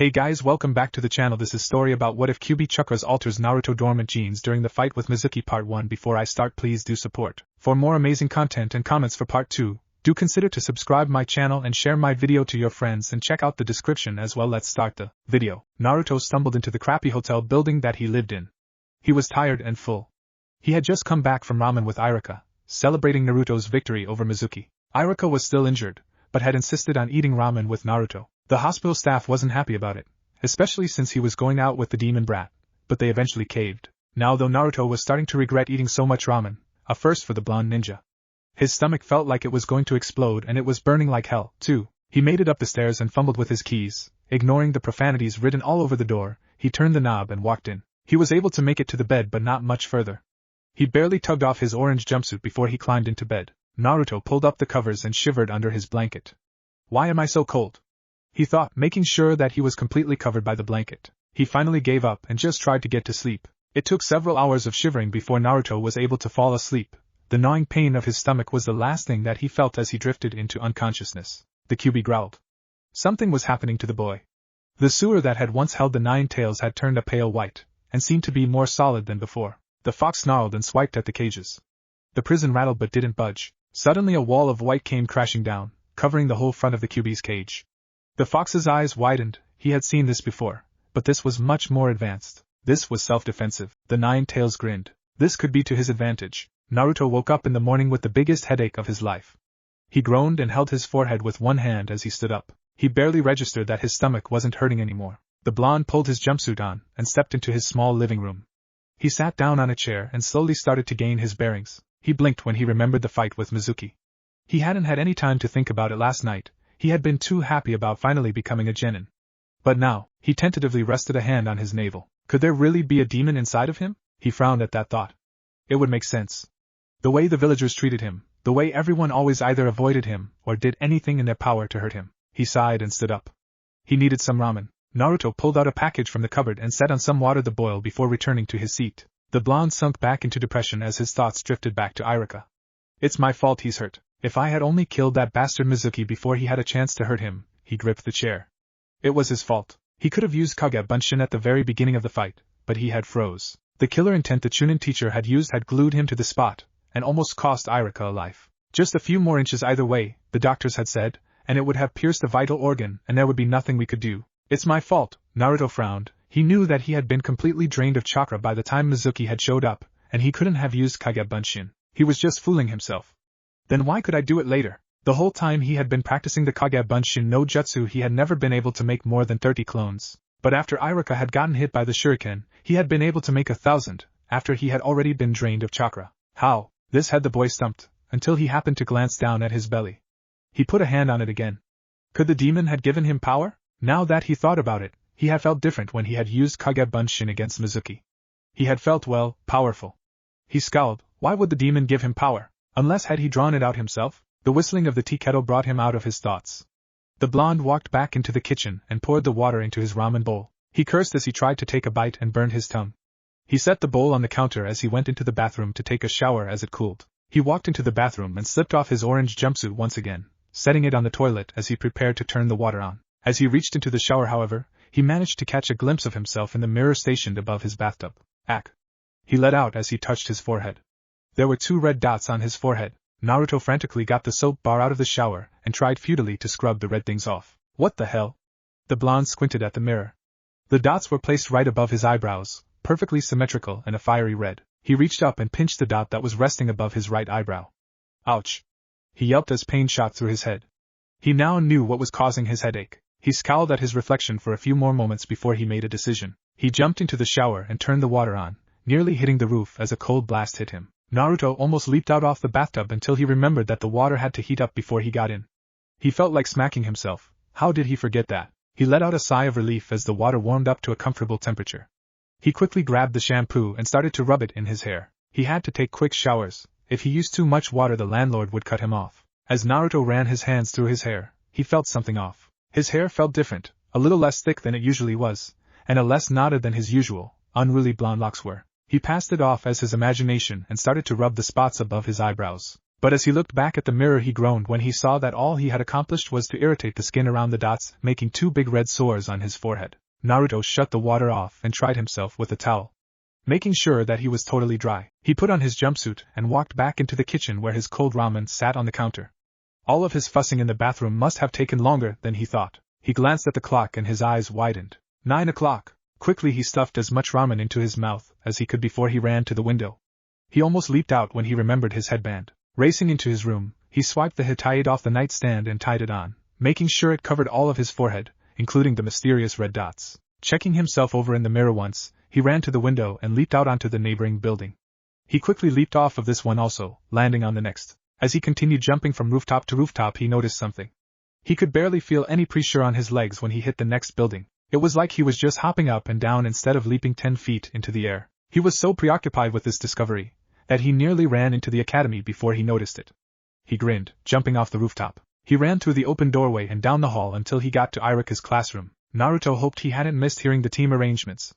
Hey guys, welcome back to the channel. This is story about what if Kyuubi Chakras alters Naruto dormant genes during the fight with Mizuki part 1. Before I start, please do support. For more amazing content and comments for part 2, do consider to subscribe my channel and share my video to your friends and check out the description as well. Let's start the video. Naruto stumbled into the crappy hotel building that he lived in. He was tired and full. He had just come back from ramen with Iruka, celebrating Naruto's victory over Mizuki. Iruka was still injured, but had insisted on eating ramen with Naruto. The hospital staff wasn't happy about it, especially since he was going out with the demon brat, but they eventually caved. Now though Naruto was starting to regret eating so much ramen, a first for the blonde ninja. His stomach felt like it was going to explode and it was burning like hell, too. He made it up the stairs and fumbled with his keys, ignoring the profanities written all over the door. He turned the knob and walked in. He was able to make it to the bed but not much further. He barely tugged off his orange jumpsuit before he climbed into bed. Naruto pulled up the covers and shivered under his blanket. Why am I so cold? He thought, making sure that he was completely covered by the blanket. He finally gave up and just tried to get to sleep. It took several hours of shivering before Naruto was able to fall asleep. The gnawing pain of his stomach was the last thing that he felt as he drifted into unconsciousness. The Kyuubi growled. Something was happening to the boy. The sewer that had once held the 9 tails had turned a pale white, and seemed to be more solid than before. The fox snarled and swiped at the cages. The prison rattled but didn't budge. Suddenly a wall of white came crashing down, covering the whole front of the Kyuubi's cage. The fox's eyes widened. He had seen this before, but this was much more advanced. This was self-defensive. The 9 tails grinned. This could be to his advantage. Naruto woke up in the morning with the biggest headache of his life. He groaned and held his forehead with one hand as he stood up. He barely registered that his stomach wasn't hurting anymore. The blonde pulled his jumpsuit on and stepped into his small living room. He sat down on a chair and slowly started to gain his bearings. He blinked when he remembered the fight with Mizuki. He hadn't had any time to think about it last night. He had been too happy about finally becoming a genin. But now, he tentatively rested a hand on his navel. Could there really be a demon inside of him? He frowned at that thought. It would make sense. The way the villagers treated him, the way everyone always either avoided him or did anything in their power to hurt him. He sighed and stood up. He needed some ramen. Naruto pulled out a package from the cupboard and set on some water to boil before returning to his seat. The blonde sunk back into depression as his thoughts drifted back to Iruka. It's my fault he's hurt. If I had only killed that bastard Mizuki before he had a chance to hurt him. He gripped the chair. It was his fault. He could have used Kaguya Bunshin at the very beginning of the fight, but he had froze. The killer intent the Chunin teacher had used had glued him to the spot, and almost cost Iruka a life. Just a few more inches either way, the doctors had said, and it would have pierced a vital organ and there would be nothing we could do. It's my fault, Naruto frowned. He knew that he had been completely drained of chakra by the time Mizuki had showed up, and he couldn't have used Kaguya Bunshin. He was just fooling himself. Then why could I do it later? The whole time he had been practicing the Kaguya Bunshin no Jutsu he had never been able to make more than 30 clones. But after Iruka had gotten hit by the shuriken, he had been able to make 1,000, after he had already been drained of chakra. How? This had the boy stumped, until he happened to glance down at his belly. He put a hand on it again. Could the demon had given him power? Now that he thought about it, he had felt different when he had used Kaguya Bunshin against Mizuki. He had felt, well, powerful. He scowled. Why would the demon give him power? Unless had he drawn it out himself? The whistling of the tea kettle brought him out of his thoughts. The blonde walked back into the kitchen and poured the water into his ramen bowl. He cursed as he tried to take a bite and burned his tongue. He set the bowl on the counter as he went into the bathroom to take a shower as it cooled. He walked into the bathroom and slipped off his orange jumpsuit once again, setting it on the toilet as he prepared to turn the water on. As he reached into the shower, however, he managed to catch a glimpse of himself in the mirror stationed above his bathtub. Ack! He let out as he touched his forehead. There were 2 red dots on his forehead. Naruto frantically got the soap bar out of the shower and tried futilely to scrub the red things off. What the hell? The blonde squinted at the mirror. The dots were placed right above his eyebrows, perfectly symmetrical and a fiery red. He reached up and pinched the dot that was resting above his right eyebrow. Ouch! He yelped as pain shot through his head. He now knew what was causing his headache. He scowled at his reflection for a few more moments before he made a decision. He jumped into the shower and turned the water on, nearly hitting the roof as a cold blast hit him. Naruto almost leaped out off the bathtub until he remembered that the water had to heat up before he got in. He felt like smacking himself. How did he forget that? He let out a sigh of relief as the water warmed up to a comfortable temperature. He quickly grabbed the shampoo and started to rub it in his hair. He had to take quick showers. If he used too much water, the landlord would cut him off. As Naruto ran his hands through his hair, he felt something off. His hair felt different, a little less thick than it usually was, and a less knotted than his usual, unruly blonde locks were. He passed it off as his imagination and started to rub the spots above his eyebrows. But as he looked back at the mirror he groaned when he saw that all he had accomplished was to irritate the skin around the dots, making 2 big red sores on his forehead. Naruto shut the water off and tried himself with a towel. Making sure that he was totally dry, he put on his jumpsuit and walked back into the kitchen where his cold ramen sat on the counter. All of his fussing in the bathroom must have taken longer than he thought. He glanced at the clock and his eyes widened. 9 o'clock. Quickly he stuffed as much ramen into his mouth as he could before he ran to the window. He almost leaped out when he remembered his headband. Racing into his room, he swiped the Hittite off the nightstand and tied it on, making sure it covered all of his forehead, including the mysterious red dots. Checking himself over in the mirror once, he ran to the window and leaped out onto the neighboring building. He quickly leaped off of this one also, landing on the next. As he continued jumping from rooftop to rooftop, he noticed something. He could barely feel any pressure on his legs when he hit the next building. It was like he was just hopping up and down instead of leaping 10 feet into the air. He was so preoccupied with this discovery that he nearly ran into the academy before he noticed it. He grinned, jumping off the rooftop. He ran through the open doorway and down the hall until he got to Iruka's classroom. Naruto hoped he hadn't missed hearing the team arrangements.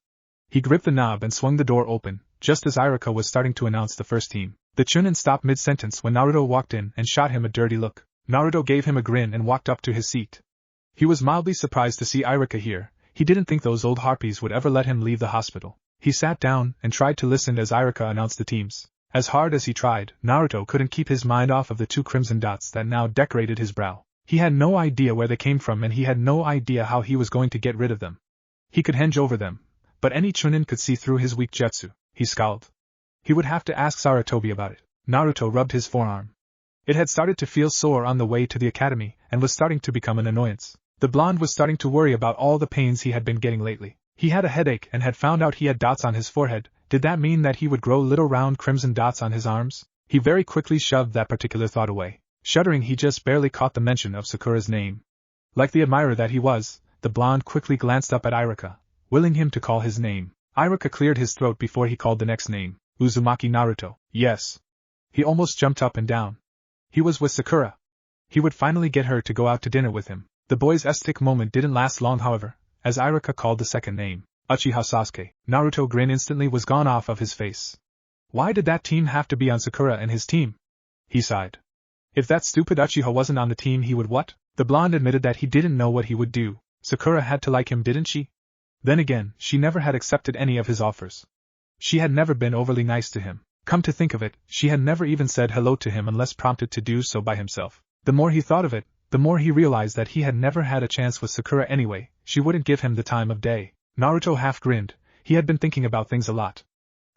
He gripped the knob and swung the door open, just as Iruka was starting to announce the first team. The Chunin stopped mid-sentence when Naruto walked in and shot him a dirty look. Naruto gave him a grin and walked up to his seat. He was mildly surprised to see Iruka here. He didn't think those old harpies would ever let him leave the hospital. He sat down and tried to listen as Iruka announced the teams. As hard as he tried, Naruto couldn't keep his mind off of the 2 crimson dots that now decorated his brow. He had no idea where they came from and he had no idea how he was going to get rid of them. He could henge over them, but any Chunin could see through his weak jutsu. He scowled. He would have to ask Sarutobi about it. Naruto rubbed his forearm. It had started to feel sore on the way to the academy and was starting to become an annoyance. The blonde was starting to worry about all the pains he had been getting lately. He had a headache and had found out he had dots on his forehead. Did that mean that he would grow little round crimson dots on his arms? He very quickly shoved that particular thought away. Shuddering, he just barely caught the mention of Sakura's name. Like the admirer that he was, the blonde quickly glanced up at Iruka, willing him to call his name. Iruka cleared his throat before he called the next name. Uzumaki Naruto. Yes. He almost jumped up and down. He was with Sakura. He would finally get her to go out to dinner with him. The boy's ecstatic moment didn't last long, however, as Iruka called the second name. Uchiha Sasuke. Naruto grin instantly was gone off of his face. Why did that team have to be on Sakura and his team? He sighed. If that stupid Uchiha wasn't on the team, he would what? The blonde admitted that he didn't know what he would do. Sakura had to like him, didn't she? Then again, she never had accepted any of his offers. She had never been overly nice to him. Come to think of it, she had never even said hello to him unless prompted to do so by himself. The more he thought of it, the more he realized that he had never had a chance with Sakura anyway. She wouldn't give him the time of day. Naruto half grinned. He had been thinking about things a lot.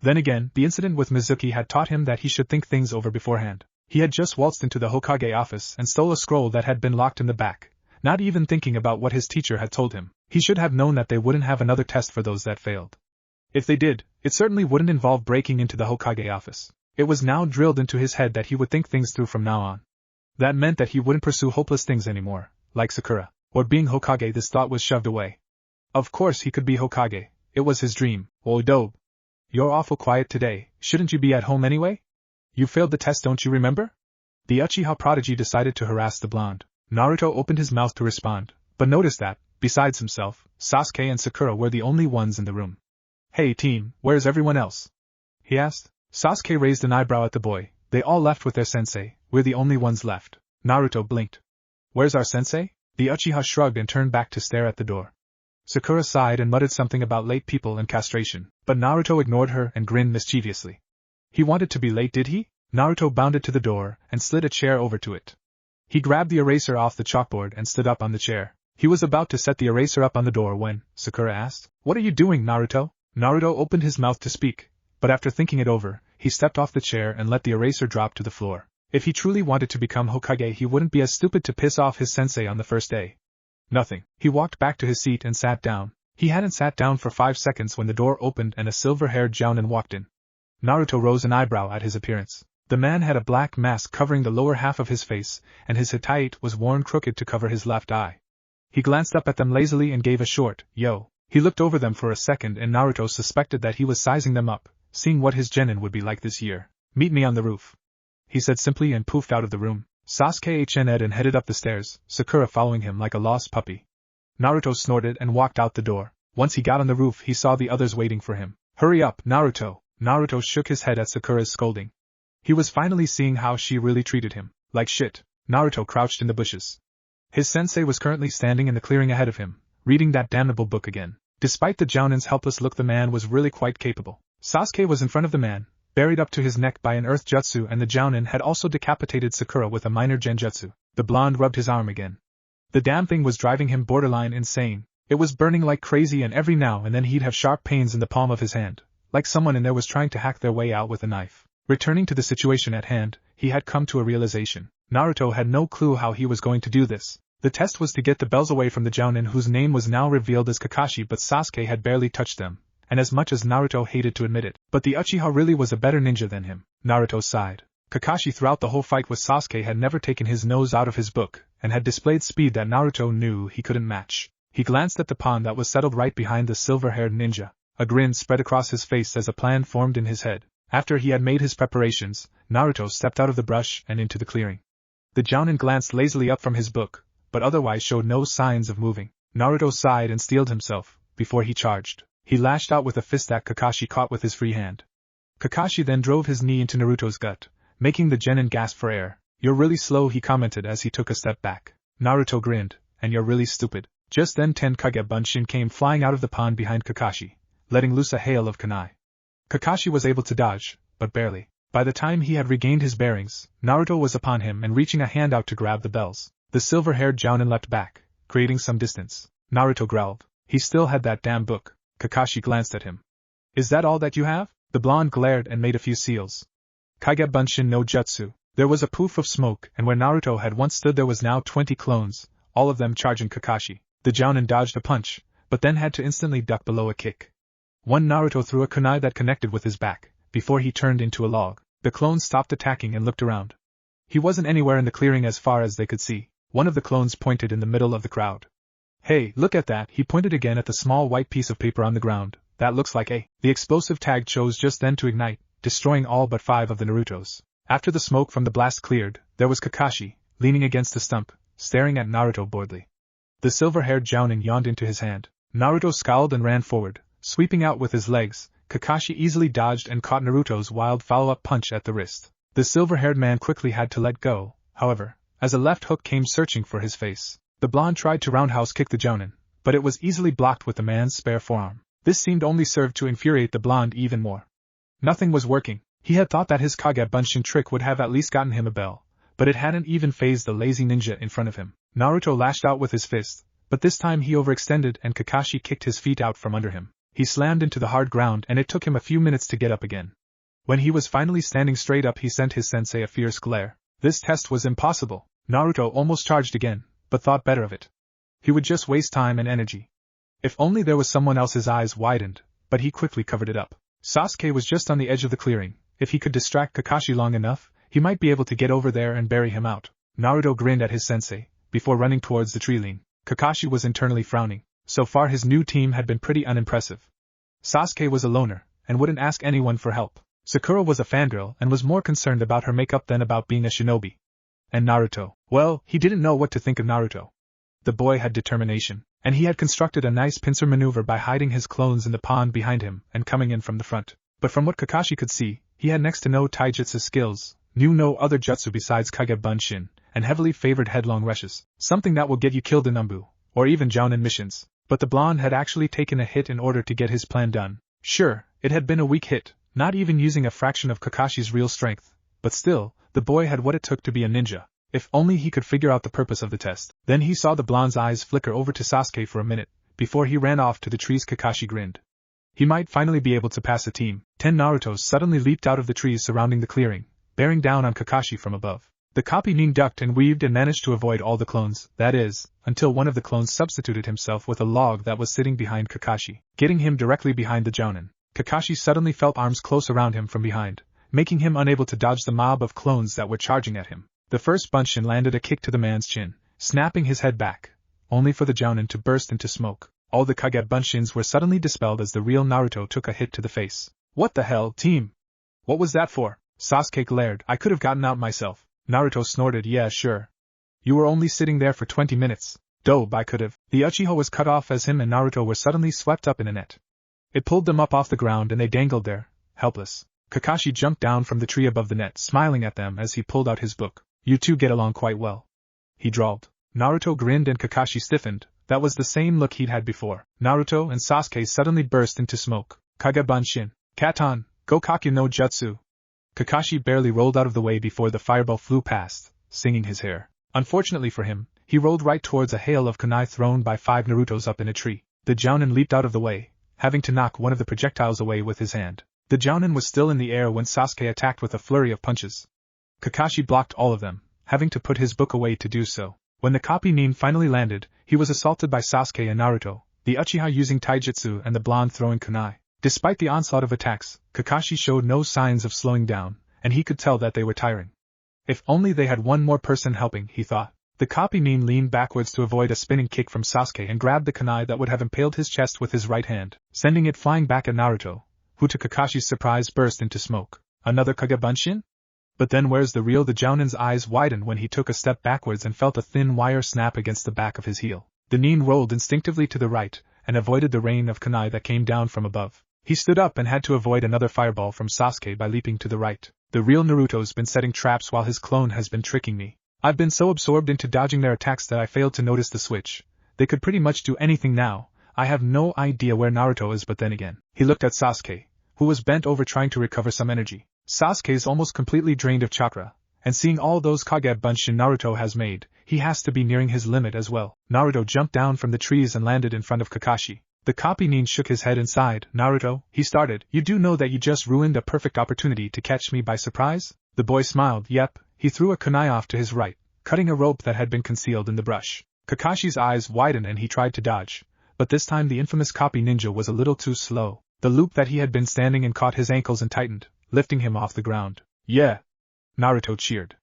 Then again, the incident with Mizuki had taught him that he should think things over beforehand. He had just waltzed into the Hokage office and stole a scroll that had been locked in the back, not even thinking about what his teacher had told him. He should have known that they wouldn't have another test for those that failed. If they did, it certainly wouldn't involve breaking into the Hokage office. It was now drilled into his head that he would think things through from now on. That meant that he wouldn't pursue hopeless things anymore, like Sakura, or being Hokage. This thought was shoved away. Of course he could be Hokage. It was his dream. Oh, Dobe. You're awful quiet today. Shouldn't you be at home anyway? You failed the test, don't you remember? The Uchiha prodigy decided to harass the blonde. Naruto opened his mouth to respond, but noticed that, besides himself, Sasuke and Sakura were the only ones in the room. Hey team, where's everyone else? He asked. Sasuke raised an eyebrow at the boy. They all left with their sensei. We're the only ones left. Naruto blinked. Where's our sensei? The Uchiha shrugged and turned back to stare at the door. Sakura sighed and muttered something about late people and castration, but Naruto ignored her and grinned mischievously. He wanted to be late, did he? Naruto bounded to the door and slid a chair over to it. He grabbed the eraser off the chalkboard and stood up on the chair. He was about to set the eraser up on the door when Sakura asked, "What are you doing, Naruto?" Naruto opened his mouth to speak, but after thinking it over, he stepped off the chair and let the eraser drop to the floor. If he truly wanted to become Hokage, he wouldn't be as stupid to piss off his sensei on the first day. Nothing. He walked back to his seat and sat down. He hadn't sat down for 5 seconds when the door opened and a silver-haired jounin walked in. Naruto rose an eyebrow at his appearance. The man had a black mask covering the lower half of his face, and his Hittite was worn crooked to cover his left eye. He glanced up at them lazily and gave a short, "Yo." He looked over them for a second and Naruto suspected that he was sizing them up, seeing what his genin would be like this year. "Meet me on the roof," he said simply and poofed out of the room. Sasuke HN'd and headed up the stairs, Sakura following him like a lost puppy. Naruto snorted and walked out the door. Once he got on the roof, he saw the others waiting for him. "Hurry up, Naruto!" Naruto shook his head at Sakura's scolding. He was finally seeing how she really treated him. Like shit. Naruto crouched in the bushes. His sensei was currently standing in the clearing ahead of him, reading that damnable book again. Despite the Jounin's helpless look, the man was really quite capable. Sasuke was in front of the man, buried up to his neck by an earth jutsu, and the Jounin had also decapitated Sakura with a minor genjutsu. The blonde rubbed his arm again. The damn thing was driving him borderline insane. It was burning like crazy, and every now and then he'd have sharp pains in the palm of his hand, like someone in there was trying to hack their way out with a knife. Returning to the situation at hand, he had come to a realization. Naruto had no clue how he was going to do this. The test was to get the bells away from the Jounin, whose name was now revealed as Kakashi, but Sasuke had barely touched them, and as much as Naruto hated to admit it, but the Uchiha really was a better ninja than him. Naruto sighed. Kakashi throughout the whole fight with Sasuke had never taken his nose out of his book, and had displayed speed that Naruto knew he couldn't match. He glanced at the pawn that was settled right behind the silver-haired ninja. A grin spread across his face as a plan formed in his head. After he had made his preparations, Naruto stepped out of the brush and into the clearing. The Jounin glanced lazily up from his book, but otherwise showed no signs of moving. Naruto sighed and steeled himself, before he charged. He lashed out with a fist that Kakashi caught with his free hand. Kakashi then drove his knee into Naruto's gut, making the genin gasp for air. "You're really slow," he commented as he took a step back. Naruto grinned, "And you're really stupid." Just then 10 Kage Bunshin came flying out of the pond behind Kakashi, letting loose a hail of kunai. Kakashi was able to dodge, but barely. By the time he had regained his bearings, Naruto was upon him and reaching a hand out to grab the bells. The silver-haired Jounin leapt back, creating some distance. Naruto growled. He still had that damn book. Kakashi glanced at him. "Is that all that you have?" The blonde glared and made a few seals. Kage Bunshin no Jutsu. There was a poof of smoke, and where Naruto had once stood there was now 20 clones, all of them charging Kakashi. The Jounin dodged a punch, but then had to instantly duck below a kick. One Naruto threw a kunai that connected with his back, before he turned into a log. The clones stopped attacking and looked around. He wasn't anywhere in the clearing as far as they could see. One of the clones pointed in the middle of the crowd. "Hey, look at that!" He pointed again at the small white piece of paper on the ground. "That looks like a..." The explosive tag chose just then to ignite, destroying all but 5 of the Narutos. After the smoke from the blast cleared, there was Kakashi, leaning against the stump, staring at Naruto boredly. The silver-haired Jounin yawned into his hand. Naruto scowled and ran forward, sweeping out with his legs. Kakashi easily dodged and caught Naruto's wild follow-up punch at the wrist. The silver-haired man quickly had to let go, however, as a left hook came searching for his face. The blonde tried to roundhouse kick the Jounin, but it was easily blocked with the man's spare forearm. This seemed only served to infuriate the blonde even more. Nothing was working. He had thought that his Kage Bunshin trick would have at least gotten him a bell, but it hadn't even fazed the lazy ninja in front of him. Naruto lashed out with his fist, but this time he overextended and Kakashi kicked his feet out from under him. He slammed into the hard ground and it took him a few minutes to get up again. When he was finally standing straight up, he sent his sensei a fierce glare. This test was impossible. Naruto almost charged again, but thought better of it. He would just waste time and energy. If only there was someone else. His eyes widened, but he quickly covered it up. Sasuke was just on the edge of the clearing. If he could distract Kakashi long enough, he might be able to get over there and bury him out. Naruto grinned at his sensei, before running towards the tree line. Kakashi was internally frowning. So far his new team had been pretty unimpressive. Sasuke was a loner, and wouldn't ask anyone for help. Sakura was a fangirl and was more concerned about her makeup than about being a shinobi. And Naruto, well, he didn't know what to think of Naruto. The boy had determination, and he had constructed a nice pincer maneuver by hiding his clones in the pond behind him and coming in from the front. But from what Kakashi could see, he had next to no taijutsu skills, knew no other jutsu besides Kage Bunshin, and heavily favored headlong rushes, something that will get you killed in Umbu, or even Jounin missions. But the blonde had actually taken a hit in order to get his plan done. Sure, it had been a weak hit, not even using a fraction of Kakashi's real strength, but still, the boy had what it took to be a ninja. If only he could figure out the purpose of the test. Then he saw the blonde's eyes flicker over to Sasuke for a minute, before he ran off to the trees. Kakashi grinned. He might finally be able to pass a team. 10 Narutos suddenly leaped out of the trees surrounding the clearing, bearing down on Kakashi from above. The copy nin ducked and weaved and managed to avoid all the clones, that is, until one of the clones substituted himself with a log that was sitting behind Kakashi, getting him directly behind the Jounin. Kakashi suddenly felt arms close around him from behind, making him unable to dodge the mob of clones that were charging at him. The first Bunshin landed a kick to the man's chin, snapping his head back, only for the Jounin to burst into smoke. All the Kage Bunshins were suddenly dispelled as the real Naruto took a hit to the face. What the hell, team? What was that for? Sasuke glared. I could have gotten out myself. Naruto snorted. Yeah, sure. You were only sitting there for 20 minutes. Dope, I could have. The Uchiha was cut off as him and Naruto were suddenly swept up in a net. It pulled them up off the ground and they dangled there, helpless. Kakashi jumped down from the tree above the net, smiling at them as he pulled out his book. You two get along quite well, he drawled. Naruto grinned and Kakashi stiffened. That was the same look he'd had before. Naruto and Sasuke suddenly burst into smoke. Kage Bunshin, Katon, Gokakyu no Jutsu. Kakashi barely rolled out of the way before the fireball flew past, singing his hair. Unfortunately for him, he rolled right towards a hail of kunai thrown by 5 Narutos up in a tree. The Jounin leaped out of the way, having to knock one of the projectiles away with his hand. The Jounin was still in the air when Sasuke attacked with a flurry of punches. Kakashi blocked all of them, having to put his book away to do so. When the copy nin finally landed, he was assaulted by Sasuke and Naruto, the Uchiha using taijutsu and the blonde throwing kunai. Despite the onslaught of attacks, Kakashi showed no signs of slowing down, and he could tell that they were tiring. If only they had one more person helping, he thought. The copy nin leaned backwards to avoid a spinning kick from Sasuke and grabbed the kunai that would have impaled his chest with his right hand, sending it flying back at Naruto, who to Kakashi's surprise burst into smoke. Another Kage Bunshin? But then where's the real? The Jounin's eyes widened when he took a step backwards and felt a thin wire snap against the back of his heel. The nin rolled instinctively to the right, and avoided the rain of kunai that came down from above. He stood up and had to avoid another fireball from Sasuke by leaping to the right. The real Naruto's been setting traps while his clone has been tricking me. I've been so absorbed into dodging their attacks that I failed to notice the switch. They could pretty much do anything now. I have no idea where Naruto is, but then again. He looked at Sasuke, who was bent over trying to recover some energy. Sasuke's almost completely drained of chakra, and seeing all those Kage Bunshin Naruto has made, he has to be nearing his limit as well. Naruto jumped down from the trees and landed in front of Kakashi. The copy nin shook his head and sighed. Naruto, he started, you do know that you just ruined a perfect opportunity to catch me by surprise? The boy smiled. Yep. He threw a kunai off to his right, cutting a rope that had been concealed in the brush. Kakashi's eyes widened and he tried to dodge, but this time the infamous copy ninja was a little too slow. The loop that he had been standing in caught his ankles and tightened, lifting him off the ground. Yeah! Naruto cheered.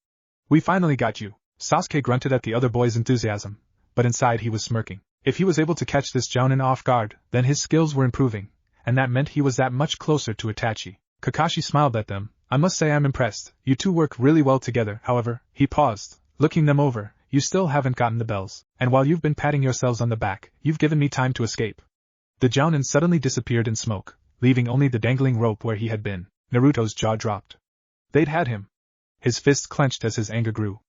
We finally got you. Sasuke grunted at the other boy's enthusiasm, but inside he was smirking. If he was able to catch this Jounin off guard, then his skills were improving, and that meant he was that much closer to Itachi. Kakashi smiled at them. I must say I'm impressed. You two work really well together. However, he paused, looking them over. You still haven't gotten the bells, and while you've been patting yourselves on the back, you've given me time to escape. The Jounin suddenly disappeared in smoke, leaving only the dangling rope where he had been. Naruto's jaw dropped. They'd had him. His fists clenched as his anger grew.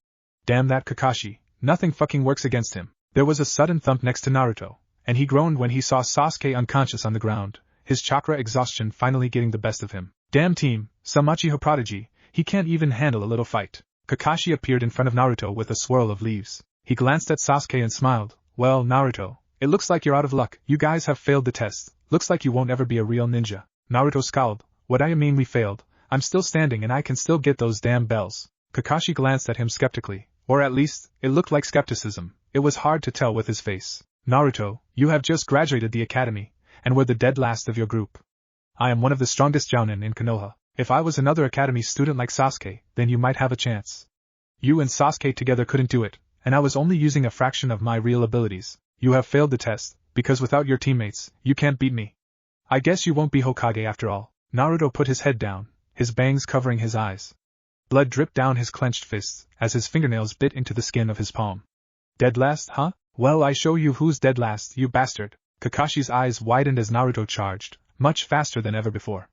Damn that Kakashi, nothing fucking works against him. There was a sudden thump next to Naruto, and he groaned when he saw Sasuke unconscious on the ground, his chakra exhaustion finally getting the best of him. Damn team, some Uchiha prodigy, he can't even handle a little fight. Kakashi appeared in front of Naruto with a swirl of leaves. He glanced at Sasuke and smiled. Well, Naruto, it looks like you're out of luck. You guys have failed the test. Looks like you won't ever be a real ninja. Naruto scowled. What do you mean we failed? I'm still standing and I can still get those damn bells. Kakashi glanced at him skeptically, or at least, it looked like skepticism. It was hard to tell with his face. Naruto, you have just graduated the academy, and were the dead last of your group. I am one of the strongest Jounin in Konoha. If I was another academy student like Sasuke, then you might have a chance. You and Sasuke together couldn't do it, and I was only using a fraction of my real abilities. You have failed the test, because without your teammates, you can't beat me. I guess you won't be Hokage after all. Naruto put his head down, his bangs covering his eyes. Blood dripped down his clenched fists, as his fingernails bit into the skin of his palm. Dead last, huh? Well, I show you who's dead last, you bastard. Kakashi's eyes widened as Naruto charged, much faster than ever before.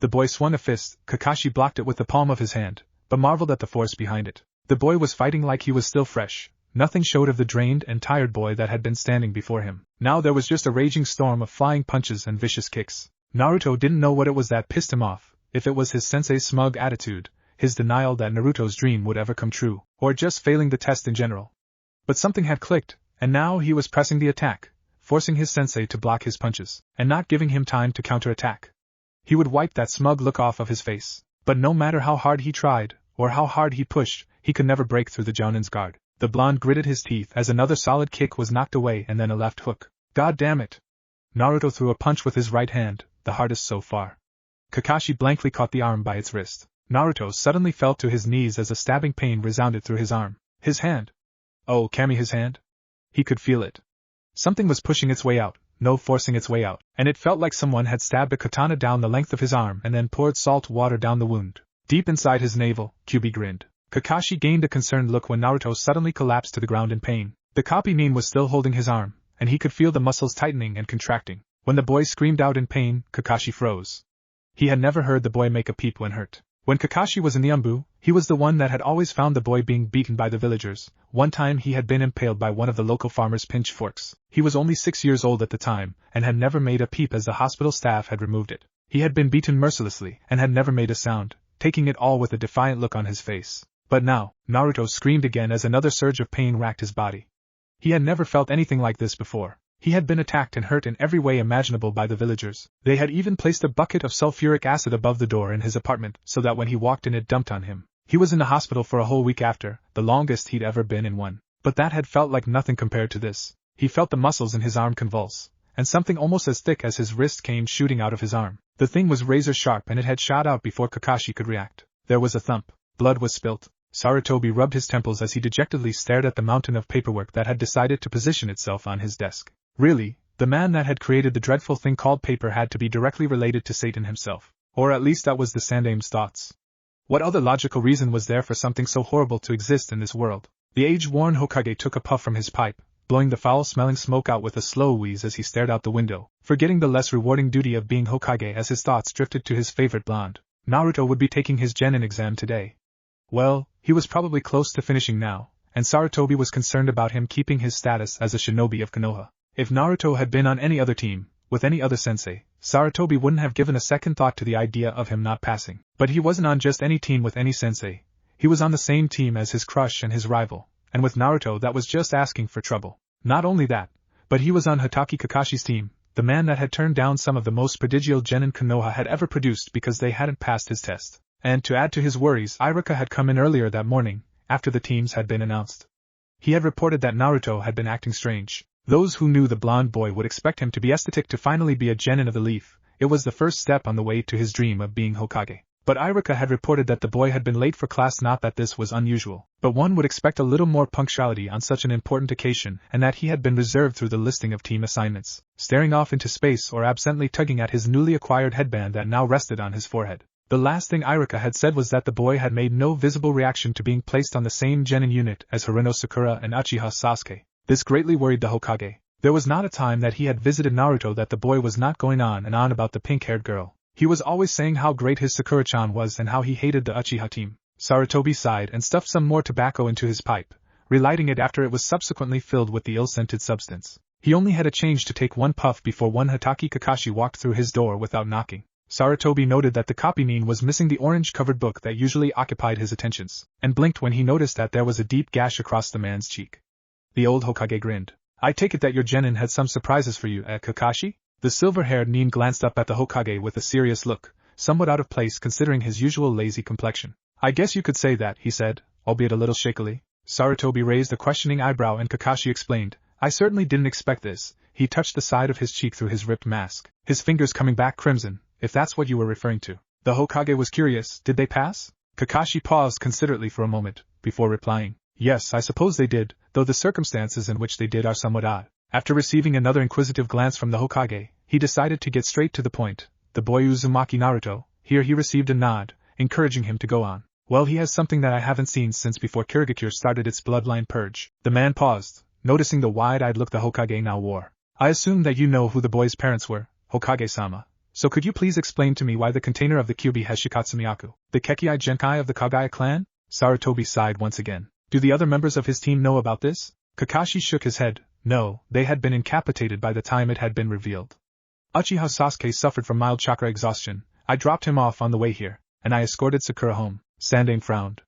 The boy swung a fist. Kakashi blocked it with the palm of his hand, but marveled at the force behind it. The boy was fighting like he was still fresh. Nothing showed of the drained and tired boy that had been standing before him. Now there was just a raging storm of flying punches and vicious kicks. Naruto didn't know what it was that pissed him off, if it was his sensei's smug attitude, his denial that Naruto's dream would ever come true, or just failing the test in general. But something had clicked, and now he was pressing the attack, forcing his sensei to block his punches, and not giving him time to counterattack. He would wipe that smug look off of his face, but no matter how hard he tried, or how hard he pushed, he could never break through the Jounin's guard. The blonde gritted his teeth as another solid kick was knocked away and then a left hook. God damn it! Naruto threw a punch with his right hand, the hardest so far. Kakashi blankly caught the arm by its wrist. Naruto suddenly fell to his knees as a stabbing pain resounded through his arm. His hand. Oh, Kami, his hand? He could feel it. Something was pushing its way out, no forcing its way out, and it felt like someone had stabbed a katana down the length of his arm and then poured salt water down the wound. Deep inside his navel, Kyuubi grinned. Kakashi gained a concerned look when Naruto suddenly collapsed to the ground in pain. The copy nin was still holding his arm, and he could feel the muscles tightening and contracting. When the boy screamed out in pain, Kakashi froze. He had never heard the boy make a peep when hurt. When Kakashi was in the Umbu, he was the one that had always found the boy being beaten by the villagers. One time he had been impaled by one of the local farmers' pitchforks. He was only 6 years old at the time, and had never made a peep as the hospital staff had removed it. He had been beaten mercilessly, and had never made a sound, taking it all with a defiant look on his face. But now, Naruto screamed again as another surge of pain racked his body. He had never felt anything like this before. He had been attacked and hurt in every way imaginable by the villagers. They had even placed a bucket of sulfuric acid above the door in his apartment so that when he walked in it dumped on him. He was in the hospital for a whole week after, the longest he'd ever been in one. But that had felt like nothing compared to this. He felt the muscles in his arm convulse, and something almost as thick as his wrist came shooting out of his arm. The thing was razor sharp and it had shot out before Kakashi could react. There was a thump. Blood was spilt. Sarutobi rubbed his temples as he dejectedly stared at the mountain of paperwork that had decided to position itself on his desk. Really, the man that had created the dreadful thing called paper had to be directly related to Satan himself. Or at least that was the Sandame's thoughts. What other logical reason was there for something so horrible to exist in this world? The age-worn Hokage took a puff from his pipe, blowing the foul-smelling smoke out with a slow wheeze as he stared out the window, forgetting the less rewarding duty of being Hokage as his thoughts drifted to his favorite blonde. Naruto would be taking his genin exam today. Well, he was probably close to finishing now, and Sarutobi was concerned about him keeping his status as a shinobi of Konoha. If Naruto had been on any other team, with any other sensei, Sarutobi wouldn't have given a second thought to the idea of him not passing. But he wasn't on just any team with any sensei. He was on the same team as his crush and his rival, and with Naruto that was just asking for trouble. Not only that, but he was on Hatake Kakashi's team, the man that had turned down some of the most prodigial genin Konoha had ever produced because they hadn't passed his test. And to add to his worries, Iruka had come in earlier that morning, after the teams had been announced. He had reported that Naruto had been acting strange. Those who knew the blonde boy would expect him to be aesthetic to finally be a genin of the leaf. It was the first step on the way to his dream of being Hokage. But Iruka had reported that the boy had been late for class, not that this was unusual, but one would expect a little more punctuality on such an important occasion, and that he had been reserved through the listing of team assignments, staring off into space or absently tugging at his newly acquired headband that now rested on his forehead. The last thing Iruka had said was that the boy had made no visible reaction to being placed on the same genin unit as Hiruno Sakura and Uchiha Sasuke. This greatly worried the Hokage. There was not a time that he had visited Naruto that the boy was not going on and on about the pink-haired girl. He was always saying how great his Sakura-chan was and how he hated the Uchiha team. Sarutobi sighed and stuffed some more tobacco into his pipe, relighting it after it was subsequently filled with the ill-scented substance. He only had a change to take one puff before one Hatake Kakashi walked through his door without knocking. Sarutobi noted that the copy was missing the orange-covered book that usually occupied his attentions, and blinked when he noticed that there was a deep gash across the man's cheek. The old Hokage grinned. I take it that your genin had some surprises for you, Kakashi? The silver-haired nin glanced up at the Hokage with a serious look, somewhat out of place considering his usual lazy complexion. I guess you could say that, he said, albeit a little shakily. Sarutobi raised a questioning eyebrow and Kakashi explained, I certainly didn't expect this. He touched the side of his cheek through his ripped mask, his fingers coming back crimson, if that's what you were referring to. The Hokage was curious, did they pass? Kakashi paused considerately for a moment, before replying. Yes, I suppose they did, though the circumstances in which they did are somewhat odd. After receiving another inquisitive glance from the Hokage, he decided to get straight to the point. The boy Uzumaki Naruto, here he received a nod, encouraging him to go on. Well, he has something that I haven't seen since before Kirigakure started its bloodline purge. The man paused, noticing the wide-eyed look the Hokage now wore. I assume that you know who the boy's parents were, Hokage-sama. So could you please explain to me why the container of the Kyuubi has Shikatsumiyaku, the Kekkai Genkai of the Kaguya clan? Sarutobi sighed once again. Do the other members of his team know about this? Kakashi shook his head. No, they had been incapacitated by the time it had been revealed. Uchiha Sasuke suffered from mild chakra exhaustion. I dropped him off on the way here, and I escorted Sakura home. Sandane frowned.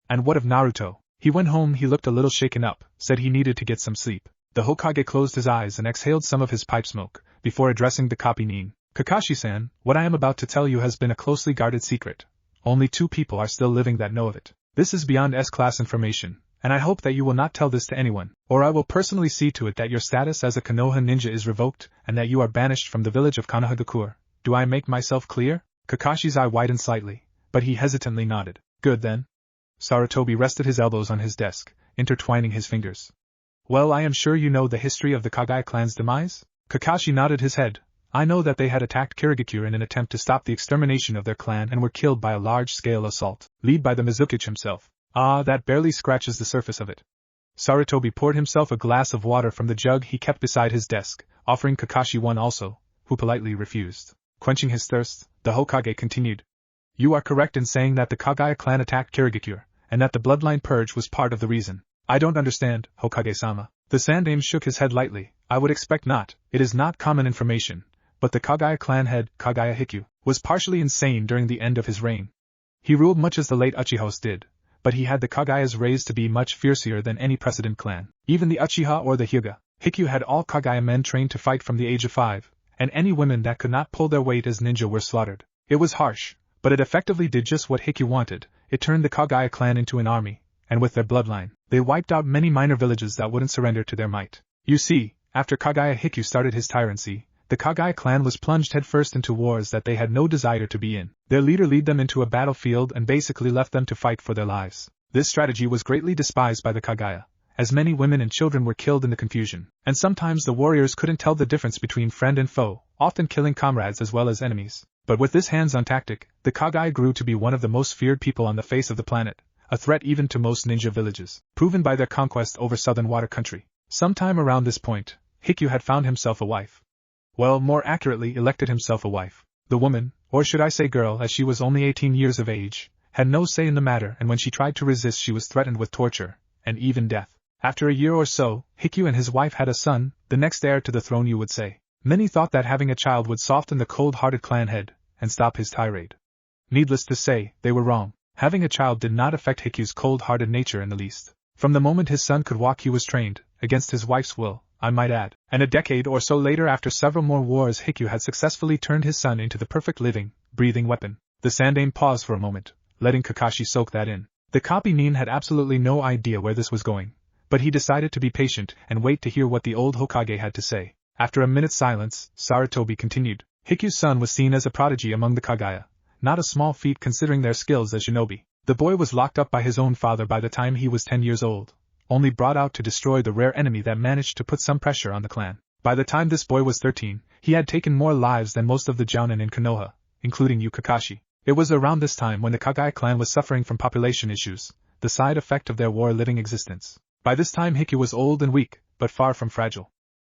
And what of Naruto? He went home, he looked a little shaken up, said he needed to get some sleep. The Hokage closed his eyes and exhaled some of his pipe smoke, before addressing the copy nin. Kakashi-san, what I am about to tell you has been a closely guarded secret. Only 2 people are still living that know of it. This is beyond S-class information, and I hope that you will not tell this to anyone, or I will personally see to it that your status as a Konoha ninja is revoked, and that you are banished from the village of Konohagakure. Do I make myself clear? Kakashi's eye widened slightly, but he hesitantly nodded. Good then. Sarutobi rested his elbows on his desk, intertwining his fingers. Well, I am sure you know the history of the Kaguya clan's demise? Kakashi nodded his head. I know that they had attacked Kirigakure in an attempt to stop the extermination of their clan and were killed by a large-scale assault, led by the Mizuki himself. Ah, that barely scratches the surface of it. Sarutobi poured himself a glass of water from the jug he kept beside his desk, offering Kakashi one also, who politely refused. Quenching his thirst, the Hokage continued. You are correct in saying that the Kaguya clan attacked Kirigakure, and that the bloodline purge was part of the reason. I don't understand, Hokage-sama. The Sandaime shook his head lightly. I would expect not, it is not common information, but the Kaguya clan head, Kaguya Hikyu, was partially insane during the end of his reign. He ruled much as the late Uchihas did, but he had the Kaguyas raised to be much fiercer than any precedent clan. Even the Uchiha or the Hyuga, Hikyu had all Kaguya men trained to fight from the age of 5, and any women that could not pull their weight as ninja were slaughtered. It was harsh, but it effectively did just what Hikyu wanted. It turned the Kaguya clan into an army, and with their bloodline, they wiped out many minor villages that wouldn't surrender to their might. You see, after Kaguya Hikyu started his tyranny, the Kaguya clan was plunged headfirst into wars that they had no desire to be in. Their leader led them into a battlefield and basically left them to fight for their lives. This strategy was greatly despised by the Kaguya, as many women and children were killed in the confusion, and sometimes the warriors couldn't tell the difference between friend and foe, often killing comrades as well as enemies. But with this hands-on tactic, the Kaguya grew to be one of the most feared people on the face of the planet, a threat even to most ninja villages, proven by their conquest over southern water country. Sometime around this point, Hikyu had found himself a wife. Well, more accurately, elected himself a wife. The woman, or should I say girl, as she was only 18 years of age, had no say in the matter, and when she tried to resist she was threatened with torture, and even death. After a year or so, Hikyu and his wife had a son, the next heir to the throne you would say. Many thought that having a child would soften the cold-hearted clan head, and stop his tirade. Needless to say, they were wrong. Having a child did not affect Hikyu's cold-hearted nature in the least. From the moment his son could walk he was trained, against his wife's will, I might add, and a decade or so later after several more wars Hikyu had successfully turned his son into the perfect living, breathing weapon. The Sandaime paused for a moment, letting Kakashi soak that in. The copy Nin had absolutely no idea where this was going, but he decided to be patient and wait to hear what the old Hokage had to say. After a minute's silence, Sarutobi continued. Hikyu's son was seen as a prodigy among the Kaguya, not a small feat considering their skills as shinobi. The boy was locked up by his own father by the time he was 10 years old, only brought out to destroy the rare enemy that managed to put some pressure on the clan. By the time this boy was 13, he had taken more lives than most of the Jounin in Konoha, including Yu Kakashi. It was around this time when the Kaguya clan was suffering from population issues, the side effect of their war-living existence. By this time Hikyu was old and weak, but far from fragile.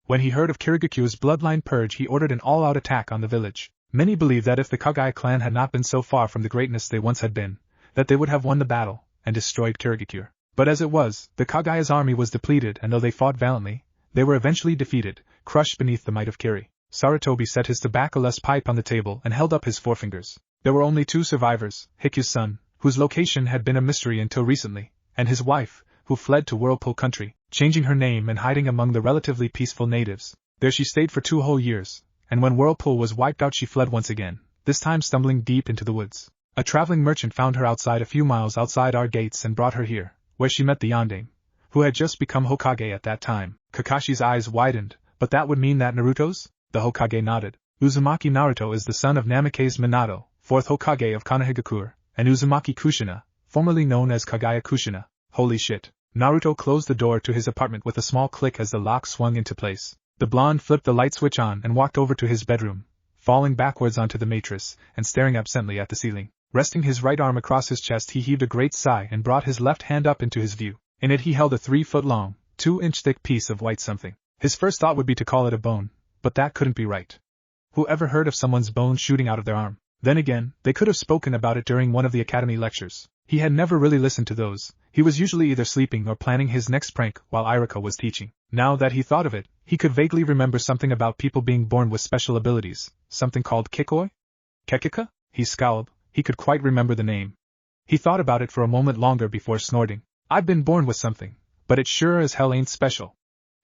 When he heard of Kirigakure's bloodline purge he ordered an all-out attack on the village. Many believe that if the Kaguya clan had not been so far from the greatness they once had been, that they would have won the battle, and destroyed Kirigakure. But as it was, the Kaguya's army was depleted and though they fought valiantly, they were eventually defeated, crushed beneath the might of Kiri. Sarutobi set his tobacco-less pipe on the table and held up his forefingers. There were only 2 survivors, Hikyu's son, whose location had been a mystery until recently, and his wife, who fled to Whirlpool Country, changing her name and hiding among the relatively peaceful natives. There she stayed for 2 whole years, and when Whirlpool was wiped out she fled once again, this time stumbling deep into the woods. A traveling merchant found her outside a few miles outside our gates and brought her here, where she met the Yondaime, who had just become Hokage at that time. Kakashi's eyes widened, but that would mean that Naruto's? The Hokage nodded. Uzumaki Naruto is the son of Namikaze Minato, 4th Hokage of Konohagakure, and Uzumaki Kushina, formerly known as Kaguya Kushina. Holy shit. Naruto closed the door to his apartment with a small click as the lock swung into place. The blonde flipped the light switch on and walked over to his bedroom, falling backwards onto the mattress and staring absently at the ceiling. Resting his right arm across his chest he heaved a great sigh and brought his left hand up into his view. In it he held a 3-foot-long, 2-inch-thick piece of white something. His first thought would be to call it a bone, but that couldn't be right. Who ever heard of someone's bone shooting out of their arm? Then again, they could have spoken about it during one of the academy lectures. He had never really listened to those. He was usually either sleeping or planning his next prank while Irika was teaching. Now that he thought of it, he could vaguely remember something about people being born with special abilities, something called Kikoi? Kekika? He scowled. He could quite remember the name. He thought about it for a moment longer before snorting. I've been born with something, but it sure as hell ain't special.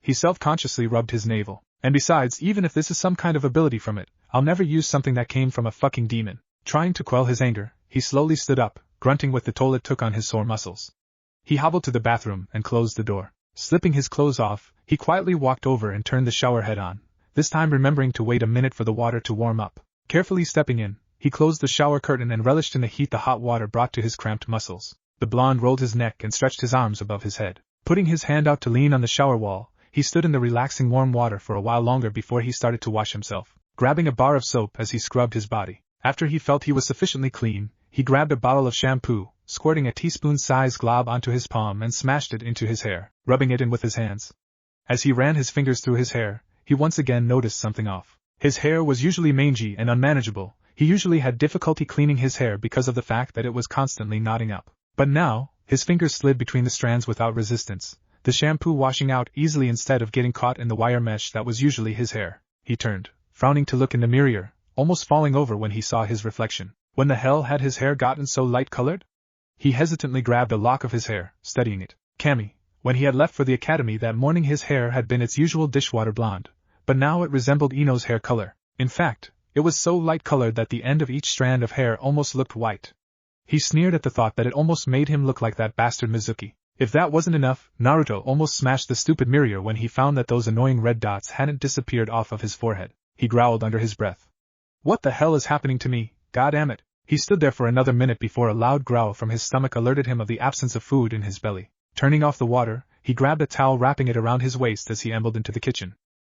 He self-consciously rubbed his navel. And besides, even if this is some kind of ability from it, I'll never use something that came from a fucking demon. Trying to quell his anger, he slowly stood up, grunting with the toll it took on his sore muscles. He hobbled to the bathroom and closed the door. Slipping his clothes off, he quietly walked over and turned the shower head on, this time remembering to wait a minute for the water to warm up. Carefully stepping in, he closed the shower curtain and relished in the heat the hot water brought to his cramped muscles. The blonde rolled his neck and stretched his arms above his head. Putting his hand out to lean on the shower wall, he stood in the relaxing warm water for a while longer before he started to wash himself, grabbing a bar of soap as he scrubbed his body. After he felt he was sufficiently clean, he grabbed a bottle of shampoo, squirting a teaspoon-sized glob onto his palm and smashed it into his hair, rubbing it in with his hands. As he ran his fingers through his hair, he once again noticed something off. His hair was usually mangy and unmanageable. He usually had difficulty cleaning his hair because of the fact that it was constantly knotting up. But now, his fingers slid between the strands without resistance, the shampoo washing out easily instead of getting caught in the wire mesh that was usually his hair. He turned, frowning to look in the mirror, almost falling over when he saw his reflection. When the hell had his hair gotten so light-colored? He hesitantly grabbed a lock of his hair, studying it. Cammy. When he had left for the academy that morning, his hair had been its usual dishwater blonde, but now it resembled Ino's hair color. In fact, it was so light-colored that the end of each strand of hair almost looked white. He sneered at the thought that it almost made him look like that bastard Mizuki. If that wasn't enough, Naruto almost smashed the stupid mirror when he found that those annoying red dots hadn't disappeared off of his forehead. He growled under his breath. What the hell is happening to me, goddammit? He stood there for another minute before a loud growl from his stomach alerted him of the absence of food in his belly. Turning off the water, he grabbed a towel, wrapping it around his waist as he ambled into the kitchen.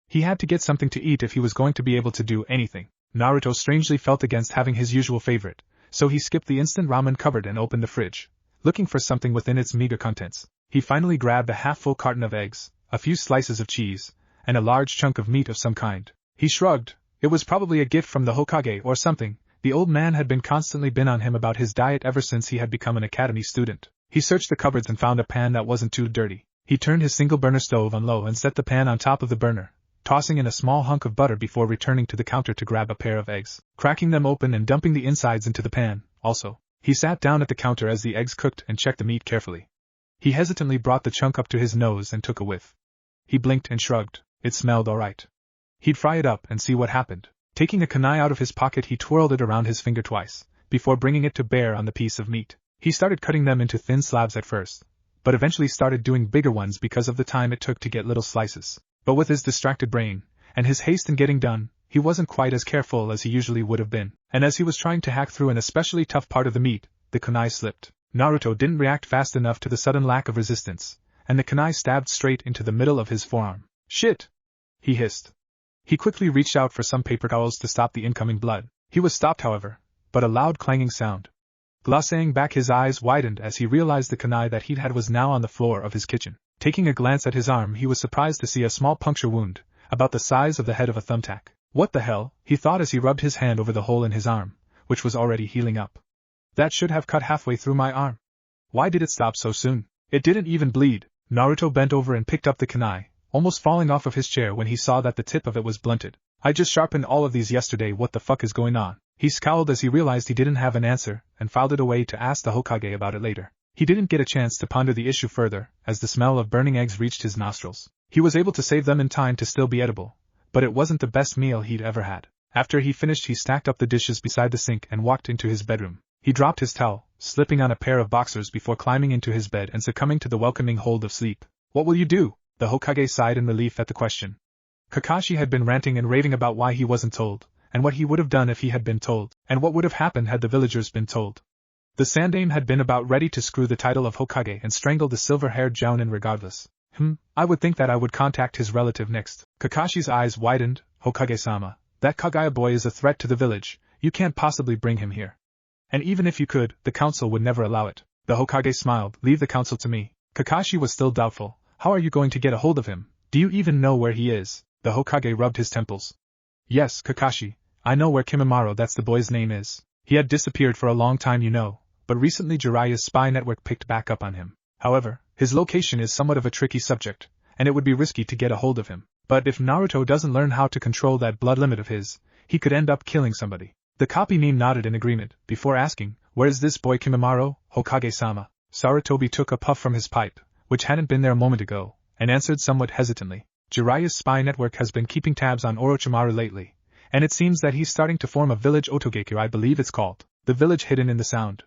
He had to get something to eat if he was going to be able to do anything. Naruto strangely felt against having his usual favorite, so he skipped the instant ramen cupboard and opened the fridge, looking for something within its meager contents. He finally grabbed a half-full carton of eggs, a few slices of cheese, and a large chunk of meat of some kind. He shrugged. It was probably a gift from the Hokage or something. The old man had been constantly on him about his diet ever since he had become an academy student. He searched the cupboards and found a pan that wasn't too dirty. He turned his single-burner stove on low and set the pan on top of the burner, tossing in a small hunk of butter before returning to the counter to grab a pair of eggs, cracking them open and dumping the insides into the pan. Also, he sat down at the counter as the eggs cooked and checked the meat carefully. He hesitantly brought the chunk up to his nose and took a whiff. He blinked and shrugged. It smelled alright. He'd fry it up and see what happened. Taking a kunai out of his pocket, he twirled it around his finger twice, before bringing it to bear on the piece of meat. He started cutting them into thin slabs at first, but eventually started doing bigger ones because of the time it took to get little slices. But with his distracted brain, and his haste in getting done, he wasn't quite as careful as he usually would have been, and as he was trying to hack through an especially tough part of the meat, the kunai slipped. Naruto didn't react fast enough to the sudden lack of resistance, and the kunai stabbed straight into the middle of his forearm. Shit! He hissed. He quickly reached out for some paper towels to stop the incoming blood. He was stopped, however, but a loud clanging sound. Glancing back, his eyes widened as he realized the kunai that he'd had was now on the floor of his kitchen. Taking a glance at his arm, he was surprised to see a small puncture wound, about the size of the head of a thumbtack. What the hell, he thought as he rubbed his hand over the hole in his arm, which was already healing up. That should have cut halfway through my arm. Why did it stop so soon? It didn't even bleed. Naruto bent over and picked up the kunai, almost falling off of his chair when he saw that the tip of it was blunted. I just sharpened all of these yesterday, what the fuck is going on? He scowled as he realized he didn't have an answer, and filed it away to ask the Hokage about it later. He didn't get a chance to ponder the issue further, as the smell of burning eggs reached his nostrils. He was able to save them in time to still be edible, but it wasn't the best meal he'd ever had. After he finished, he stacked up the dishes beside the sink and walked into his bedroom. He dropped his towel, slipping on a pair of boxers before climbing into his bed and succumbing to the welcoming hold of sleep. What will you do? The Hokage sighed in relief at the question. Kakashi had been ranting and raving about why he wasn't told, and what he would have done if he had been told, and what would have happened had the villagers been told. The Sandaime had been about ready to screw the title of Hokage and strangle the silver-haired Jounin regardless. I would think that I would contact his relative next. Kakashi's eyes widened. Hokage-sama, that Kaguya boy is a threat to the village. You can't possibly bring him here. And even if you could, the council would never allow it. The Hokage smiled. Leave the council to me. Kakashi was still doubtful. How are you going to get a hold of him? Do you even know where he is? The Hokage rubbed his temples. Yes, Kakashi, I know where Kimimaro, that's the boy's name, is. He had disappeared for a long time, you know, but recently Jiraiya's spy network picked back up on him. However, his location is somewhat of a tricky subject, and it would be risky to get a hold of him. But if Naruto doesn't learn how to control that blood limit of his, he could end up killing somebody. The copy meme nodded in agreement, before asking, where's this boy Kimimaro, Hokage-sama? Sarutobi took a puff from his pipe, which hadn't been there a moment ago, and answered somewhat hesitantly. Jiraiya's spy network has been keeping tabs on Orochimaru lately, and it seems that he's starting to form a village Otogeki, I believe it's called. The village hidden in the sound.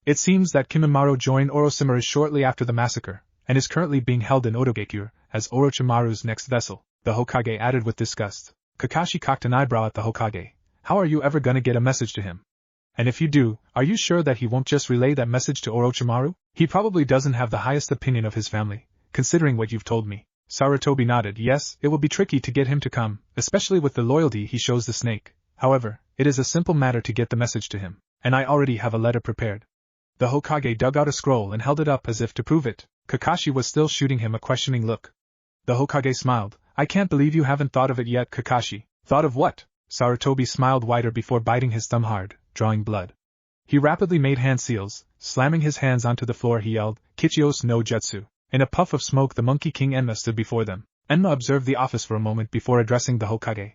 It seems that Kimimaro joined Orochimaru shortly after the massacre, and is currently being held in Otogeki as Orochimaru's next vessel, the Hokage added with disgust. Kakashi cocked an eyebrow at the Hokage. How are you ever gonna get a message to him? And if you do, are you sure that he won't just relay that message to Orochimaru? He probably doesn't have the highest opinion of his family, considering what you've told me. Sarutobi nodded. Yes, it will be tricky to get him to come, especially with the loyalty he shows the snake. However, it is a simple matter to get the message to him, and I already have a letter prepared. The Hokage dug out a scroll and held it up as if to prove it. Kakashi was still shooting him a questioning look. The Hokage smiled. I can't believe you haven't thought of it yet, Kakashi. Thought of what? Sarutobi smiled wider before biting his thumb hard, drawing blood. He rapidly made hand seals, slamming his hands onto the floor. He yelled, "Kichios no Jutsu." In a puff of smoke the Monkey King Enma stood before them. Enma observed the office for a moment before addressing the Hokage.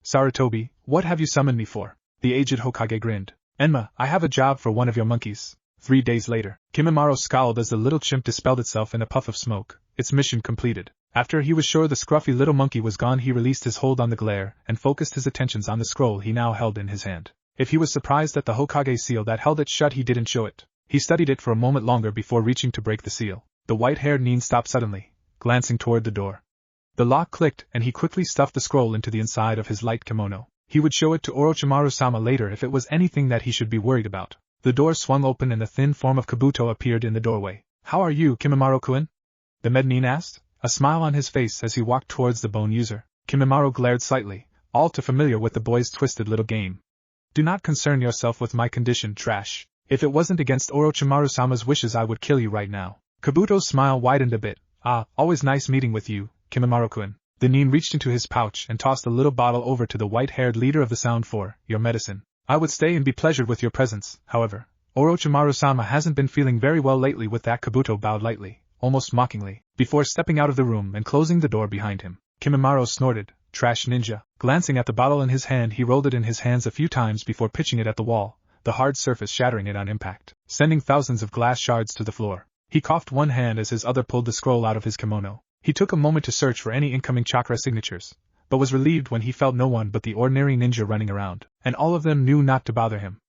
"Sarutobi, what have you summoned me for?" The aged Hokage grinned. "Enma, I have a job for one of your monkeys." 3 days later, Kimimaro scowled as the little chimp dispelled itself in a puff of smoke, its mission completed. After he was sure the scruffy little monkey was gone, he released his hold on the glare and focused his attentions on the scroll he now held in his hand. If he was surprised at the Hokage seal that held it shut, he didn't show it. He studied it for a moment longer before reaching to break the seal. The white-haired Nin stopped suddenly, glancing toward the door. The lock clicked and he quickly stuffed the scroll into the inside of his light kimono. He would show it to Orochimaru-sama later if it was anything that he should be worried about. The door swung open and the thin form of Kabuto appeared in the doorway. "How are you, Kimimaro-kun?" the Mednin asked, a smile on his face as he walked towards the bone user. Kimimaro glared slightly, all too familiar with the boy's twisted little game. "Do not concern yourself with my condition, trash. If it wasn't against Orochimaru-sama's wishes I would kill you right now." Kabuto's smile widened a bit. "Ah, always nice meeting with you, Kimimaro-kun." The Nin reached into his pouch and tossed a little bottle over to the white-haired leader of the Sound for your medicine. "I would stay and be pleasured with your presence, however. Orochimaru-sama hasn't been feeling very well lately." With that, Kabuto bowed lightly, almost mockingly, before stepping out of the room and closing the door behind him. Kimimaro snorted, "Trash ninja." Glancing at the bottle in his hand, he rolled it in his hands a few times before pitching it at the wall, the hard surface shattering it on impact, sending thousands of glass shards to the floor. He coughed one hand as his other pulled the scroll out of his kimono. He took a moment to search for any incoming chakra signatures, but was relieved when he felt no one but the ordinary ninja running around, and all of them knew not to bother him.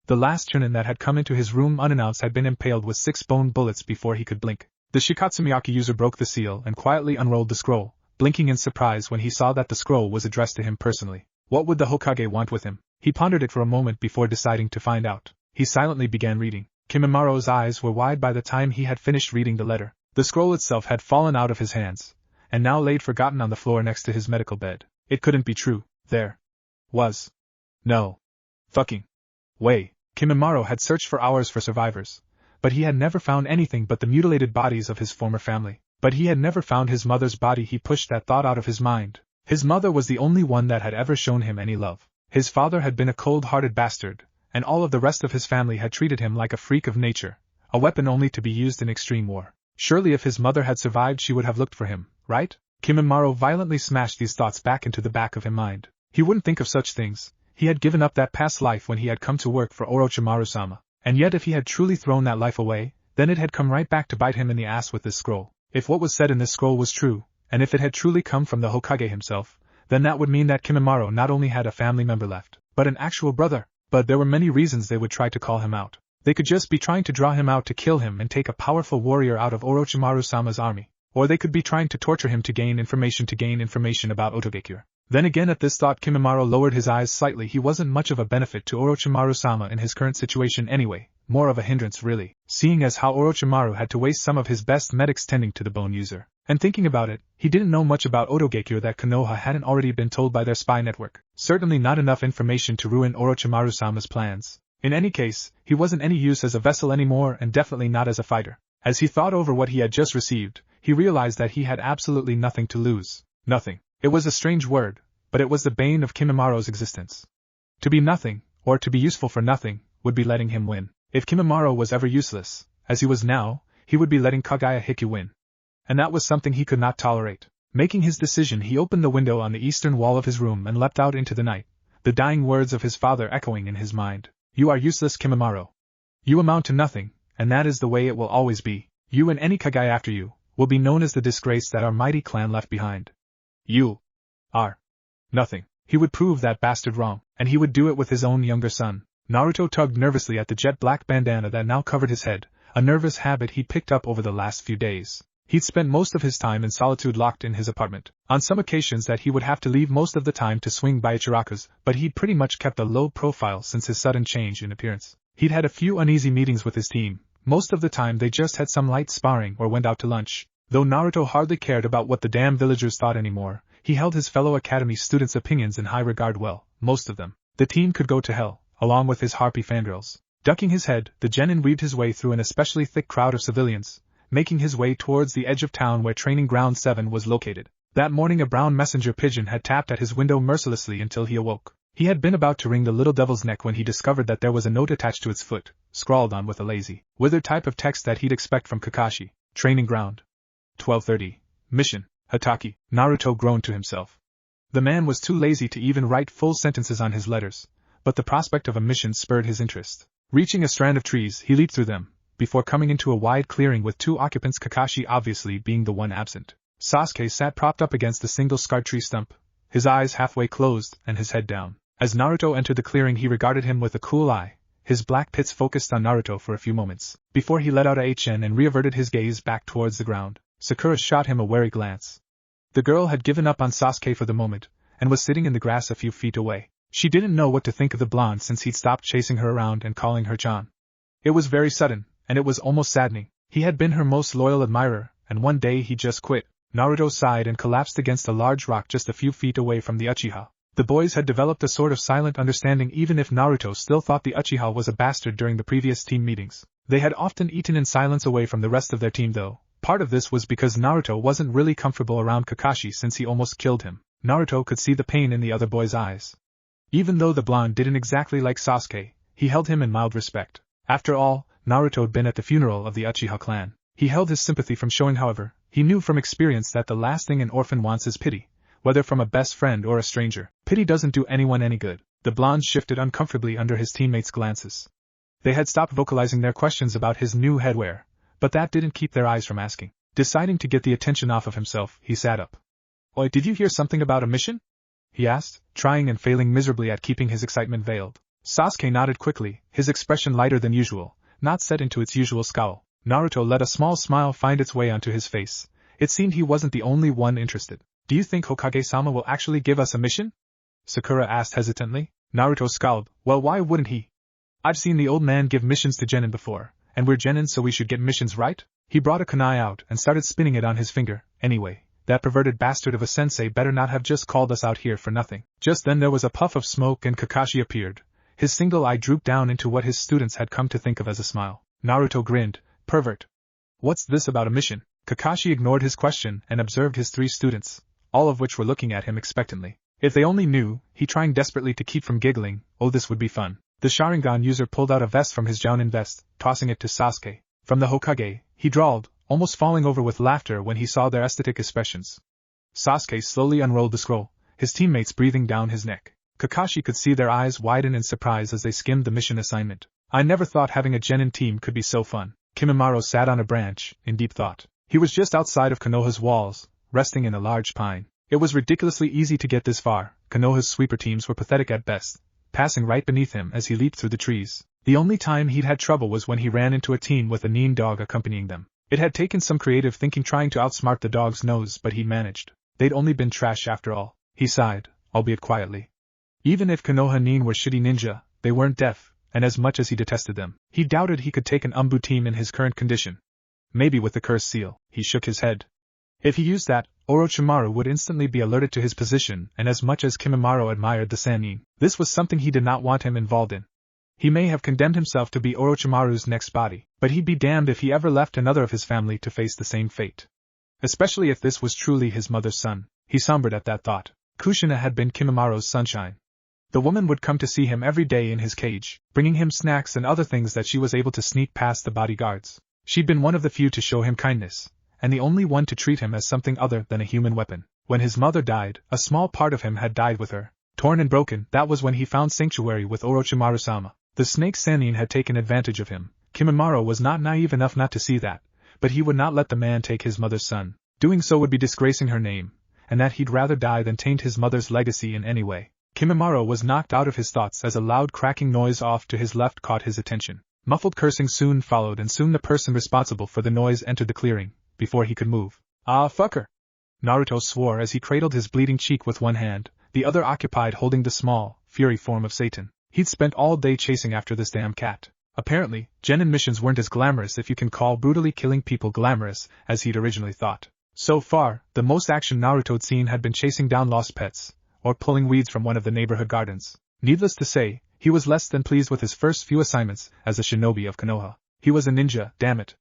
The last chunin that had come into his room unannounced had been impaled with 6 bone bullets before he could blink. The Shikatsumiyaki user broke the seal and quietly unrolled the scroll, blinking in surprise when he saw that the scroll was addressed to him personally. What would the Hokage want with him? He pondered it for a moment before deciding to find out. He silently began reading. Kimimaro's eyes were wide by the time he had finished reading the letter. The scroll itself had fallen out of his hands, and now laid forgotten on the floor next to his medical bed. It couldn't be true. There was no fucking way. Kimimaro had searched for hours for survivors, but he had never found anything but the mutilated bodies of his former family. But he had never found his mother's body. He pushed that thought out of his mind. His mother was the only one that had ever shown him any love. His father had been a cold-hearted bastard, and all of the rest of his family had treated him like a freak of nature, a weapon only to be used in extreme war. Surely if his mother had survived she would have looked for him, right? Kimimaro violently smashed these thoughts back into the back of his mind. He wouldn't think of such things. He had given up that past life when he had come to work for Orochimaru-sama. And yet if he had truly thrown that life away, then it had come right back to bite him in the ass with this scroll. If what was said in this scroll was true, and if it had truly come from the Hokage himself, then that would mean that Kimimaro not only had a family member left, but an actual brother. But there were many reasons they would try to call him out. They could just be trying to draw him out to kill him and take a powerful warrior out of Orochimaru-sama's army. Or they could be trying to torture him to gain information about Otogekure. Then again at this thought Kimimaro lowered his eyes slightly. He wasn't much of a benefit to Orochimaru-sama in his current situation anyway, more of a hindrance really, seeing as how Orochimaru had to waste some of his best medics tending to the bone user. And thinking about it, he didn't know much about Otogekure that Konoha hadn't already been told by their spy network. Certainly not enough information to ruin Orochimaru-sama's plans. In any case, he wasn't any use as a vessel anymore and definitely not as a fighter. As he thought over what he had just received, he realized that he had absolutely nothing to lose. Nothing. It was a strange word, but it was the bane of Kimimaro's existence. To be nothing, or to be useful for nothing, would be letting him win. If Kimimaro was ever useless, as he was now, he would be letting Kaguya Hikyu win. And that was something he could not tolerate. Making his decision, he opened the window on the eastern wall of his room and leapt out into the night, the dying words of his father echoing in his mind. "You are useless, Kimimaro. You amount to nothing, and that is the way it will always be. You and any Kaguya after you will be known as the disgrace that our mighty clan left behind. You are nothing." He would prove that bastard wrong, and he would do it with his own younger son. Naruto tugged nervously at the jet-black bandana that now covered his head, a nervous habit he'd picked up over the last few days. He'd spent most of his time in solitude locked in his apartment. On some occasions that he would have to leave most of the time to swing by Ichiraku's, but he'd pretty much kept a low profile since his sudden change in appearance. He'd had a few uneasy meetings with his team. Most of the time they just had some light sparring or went out to lunch. Though Naruto hardly cared about what the damn villagers thought anymore, he held his fellow academy students' opinions in high regard. Well, most of them. The team could go to hell, along with his harpy fangirls. Ducking his head, the genin weaved his way through an especially thick crowd of civilians, making his way towards the edge of town where Training Ground 7 was located. That morning a brown messenger pigeon had tapped at his window mercilessly until he awoke. He had been about to wring the little devil's neck when he discovered that there was a note attached to its foot, scrawled on with a lazy, withered type of text that he'd expect from Kakashi. Training ground. 12:30. Mission. Hatake. Naruto groaned to himself. The man was too lazy to even write full sentences on his letters, but the prospect of a mission spurred his interest. Reaching a strand of trees, he leaped through them, before coming into a wide clearing with 2 occupants, Kakashi obviously being the one absent. Sasuke sat propped up against a single scarred tree stump, his eyes halfway closed and his head down. As Naruto entered the clearing, he regarded him with a cool eye, his black pits focused on Naruto for a few moments, before he let out a HN and reaverted his gaze back towards the ground. Sakura shot him a wary glance. The girl had given up on Sasuke for the moment, and was sitting in the grass a few feet away. She didn't know what to think of the blonde since he'd stopped chasing her around and calling her Chan. It was very sudden, and it was almost saddening. He had been her most loyal admirer, and one day he just quit. Naruto sighed and collapsed against a large rock just a few feet away from the Uchiha. The boys had developed a sort of silent understanding, even if Naruto still thought the Uchiha was a bastard during the previous team meetings. They had often eaten in silence away from the rest of their team though. Part of this was because Naruto wasn't really comfortable around Kakashi since he almost killed him. Naruto could see the pain in the other boy's eyes. Even though the blonde didn't exactly like Sasuke, he held him in mild respect. After all, Naruto had been at the funeral of the Uchiha clan. He held his sympathy from showing, however. He knew from experience that the last thing an orphan wants is pity, whether from a best friend or a stranger. Pity doesn't do anyone any good. The blonde shifted uncomfortably under his teammates' glances. They had stopped vocalizing their questions about his new headwear, but that didn't keep their eyes from asking. Deciding to get the attention off of himself, he sat up. "Oi, did you hear something about a mission?" he asked, trying and failing miserably at keeping his excitement veiled. Sasuke nodded quickly, his expression lighter than usual, not set into its usual scowl. Naruto let a small smile find its way onto his face. It seemed he wasn't the only one interested. "Do you think Hokage-sama will actually give us a mission?" Sakura asked hesitantly. Naruto scowled. "Well, why wouldn't he? I've seen the old man give missions to genin before, and we're genin, so we should get missions, right?" He brought a kunai out and started spinning it on his finger. "Anyway, that perverted bastard of a sensei better not have just called us out here for nothing." Just then there was a puff of smoke and Kakashi appeared. His single eye drooped down into what his students had come to think of as a smile. Naruto grinned. "Pervert. What's this about a mission?" Kakashi ignored his question and observed his 3 students, all of which were looking at him expectantly. If they only knew, he trying desperately to keep from giggling. "Oh, this would be fun." The Sharingan user pulled out a vest from his Jounin vest, tossing it to Sasuke. "From the Hokage," he drawled, almost falling over with laughter when he saw their aesthetic expressions. Sasuke slowly unrolled the scroll, his teammates breathing down his neck. Kakashi could see their eyes widen in surprise as they skimmed the mission assignment. "I never thought having a genin team could be so fun." Kimimaro sat on a branch, in deep thought. He was just outside of Konoha's walls, resting in a large pine. It was ridiculously easy to get this far. Konoha's sweeper teams were pathetic at best, passing right beneath him as he leaped through the trees. The only time he'd had trouble was when he ran into a team with a Nin dog accompanying them. It had taken some creative thinking trying to outsmart the dog's nose, but he managed. They'd only been trash after all. He sighed, albeit quietly. Even if Konoha Nin were shitty ninja, they weren't deaf, and as much as he detested them, he doubted he could take an Umbu team in his current condition. Maybe with the cursed seal. He shook his head. If he used that, Orochimaru would instantly be alerted to his position, and as much as Kimimaro admired the Sannin, this was something he did not want him involved in. He may have condemned himself to be Orochimaru's next body, but he'd be damned if he ever left another of his family to face the same fate. Especially if this was truly his mother's son. He sombered at that thought. Kushina had been Kimimaro's sunshine. The woman would come to see him every day in his cage, bringing him snacks and other things that she was able to sneak past the bodyguards. She'd been one of the few to show him kindness, and the only one to treat him as something other than a human weapon. When his mother died, a small part of him had died with her. Torn and broken, that was when he found sanctuary with Orochimaru-sama. The snake Sannin had taken advantage of him. Kimimaro was not naive enough not to see that, but he would not let the man take his mother's son. Doing so would be disgracing her name, and that he'd rather die than taint his mother's legacy in any way. Kimimaro was knocked out of his thoughts as a loud cracking noise off to his left caught his attention. Muffled cursing soon followed, and soon the person responsible for the noise entered the clearing, before he could move. "Ah, fucker!" Naruto swore as he cradled his bleeding cheek with one hand, the other occupied holding the small, fiery form of Satan. He'd spent all day chasing after this damn cat. Apparently, genin missions weren't as glamorous, if you can call brutally killing people glamorous, as he'd originally thought. So far, the most action Naruto'd seen had been chasing down lost pets, or pulling weeds from one of the neighborhood gardens. Needless to say, he was less than pleased with his first few assignments as a shinobi of Konoha. He was a ninja, damn it.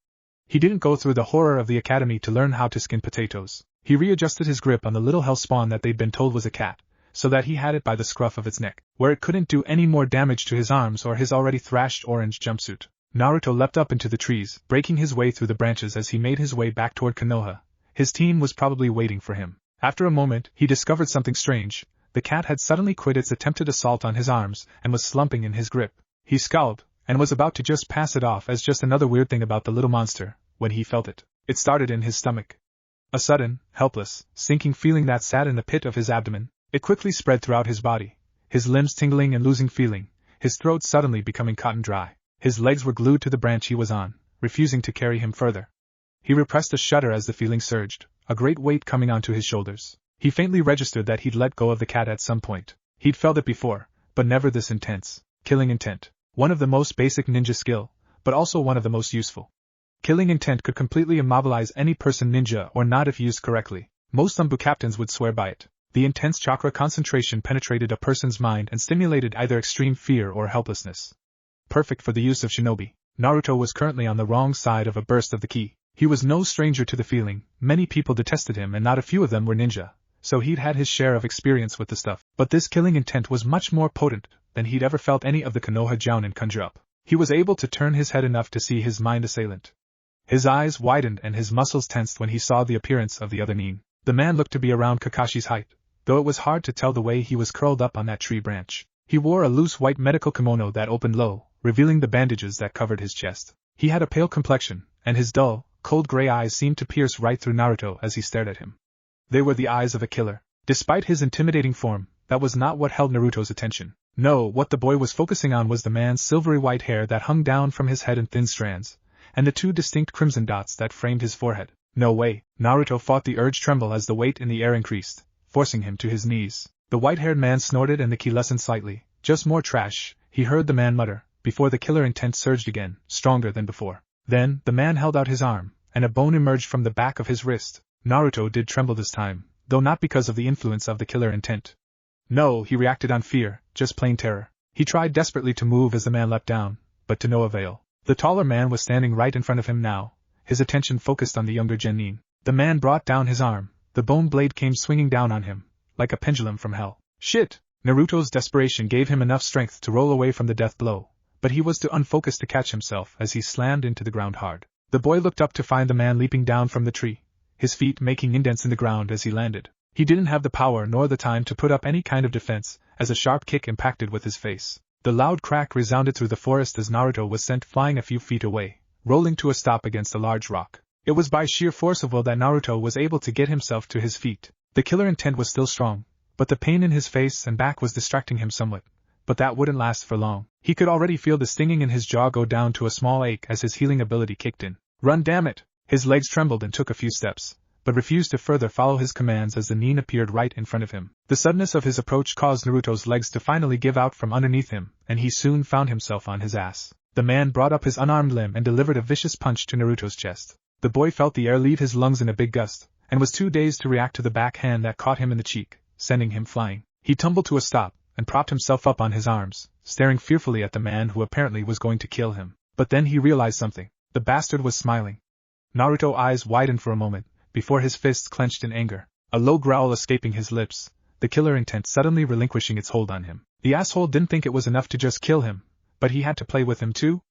He didn't go through the horror of the academy to learn how to skin potatoes. He readjusted his grip on the little hellspawn that they'd been told was a cat, so that he had it by the scruff of its neck, where it couldn't do any more damage to his arms or his already thrashed orange jumpsuit. Naruto leapt up into the trees, breaking his way through the branches as he made his way back toward Konoha. His team was probably waiting for him. After a moment, he discovered something strange. The cat had suddenly quit its attempted assault on his arms and was slumping in his grip. He scowled, and was about to just pass it off as just another weird thing about the little monster, when he felt it. It started in his stomach. A sudden, helpless, sinking feeling that sat in the pit of his abdomen. It quickly spread throughout his body, his limbs tingling and losing feeling, his throat suddenly becoming cotton dry. His legs were glued to the branch he was on, refusing to carry him further. He repressed a shudder as the feeling surged, a great weight coming onto his shoulders. He faintly registered that he'd let go of the cat at some point. He'd felt it before, but never this intense. Killing intent. One of the most basic ninja skill, but also one of the most useful. Killing intent could completely immobilize any person, ninja or not, if used correctly. Most Zanbu captains would swear by it. The intense chakra concentration penetrated a person's mind and stimulated either extreme fear or helplessness. Perfect for the use of shinobi. Naruto was currently on the wrong side of a burst of the ki. He was no stranger to the feeling. Many people detested him and not a few of them were ninja, so he'd had his share of experience with the stuff. But this killing intent was much more potent than he'd ever felt any of the Konoha jounin conjure up. He was able to turn his head enough to see his mind assailant. His eyes widened and his muscles tensed when he saw the appearance of the other nin. The man looked to be around Kakashi's height, though it was hard to tell the way he was curled up on that tree branch. He wore a loose white medical kimono that opened low, revealing the bandages that covered his chest. He had a pale complexion, and his dull, cold gray eyes seemed to pierce right through Naruto as he stared at him. They were the eyes of a killer. Despite his intimidating form, that was not what held Naruto's attention. No, what the boy was focusing on was the man's silvery white hair that hung down from his head in thin strands, and the two distinct crimson dots that framed his forehead. No way. Naruto fought the urge tremble as the weight in the air increased, forcing him to his knees. The white-haired man snorted and the ki lessened slightly. Just more trash, he heard the man mutter, before the killer intent surged again, stronger than before. Then, the man held out his arm, and a bone emerged from the back of his wrist. Naruto did tremble this time, though not because of the influence of the killer intent. No, he reacted on fear, just plain terror. He tried desperately to move as the man leapt down, but to no avail. The taller man was standing right in front of him now, his attention focused on the younger genin. The man brought down his arm, the bone blade came swinging down on him, like a pendulum from hell. Shit! Naruto's desperation gave him enough strength to roll away from the death blow, but he was too unfocused to catch himself as he slammed into the ground hard. The boy looked up to find the man leaping down from the tree, his feet making indents in the ground as he landed. He didn't have the power nor the time to put up any kind of defense, as a sharp kick impacted with his face. The loud crack resounded through the forest as Naruto was sent flying a few feet away, rolling to a stop against a large rock. It was by sheer force of will that Naruto was able to get himself to his feet. The killer intent was still strong, but the pain in his face and back was distracting him somewhat. But that wouldn't last for long. He could already feel the stinging in his jaw go down to a small ache as his healing ability kicked in. Run, damn it! His legs trembled and took a few steps, but refused to further follow his commands as the nin appeared right in front of him. The suddenness of his approach caused Naruto's legs to finally give out from underneath him, and he soon found himself on his ass. The man brought up his unarmed limb and delivered a vicious punch to Naruto's chest. The boy felt the air leave his lungs in a big gust, and was too dazed to react to the backhand that caught him in the cheek, sending him flying. He tumbled to a stop, and propped himself up on his arms, staring fearfully at the man who apparently was going to kill him. But then he realized something. The bastard was smiling. Naruto's eyes widened for a moment, before his fists clenched in anger, a low growl escaping his lips, the killer intent suddenly relinquishing its hold on him. The asshole didn't think it was enough to just kill him, but he had to play with him too?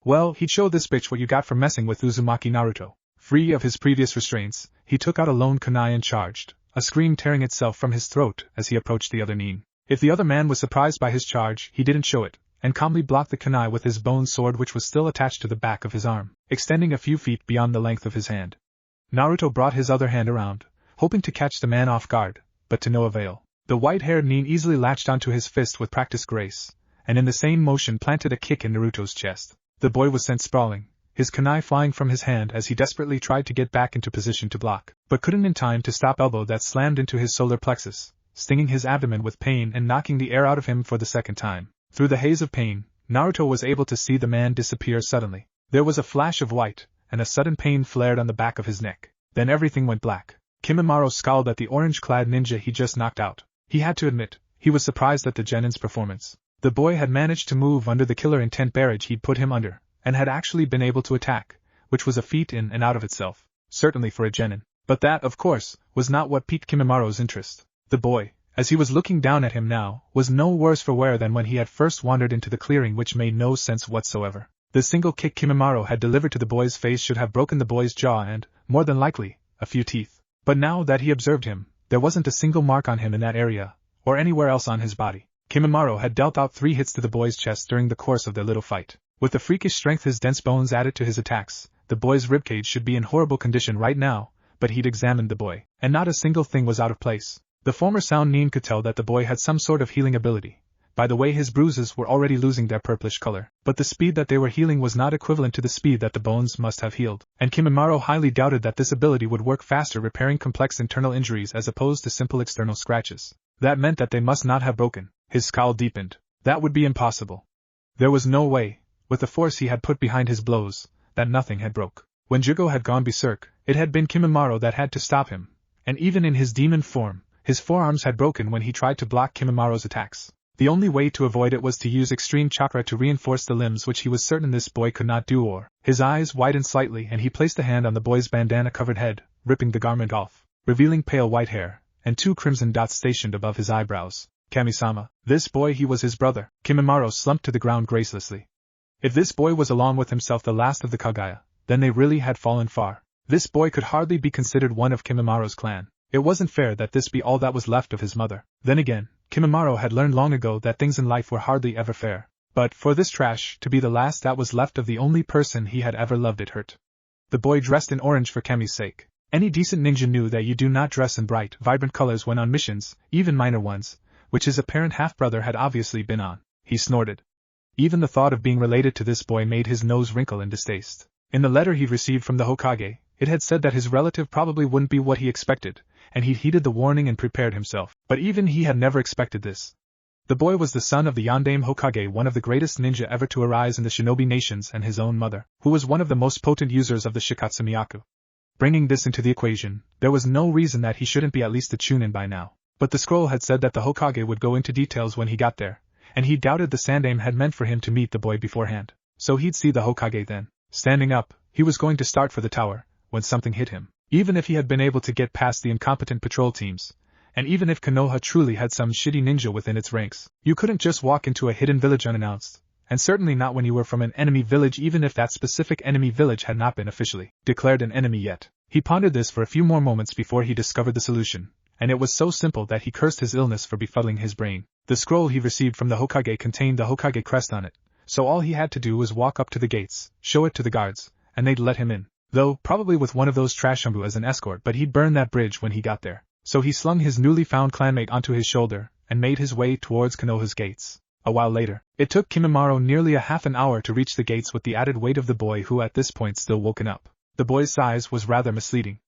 Well, he'd show this bitch what you got for messing with Uzumaki Naruto. Free of his previous restraints, he took out a lone kunai and charged, a scream tearing itself from his throat as he approached the other nin. If the other man was surprised by his charge, he didn't show it, and calmly blocked the kunai with his bone sword, which was still attached to the back of his arm, extending a few feet beyond the length of his hand. Naruto brought his other hand around, hoping to catch the man off guard, but to no avail. The white-haired nin easily latched onto his fist with practiced grace, and in the same motion planted a kick in Naruto's chest. The boy was sent sprawling, his kunai flying from his hand as he desperately tried to get back into position to block, but couldn't in time to stop elbow that slammed into his solar plexus, stinging his abdomen with pain and knocking the air out of him for the second time. Through the haze of pain, Naruto was able to see the man disappear suddenly. There was a flash of white, and a sudden pain flared on the back of his neck. Then everything went black. Kimimaro scowled at the orange-clad ninja he just knocked out. He had to admit, he was surprised at the genin's performance. The boy had managed to move under the killer intent barrage he'd put him under, and had actually been able to attack, which was a feat in and out of itself, certainly for a genin. But that, of course, was not what piqued Kimimaro's interest. The boy, as he was looking down at him now, was no worse for wear than when he had first wandered into the clearing, which made no sense whatsoever. The single kick Kimimaro had delivered to the boy's face should have broken the boy's jaw and, more than likely, a few teeth. But now that he observed him, there wasn't a single mark on him in that area, or anywhere else on his body. Kimimaro had dealt out 3 hits to the boy's chest during the course of their little fight. With the freakish strength his dense bones added to his attacks, the boy's ribcage should be in horrible condition right now, but he'd examined the boy, and not a single thing was out of place. The former sound Nin could tell that the boy had some sort of healing ability, by the way his bruises were already losing their purplish color, but the speed that they were healing was not equivalent to the speed that the bones must have healed, and Kimimaro highly doubted that this ability would work faster repairing complex internal injuries as opposed to simple external scratches. That meant that they must not have broken. His scowl deepened. That would be impossible. There was no way, with the force he had put behind his blows, that nothing had broke. When Jugo had gone berserk, it had been Kimimaro that had to stop him, and even in his demon form, his forearms had broken when he tried to block Kimimaro's attacks. The only way to avoid it was to use extreme chakra to reinforce the limbs, which he was certain this boy could not do, or his eyes widened slightly and he placed a hand on the boy's bandana-covered head, ripping the garment off, revealing pale white hair, and 2 crimson dots stationed above his eyebrows. Kami-sama, this boy, he was his brother. Kimimaro slumped to the ground gracelessly. If this boy was along with himself the last of the Kaguya, then they really had fallen far. This boy could hardly be considered one of Kimimaro's clan. It wasn't fair that this be all that was left of his mother. Then again, Kimimaro had learned long ago that things in life were hardly ever fair. But for this trash to be the last that was left of the only person he had ever loved, it hurt. The boy dressed in orange for Kami's sake. Any decent ninja knew that you do not dress in bright, vibrant colors when on missions, even minor ones, which his apparent half-brother had obviously been on. He snorted. Even the thought of being related to this boy made his nose wrinkle in distaste. In the letter he'd received from the Hokage, it had said that his relative probably wouldn't be what he expected, and he'd heeded the warning and prepared himself. But even he had never expected this. The boy was the son of the Yondaime Hokage, one of the greatest ninja ever to arise in the shinobi nations, and his own mother, who was one of the most potent users of the Shikatsumiyaku. Bringing this into the equation, there was no reason that he shouldn't be at least a chunin by now. But the scroll had said that the Hokage would go into details when he got there, and he doubted the Sandaime had meant for him to meet the boy beforehand. So he'd see the Hokage then. Standing up, he was going to start for the tower, when something hit him. Even if he had been able to get past the incompetent patrol teams, and even if Konoha truly had some shitty ninja within its ranks, you couldn't just walk into a hidden village unannounced, and certainly not when you were from an enemy village, even if that specific enemy village had not been officially declared an enemy yet. He pondered this for a few more moments before he discovered the solution, and it was so simple that he cursed his illness for befuddling his brain. The scroll he received from the Hokage contained the Hokage crest on it, so all he had to do was walk up to the gates, show it to the guards, and they'd let him in. Though, probably with one of those trashumbu as an escort, but he'd burn that bridge when he got there. So he slung his newly found clanmate onto his shoulder, and made his way towards Konoha's gates. A while later, it took Kimimaro nearly a half an hour to reach the gates with the added weight of the boy, who at this point still woken up. The boy's size was rather misleading.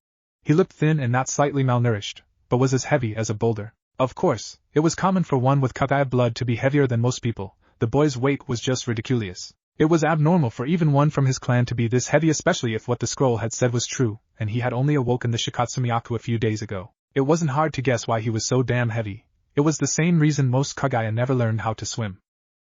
He looked thin and not slightly malnourished, but was as heavy as a boulder. Of course, it was common for one with Kaguya blood to be heavier than most people. The boy's weight was just ridiculous. It was abnormal for even one from his clan to be this heavy, especially if what the scroll had said was true, and he had only awoken the Shikatsumiyaku a few days ago. It wasn't hard to guess why he was so damn heavy. It was the same reason most Kaguya never learned how to swim.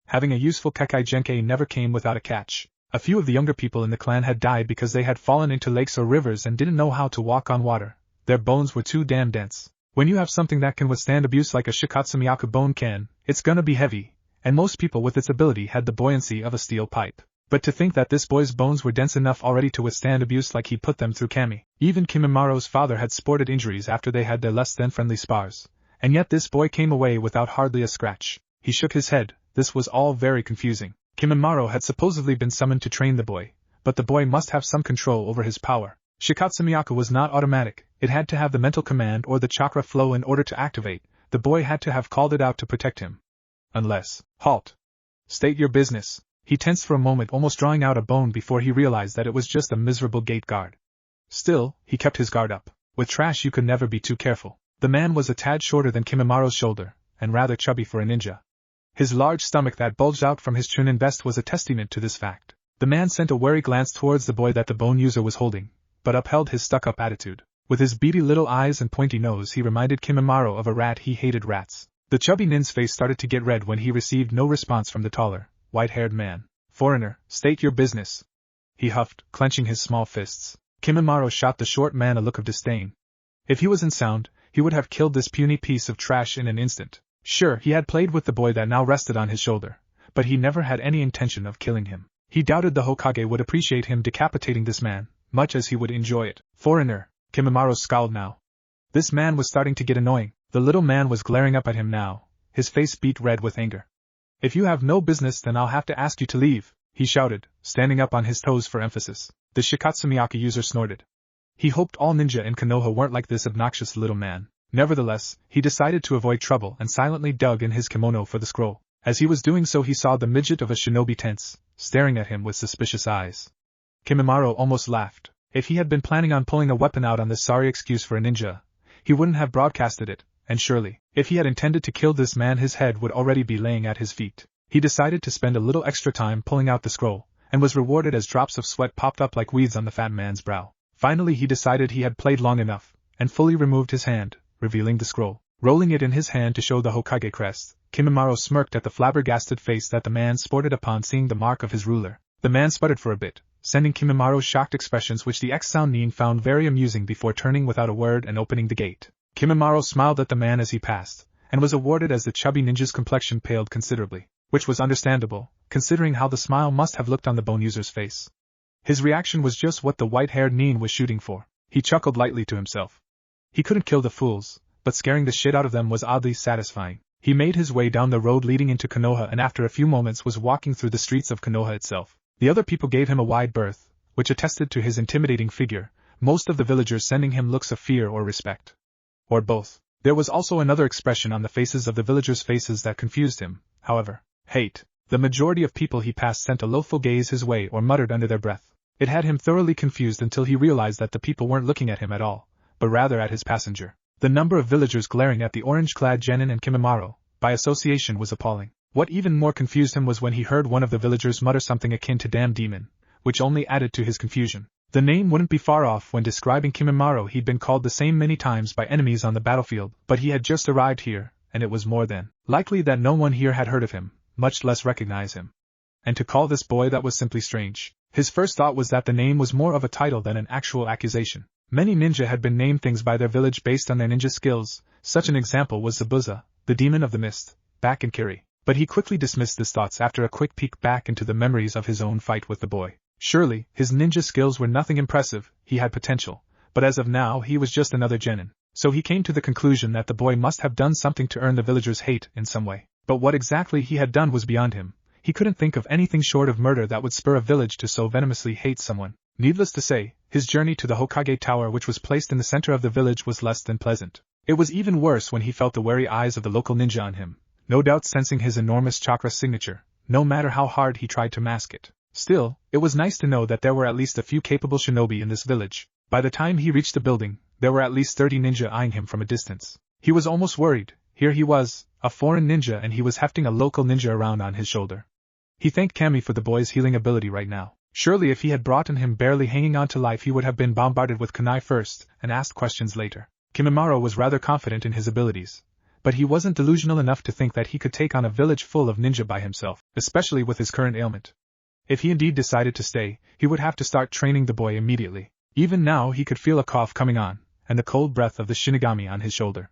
Having a useful Kekkei Genkei never came without a catch. A few of the younger people in the clan had died because they had fallen into lakes or rivers and didn't know how to walk on water. Their bones were too damn dense. When you have something that can withstand abuse like a Shikatsumiyaku bone can, it's gonna be heavy, and most people with its ability had the buoyancy of a steel pipe. But to think that this boy's bones were dense enough already to withstand abuse like he put them through Kami. Even Kimimaro's father had sported injuries after they had their less than friendly spars, and yet this boy came away without hardly a scratch. He shook his head. This was all very confusing. Kimimaro had supposedly been summoned to train the boy, but the boy must have some control over his power. Shikatsumiyaku was not automatic, it had to have the mental command or the chakra flow in order to activate. The boy had to have called it out to protect him. Unless, halt. State your business. He tensed for a moment, almost drawing out a bone before he realized that it was just a miserable gate guard. Still, he kept his guard up. With trash you could never be too careful. The man was a tad shorter than Kimimaro's shoulder, and rather chubby for a ninja. His large stomach that bulged out from his chunin vest was a testament to this fact. The man sent a wary glance towards the boy that the bone user was holding, but upheld his stuck-up attitude. With his beady little eyes and pointy nose he reminded Kimimaro of a rat. He hated rats. The chubby nin's face started to get red when he received no response from the taller, white-haired man. Foreigner, state your business. He huffed, clenching his small fists. Kimimaro shot the short man a look of disdain. If he was in sound, he would have killed this puny piece of trash in an instant. Sure, he had played with the boy that now rested on his shoulder, but he never had any intention of killing him. He doubted the Hokage would appreciate him decapitating this man, much as he would enjoy it. Foreigner, Kimimaro scowled now. This man was starting to get annoying. The little man was glaring up at him now, his face beet red with anger. If you have no business, then I'll have to ask you to leave, he shouted, standing up on his toes for emphasis. The Shikatsumiyaka user snorted. He hoped all ninja in Konoha weren't like this obnoxious little man. Nevertheless, he decided to avoid trouble and silently dug in his kimono for the scroll. As he was doing so, he saw the midget of a shinobi tense, staring at him with suspicious eyes. Kimimaro almost laughed. If he had been planning on pulling a weapon out on this sorry excuse for a ninja, he wouldn't have broadcasted it, and surely, if he had intended to kill this man, his head would already be laying at his feet. He decided to spend a little extra time pulling out the scroll, and was rewarded as drops of sweat popped up like weeds on the fat man's brow. Finally he decided he had played long enough, and fully removed his hand, revealing the scroll. Rolling it in his hand to show the Hokage crest, Kimimaro smirked at the flabbergasted face that the man sported upon seeing the mark of his ruler. The man sputtered for a bit, sending Kimimaro's shocked expressions, which the ex-Sound Ning found very amusing, before turning without a word and opening the gate. Kimimaro smiled at the man as he passed, and was awarded as the chubby ninja's complexion paled considerably, which was understandable, considering how the smile must have looked on the bone user's face. His reaction was just what the white-haired Nin was shooting for. He chuckled lightly to himself. He couldn't kill the fools, but scaring the shit out of them was oddly satisfying. He made his way down the road leading into Konoha, and after a few moments was walking through the streets of Konoha itself. The other people gave him a wide berth, which attested to his intimidating figure, most of the villagers sending him looks of fear or respect. Or both. There was also another expression on the faces of the villagers' faces that confused him, however. Hate. The majority of people he passed sent a loathful gaze his way or muttered under their breath. It had him thoroughly confused until he realized that the people weren't looking at him at all, but rather at his passenger. The number of villagers glaring at the orange-clad genin and Kimimaro, by association, was appalling. What even more confused him was when he heard one of the villagers mutter something akin to "damn demon," which only added to his confusion. The name wouldn't be far off. When describing Kimimaro, he'd been called the same many times by enemies on the battlefield, but he had just arrived here, and it was more than likely that no one here had heard of him, much less recognize him. And to call this boy that was simply strange. His first thought was that the name was more of a title than an actual accusation. Many ninja had been named things by their village based on their ninja skills. Such an example was Zabuza, the demon of the mist, back in Kiri. But he quickly dismissed his thoughts after a quick peek back into the memories of his own fight with the boy. Surely, his ninja skills were nothing impressive. He had potential, but as of now he was just another genin. So he came to the conclusion that the boy must have done something to earn the villagers' hate in some way. But what exactly he had done was beyond him. He couldn't think of anything short of murder that would spur a village to so venomously hate someone. Needless to say, his journey to the Hokage Tower, which was placed in the center of the village, was less than pleasant. It was even worse when he felt the wary eyes of the local ninja on him, no doubt sensing his enormous chakra signature, no matter how hard he tried to mask it. Still, it was nice to know that there were at least a few capable shinobi in this village. By the time he reached the building, there were at least 30 ninja eyeing him from a distance. He was almost worried. Here he was, a foreign ninja, and he was hefting a local ninja around on his shoulder. He thanked Kami for the boy's healing ability right now. Surely if he had brought in him barely hanging on to life, he would have been bombarded with kunai first, and asked questions later. Kimimaro was rather confident in his abilities, but he wasn't delusional enough to think that he could take on a village full of ninja by himself, especially with his current ailment. If he indeed decided to stay, he would have to start training the boy immediately. Even now he could feel a cough coming on, and the cold breath of the Shinigami on his shoulder.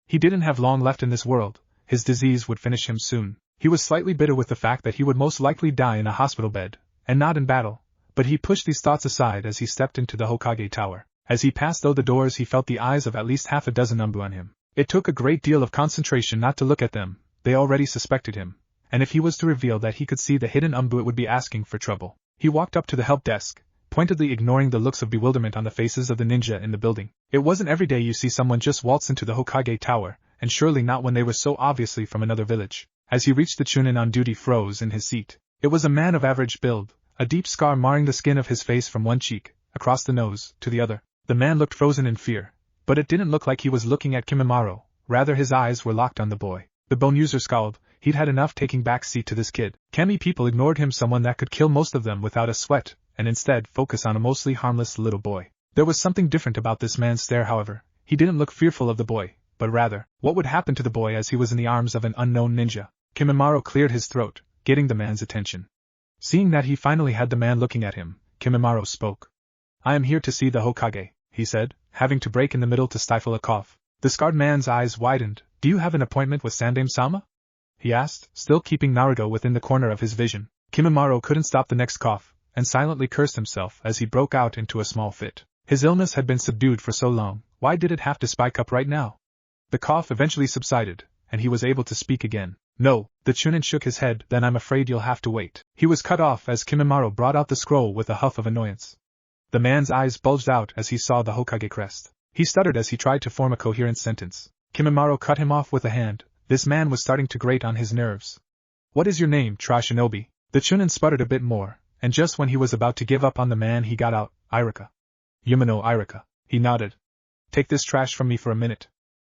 He didn't have long left in this world. His disease would finish him soon. He was slightly bitter with the fact that he would most likely die in a hospital bed, and not in battle, but he pushed these thoughts aside as he stepped into the Hokage Tower. As he passed through the doors, he felt the eyes of at least half a dozen Umbu on him. It took a great deal of concentration not to look at them. They already suspected him, and if he was to reveal that he could see the hidden Umbu, it would be asking for trouble. He walked up to the help desk, pointedly ignoring the looks of bewilderment on the faces of the ninja in the building. It wasn't every day you see someone just waltz into the Hokage Tower, and surely not when they were so obviously from another village. As he reached, the Chunin on duty froze in his seat. It was a man of average build, a deep scar marring the skin of his face from one cheek, across the nose, to the other. The man looked frozen in fear, but it didn't look like he was looking at Kimimaro, rather his eyes were locked on the boy. The bone user scowled. He'd had enough taking back seat to this kid. Kami people ignored him, someone that could kill most of them without a sweat, and instead focus on a mostly harmless little boy. There was something different about this man's stare, however. He didn't look fearful of the boy, but rather, what would happen to the boy as he was in the arms of an unknown ninja? Kimimaro cleared his throat, getting the man's attention. Seeing that he finally had the man looking at him, Kimimaro spoke. I am here to see the Hokage, he said, having to break in the middle to stifle a cough. The scarred man's eyes widened. Do you have an appointment with Sandaime-sama? He asked, still keeping Naruto within the corner of his vision. Kimimaro couldn't stop the next cough, and silently cursed himself as he broke out into a small fit. His illness had been subdued for so long, why did it have to spike up right now? The cough eventually subsided, and he was able to speak again. No, the Chunin shook his head, then I'm afraid you'll have to wait. He was cut off as Kimimaro brought out the scroll with a huff of annoyance. The man's eyes bulged out as he saw the Hokage crest. He stuttered as he tried to form a coherent sentence. Kimimaro cut him off with a hand. This man was starting to grate on his nerves. What is your name, Shinobi? The Chunin sputtered a bit more, and just when he was about to give up on the man he got out, Irika. Yumino Irika. He nodded. Take this trash from me for a minute.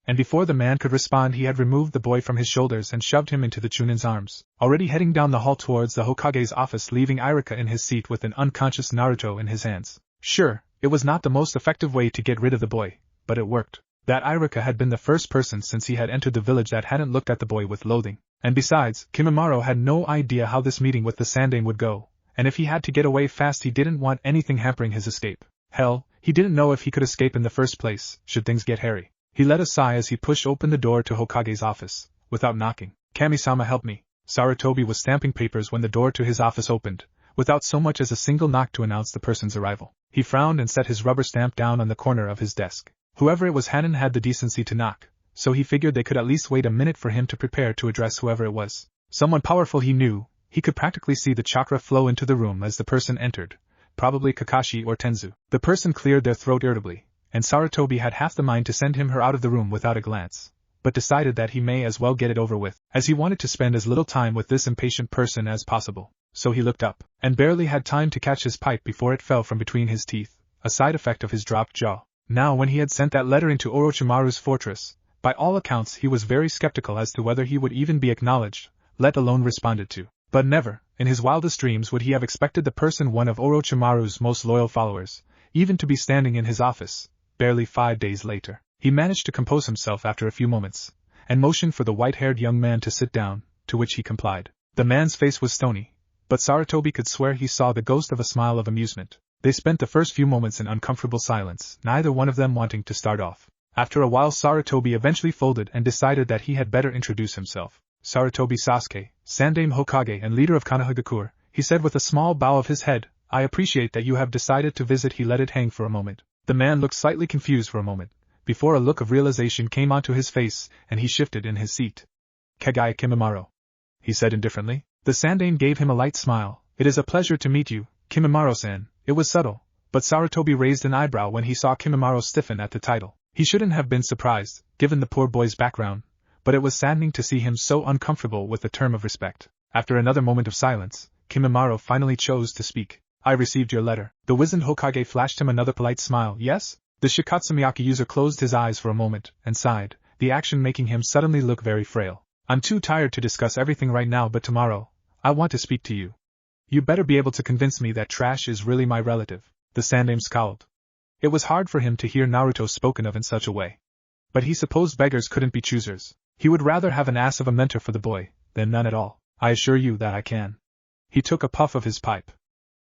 And before the man could respond he had removed the boy from his shoulders and shoved him into the Chunin's arms, already heading down the hall towards the Hokage's office, leaving Irika in his seat with an unconscious Naruto in his hands. Sure, it was not the most effective way to get rid of the boy, but it worked. That Irika had been the first person since he had entered the village that hadn't looked at the boy with loathing. And besides, Kimimaro had no idea how this meeting with the Sandaime would go, and if he had to get away fast he didn't want anything hampering his escape. Hell, he didn't know if he could escape in the first place, should things get hairy. He let a sigh as he pushed open the door to Hokage's office, without knocking. Kami-sama, help me. Sarutobi was stamping papers when the door to his office opened, without so much as a single knock to announce the person's arrival. He frowned and set his rubber stamp down on the corner of his desk. Whoever it was hadn't had the decency to knock, so he figured they could at least wait a minute for him to prepare to address whoever it was. Someone powerful, he knew. He could practically see the chakra flow into the room as the person entered, probably Kakashi or Tenzu. The person cleared their throat irritably, and Sarutobi had half the mind to send him out of the room without a glance, but decided that he may as well get it over with, as he wanted to spend as little time with this impatient person as possible. So he looked up, and barely had time to catch his pipe before it fell from between his teeth, a side effect of his dropped jaw. Now when he had sent that letter into Orochimaru's fortress, by all accounts he was very skeptical as to whether he would even be acknowledged, let alone responded to. But never, in his wildest dreams, would he have expected the person, one of Orochimaru's most loyal followers, even to be standing in his office. Barely 5 days later, he managed to compose himself after a few moments, and motioned for the white-haired young man to sit down, to which he complied. The man's face was stony, but Sarutobi could swear he saw the ghost of a smile of amusement. They spent the first few moments in uncomfortable silence, neither one of them wanting to start off. After a while Sarutobi eventually folded and decided that he had better introduce himself. Sarutobi Sasuke, Sandaime Hokage and leader of Konohagakure, he said with a small bow of his head. I appreciate that you have decided to visit. He let it hang for a moment. The man looked slightly confused for a moment, before a look of realization came onto his face, and he shifted in his seat. Kaguya Kimimaro, he said indifferently. The Sandaime gave him a light smile. It is a pleasure to meet you, Kimimaro-san. It was subtle, but Sarutobi raised an eyebrow when he saw Kimimaro stiffen at the title. He shouldn't have been surprised, given the poor boy's background, but it was saddening to see him so uncomfortable with the term of respect. After another moment of silence, Kimimaro finally chose to speak. I received your letter. The wizened Hokage flashed him another polite smile. Yes? The Shikatsumiyaki user closed his eyes for a moment, and sighed, the action making him suddenly look very frail. I'm too tired to discuss everything right now, but tomorrow, I want to speak to you. You better be able to convince me that Trash is really my relative. The Sandaime scowled. It was hard for him to hear Naruto spoken of in such a way. But he supposed beggars couldn't be choosers. He would rather have an ass of a mentor for the boy, than none at all. I assure you that I can. He took a puff of his pipe.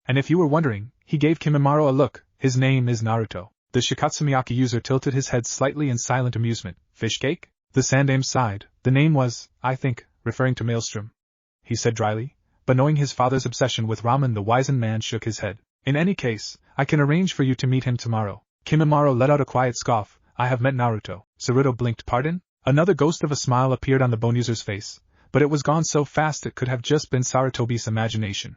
And if you were wondering, he gave Kimimaro a look. His name is Naruto. The Shikatsumiyaki user tilted his head slightly in silent amusement. Fish cake? The Sandaime sighed. The name was, I think, referring to Maelstrom, he said dryly, but knowing his father's obsession with ramen, the wizened man shook his head. In any case, I can arrange for you to meet him tomorrow. Kimimaro let out a quiet scoff. I have met Naruto. Saruto blinked. Pardon? Another ghost of a smile appeared on the bone user's face, but it was gone so fast it could have just been Sarutobi's imagination.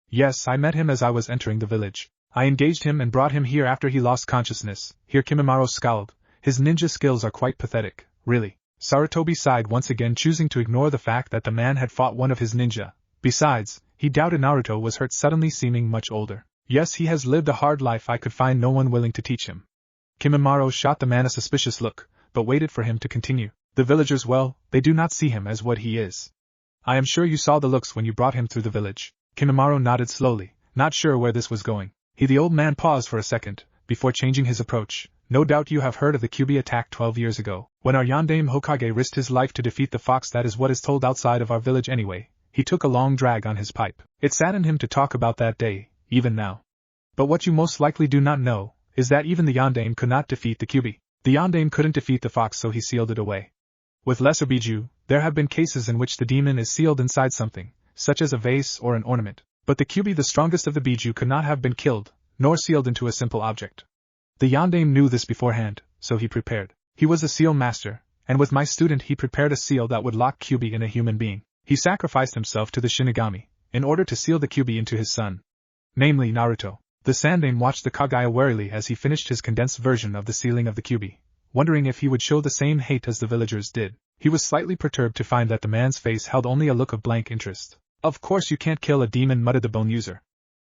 Yes, I met him as I was entering the village. I engaged him and brought him here after he lost consciousness. Here Kimimaro scowled. His ninja skills are quite pathetic, really. Sarutobi sighed once again, choosing to ignore the fact that the man had fought one of his ninja. Besides, he doubted Naruto was hurt, suddenly seeming much older. Yes, he has lived a hard life. I could find no one willing to teach him. Kimimaro shot the man a suspicious look, but waited for him to continue. The villagers, well, they do not see him as what he is. I am sure you saw the looks when you brought him through the village. Kimimaro nodded slowly, not sure where this was going. The old man paused for a second, before changing his approach. No doubt you have heard of the Kyuubi attack 12 years ago, when our Yondaime Hokage risked his life to defeat the fox. That is what is told outside of our village anyway. He took a long drag on his pipe. It saddened him to talk about that day, even now. But what you most likely do not know, is that even the Yondaime could not defeat the Kyuubi. The yondaime couldn't defeat the fox, so he sealed it away. With lesser bijou, there have been cases in which the demon is sealed inside something, such as a vase or an ornament, but the Kyuubi, the strongest of the bijou, could not have been killed, nor sealed into a simple object. The yondaime knew this beforehand, so he prepared. He was a seal master, and with my student he prepared a seal that would lock Kyuubi in a human being. He sacrificed himself to the Shinigami, in order to seal the Kyuubi into his son. Namely Naruto. The Sandaime watched the Kaguya warily as he finished his condensed version of the sealing of the Kyuubi, wondering if he would show the same hate as the villagers did. He was slightly perturbed to find that the man's face held only a look of blank interest. Of course you can't kill a demon, muttered the bone user.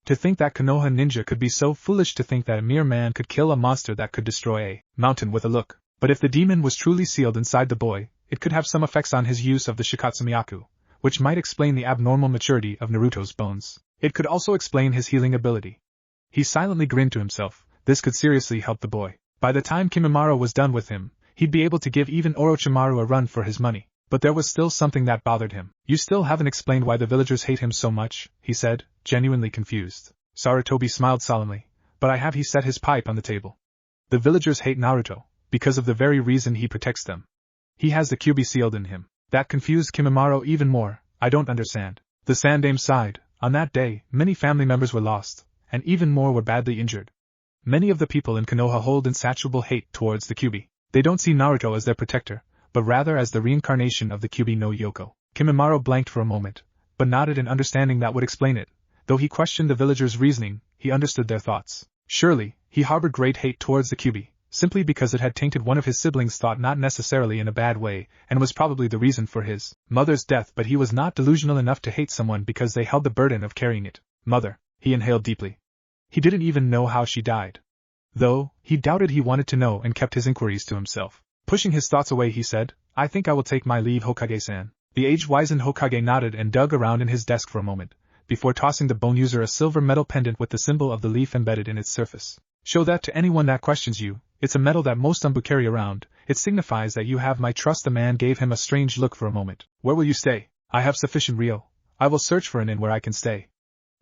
To think that Konoha ninja could be so foolish to think that a mere man could kill a monster that could destroy a mountain with a look. But if the demon was truly sealed inside the boy, it could have some effects on his use of the Shikatsumiyaku, which might explain the abnormal maturity of Naruto's bones. It could also explain his healing ability. He silently grinned to himself. This could seriously help the boy. By the time Kimimaro was done with him, he'd be able to give even Orochimaru a run for his money. But there was still something that bothered him. You still haven't explained why the villagers hate him so much, he said, genuinely confused. Sarutobi smiled solemnly. But I have. He set his pipe on the table. The villagers hate Naruto, because of the very reason he protects them. He has the Kyuubi sealed in him. That confused Kimimaro even more. I don't understand. The Sandaime sighed. On that day, many family members were lost, and even more were badly injured. Many of the people in Konoha hold insatiable hate towards the Kyuubi. They don't see Naruto as their protector, but rather as the reincarnation of the Kyuubi no Yoko. Kimimaro blanked for a moment, but nodded in understanding that would explain it. Though he questioned the villagers' reasoning, he understood their thoughts. Surely, he harbored great hate towards the Kyuubi, simply because it had tainted one of his siblings' thought, not necessarily in a bad way, and was probably the reason for his mother's death, but he was not delusional enough to hate someone because they held the burden of carrying it. Mother. He inhaled deeply. He didn't even know how she died. Though, he doubted he wanted to know and kept his inquiries to himself. Pushing his thoughts away, he said, I think I will take my leave, Hokage-san. The age-wizened Hokage nodded and dug around in his desk for a moment, before tossing the bone user a silver metal pendant with the symbol of the leaf embedded in its surface. Show that to anyone that questions you. It's a medal that most Umbu carry around. It signifies that you have my trust. The man gave him a strange look for a moment. Where will you stay? I have sufficient ryo. I will search for an inn where I can stay.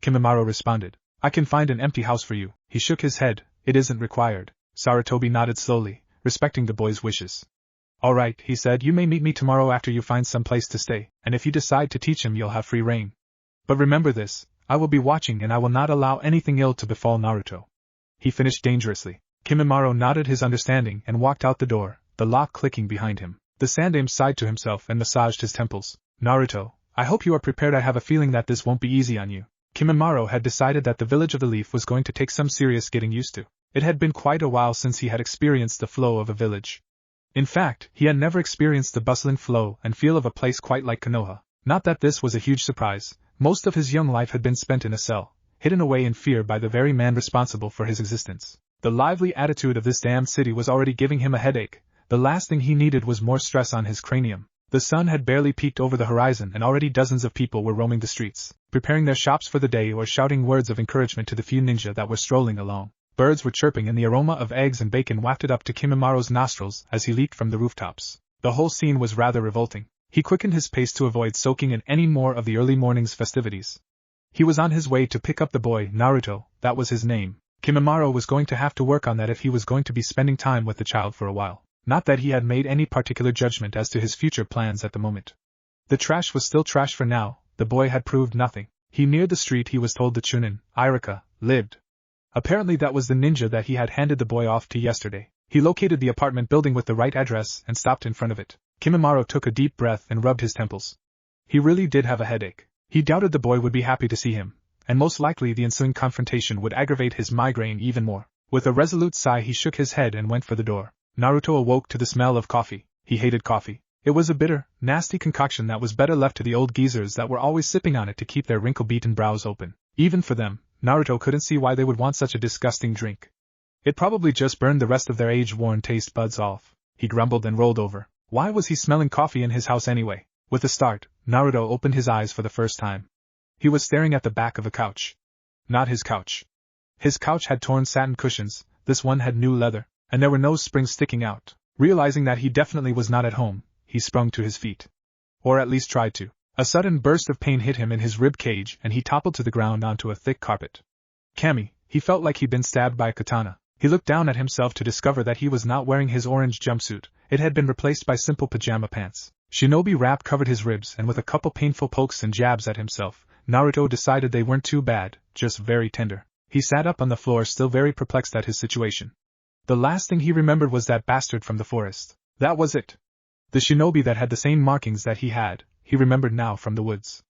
Kimimaro responded. I can find an empty house for you. He shook his head. It isn't required. Sarutobi nodded slowly, respecting the boy's wishes. All right, he said, you may meet me tomorrow after you find some place to stay, and if you decide to teach him you'll have free reign. But remember this, I will be watching and I will not allow anything ill to befall Naruto. He finished dangerously. Kimimaro nodded his understanding and walked out the door, the lock clicking behind him. The Sandaime sighed to himself and massaged his temples. Naruto, I hope you are prepared. I have a feeling that this won't be easy on you. Kimimaro had decided that the village of the leaf was going to take some serious getting used to. It had been quite a while since he had experienced the flow of a village. In fact, he had never experienced the bustling flow and feel of a place quite like Konoha. Not that this was a huge surprise. Most of his young life had been spent in a cell, hidden away in fear by the very man responsible for his existence. The lively attitude of this damned city was already giving him a headache. The last thing he needed was more stress on his cranium. The sun had barely peeked over the horizon and already dozens of people were roaming the streets, preparing their shops for the day or shouting words of encouragement to the few ninja that were strolling along. Birds were chirping and the aroma of eggs and bacon wafted up to Kimimaro's nostrils as he leaped from the rooftops. The whole scene was rather revolting. He quickened his pace to avoid soaking in any more of the early morning's festivities. He was on his way to pick up the boy, Naruto, that was his name. Kimimaro was going to have to work on that if he was going to be spending time with the child for a while. Not that he had made any particular judgment as to his future plans at the moment. The trash was still trash for now. The boy had proved nothing. He neared the street he was told the Chunin, Irika, lived. Apparently that was the ninja that he had handed the boy off to yesterday. He located the apartment building with the right address and stopped in front of it. Kimimaro took a deep breath and rubbed his temples. He really did have a headache. He doubted the boy would be happy to see him, and most likely the ensuing confrontation would aggravate his migraine even more. With a resolute sigh he shook his head and went for the door. Naruto awoke to the smell of coffee. He hated coffee. It was a bitter, nasty concoction that was better left to the old geezers that were always sipping on it to keep their wrinkle-beaten brows open. Even for them, Naruto couldn't see why they would want such a disgusting drink. It probably just burned the rest of their age-worn taste buds off. He grumbled and rolled over. Why was he smelling coffee in his house anyway? With a start, Naruto opened his eyes for the first time. He was staring at the back of a couch. Not his couch. His couch had torn satin cushions, this one had new leather, and there were no springs sticking out. Realizing that he definitely was not at home, he sprung to his feet. Or at least tried to. A sudden burst of pain hit him in his rib cage and he toppled to the ground onto a thick carpet. Kami, he felt like he'd been stabbed by a katana. He looked down at himself to discover that he was not wearing his orange jumpsuit. It had been replaced by simple pajama pants. Shinobi wrap covered his ribs, and with a couple painful pokes and jabs at himself, Naruto decided they weren't too bad, just very tender. He sat up on the floor, still very perplexed at his situation. The last thing he remembered was that bastard from the forest. That was it. The shinobi that had the same markings that he had, he remembered now from the woods.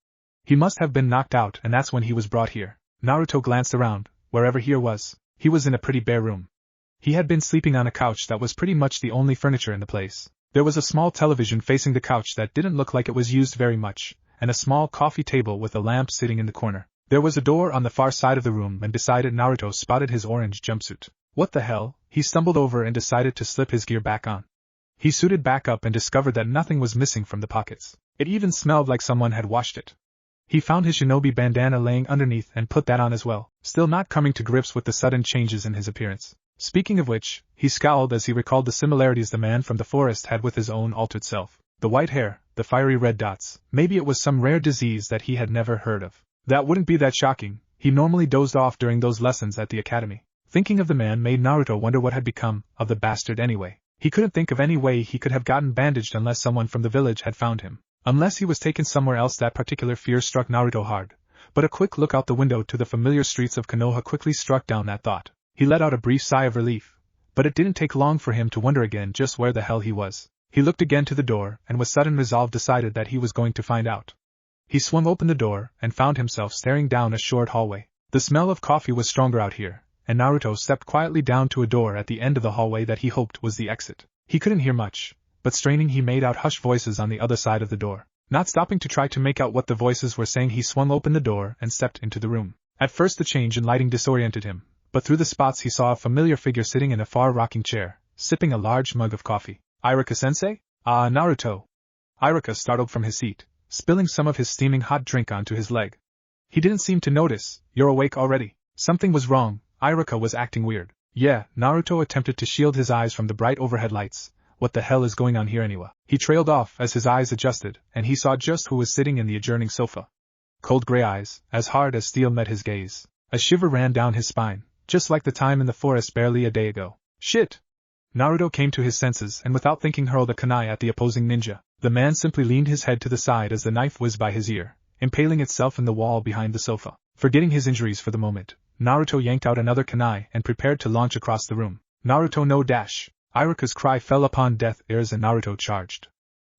He must have been knocked out, and that's when he was brought here. Naruto glanced around. Wherever he was, he was in a pretty bare room. He had been sleeping on a couch that was pretty much the only furniture in the place. There was a small television facing the couch that didn't look like it was used very much, and a small coffee table with a lamp sitting in the corner. There was a door on the far side of the room, and beside it Naruto spotted his orange jumpsuit. What the hell? He stumbled over and decided to slip his gear back on. He suited back up and discovered that nothing was missing from the pockets. It even smelled like someone had washed it. He found his shinobi bandana laying underneath and put that on as well, still not coming to grips with the sudden changes in his appearance. Speaking of which, he scowled as he recalled the similarities the man from the forest had with his own altered self. The white hair, the fiery red dots, maybe it was some rare disease that he had never heard of. That wouldn't be that shocking, he normally dozed off during those lessons at the academy. Thinking of the man made Naruto wonder what had become of the bastard anyway. He couldn't think of any way he could have gotten bandaged unless someone from the village had found him. Unless he was taken somewhere else. That particular fear struck Naruto hard. But a quick look out the window to the familiar streets of Konoha quickly struck down that thought. He let out a brief sigh of relief. But it didn't take long for him to wonder again just where the hell he was. He looked again to the door, and with sudden resolve decided that he was going to find out. He swung open the door, and found himself staring down a short hallway. The smell of coffee was stronger out here, and Naruto stepped quietly down to a door at the end of the hallway that he hoped was the exit. He couldn't hear much, but straining he made out hushed voices on the other side of the door. Not stopping to try to make out what the voices were saying, he swung open the door and stepped into the room. At first the change in lighting disoriented him, but through the spots he saw a familiar figure sitting in a far rocking chair, sipping a large mug of coffee. Iruka-sensei? Ah, Naruto. Iruka startled from his seat, spilling some of his steaming hot drink onto his leg. He didn't seem to notice. You're awake already? Something was wrong. Iruka was acting weird. Yeah, Naruto attempted to shield his eyes from the bright overhead lights. What the hell is going on here anyway? He trailed off as his eyes adjusted, and he saw just who was sitting in the adjoining sofa. Cold gray eyes, as hard as steel, met his gaze. A shiver ran down his spine, just like the time in the forest barely a day ago. Shit! Naruto came to his senses and without thinking hurled a kunai at the opposing ninja. The man simply leaned his head to the side as the knife whizzed by his ear, impaling itself in the wall behind the sofa. Forgetting his injuries for the moment, Naruto yanked out another kunai and prepared to launch across the room. Naruto no dash! Iruka's cry fell upon deaf ears and Naruto charged.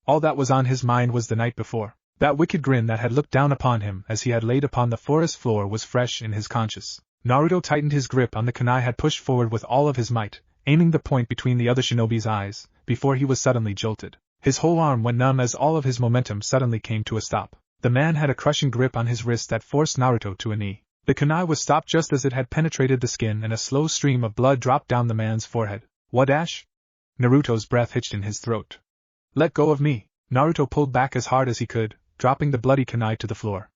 All that was on his mind was the night before. That wicked grin that had looked down upon him as he had laid upon the forest floor was fresh in his conscience. Naruto tightened his grip on the kunai, had pushed forward with all of his might, aiming the point between the other shinobi's eyes, before he was suddenly jolted. His whole arm went numb as all of his momentum suddenly came to a stop. The man had a crushing grip on his wrist that forced Naruto to a knee. The kunai was stopped just as it had penetrated the skin, and a slow stream of blood dropped down the man's forehead. Wadash? Naruto's breath hitched in his throat. Let go of me! Naruto pulled back as hard as he could, dropping the bloody kunai to the floor.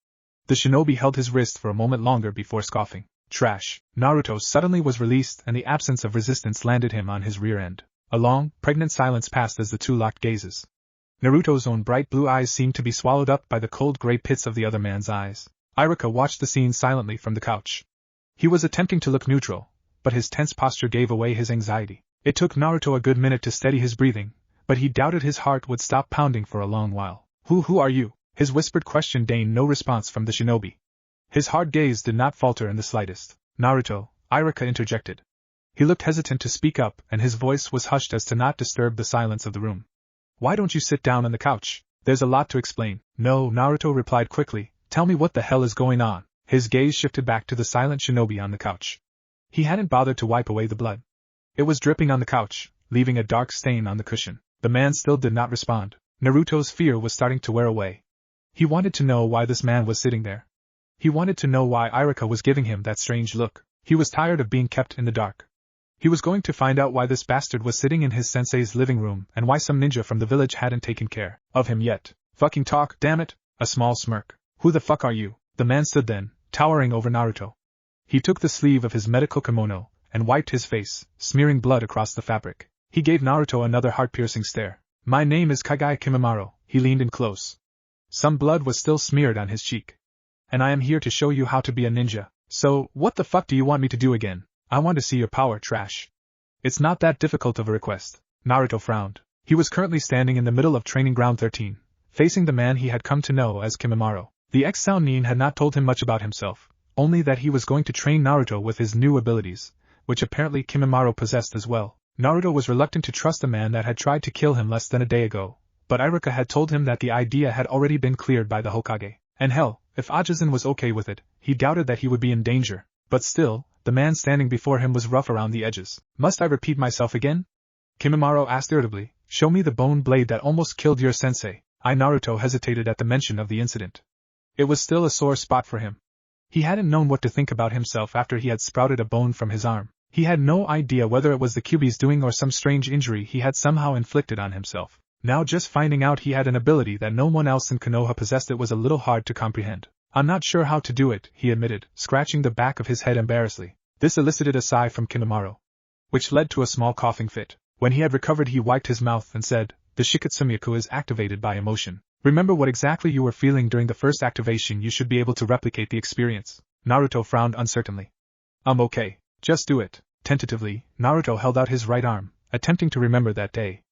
The shinobi held his wrist for a moment longer before scoffing. Trash! Naruto suddenly was released, and the absence of resistance landed him on his rear end. A long, pregnant silence passed as the two locked gazes. Naruto's own bright blue eyes seemed to be swallowed up by the cold gray pits of the other man's eyes. Iruka watched the scene silently from the couch. He was attempting to look neutral, but his tense posture gave away his anxiety. It took Naruto a good minute to steady his breathing, but he doubted his heart would stop pounding for a long while. Who are you? His whispered question deigned no response from the shinobi. His hard gaze did not falter in the slightest. Naruto, Iruka interjected. He looked hesitant to speak up, and his voice was hushed as to not disturb the silence of the room. Why don't you sit down on the couch? There's a lot to explain. No, Naruto replied quickly. Tell me what the hell is going on. His gaze shifted back to the silent shinobi on the couch. He hadn't bothered to wipe away the blood. It was dripping on the couch, leaving a dark stain on the cushion. The man still did not respond. Naruto's fear was starting to wear away. He wanted to know why this man was sitting there. He wanted to know why Iruka was giving him that strange look. He was tired of being kept in the dark. He was going to find out why this bastard was sitting in his sensei's living room and why some ninja from the village hadn't taken care of him yet. Fucking talk, damn it! A small smirk. Who the fuck are you? The man stood then, towering over Naruto. He took the sleeve of his medical kimono and wiped his face, smearing blood across the fabric. He gave Naruto another heart-piercing stare. My name is Kaguya Kimimaro. He leaned in close. Some blood was still smeared on his cheek. And I am here to show you how to be a ninja. So, what the fuck do you want me to do again? I want to see your power, trash. It's not that difficult of a request. Naruto frowned. He was currently standing in the middle of Training Ground 13, facing the man he had come to know as Kimimaro. The ex-Sannin had not told him much about himself, only that he was going to train Naruto with his new abilities, which apparently Kimimaro possessed as well. Naruto was reluctant to trust a man that had tried to kill him less than a day ago, but Iruka had told him that the idea had already been cleared by the Hokage. And hell, if Ajisen was okay with it, he doubted that he would be in danger. But still, the man standing before him was rough around the edges. Must I repeat myself again? Kimimaro asked irritably, show me the bone blade that almost killed your sensei. Naruto hesitated at the mention of the incident. It was still a sore spot for him. He hadn't known what to think about himself after he had sprouted a bone from his arm. He had no idea whether it was the Kyuubi's doing or some strange injury he had somehow inflicted on himself. Now just finding out he had an ability that no one else in Konoha possessed, it was a little hard to comprehend. I'm not sure how to do it, he admitted, scratching the back of his head embarrassedly. This elicited a sigh from Kimimaro, which led to a small coughing fit. When he had recovered, he wiped his mouth and said, the Shikatsumiyaku is activated by emotion. Remember what exactly you were feeling during the first activation. You should be able to replicate the experience. Naruto frowned uncertainly. Okay. Just do it. Tentatively, Naruto held out his right arm, attempting to remember that day.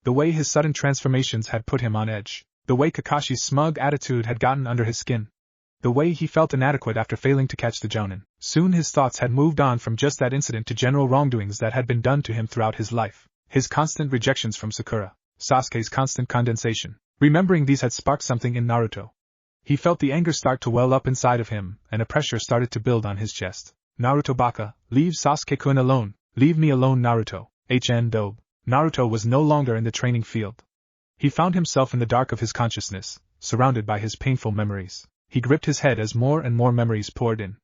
The way his sudden transformations had put him on edge. The way Kakashi's smug attitude had gotten under his skin. The way he felt inadequate after failing to catch the Jounin. Soon his thoughts had moved on from just that incident to general wrongdoings that had been done to him throughout his life. His constant rejections from Sakura. Sasuke's constant condensation. Remembering these had sparked something in Naruto. He felt the anger start to well up inside of him, and a pressure started to build on his chest. Naruto baka, leave Sasuke-kun alone, leave me alone Naruto, HN Dobe. Naruto was no longer in the training field. He found himself in the dark of his consciousness, surrounded by his painful memories. He gripped his head as more and more memories poured in.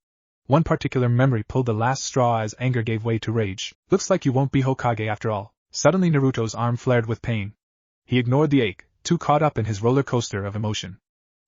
One particular memory pulled the last straw as anger gave way to rage. Looks like you won't be Hokage after all. Suddenly Naruto's arm flared with pain. He ignored the ache, too caught up in his roller coaster of emotion.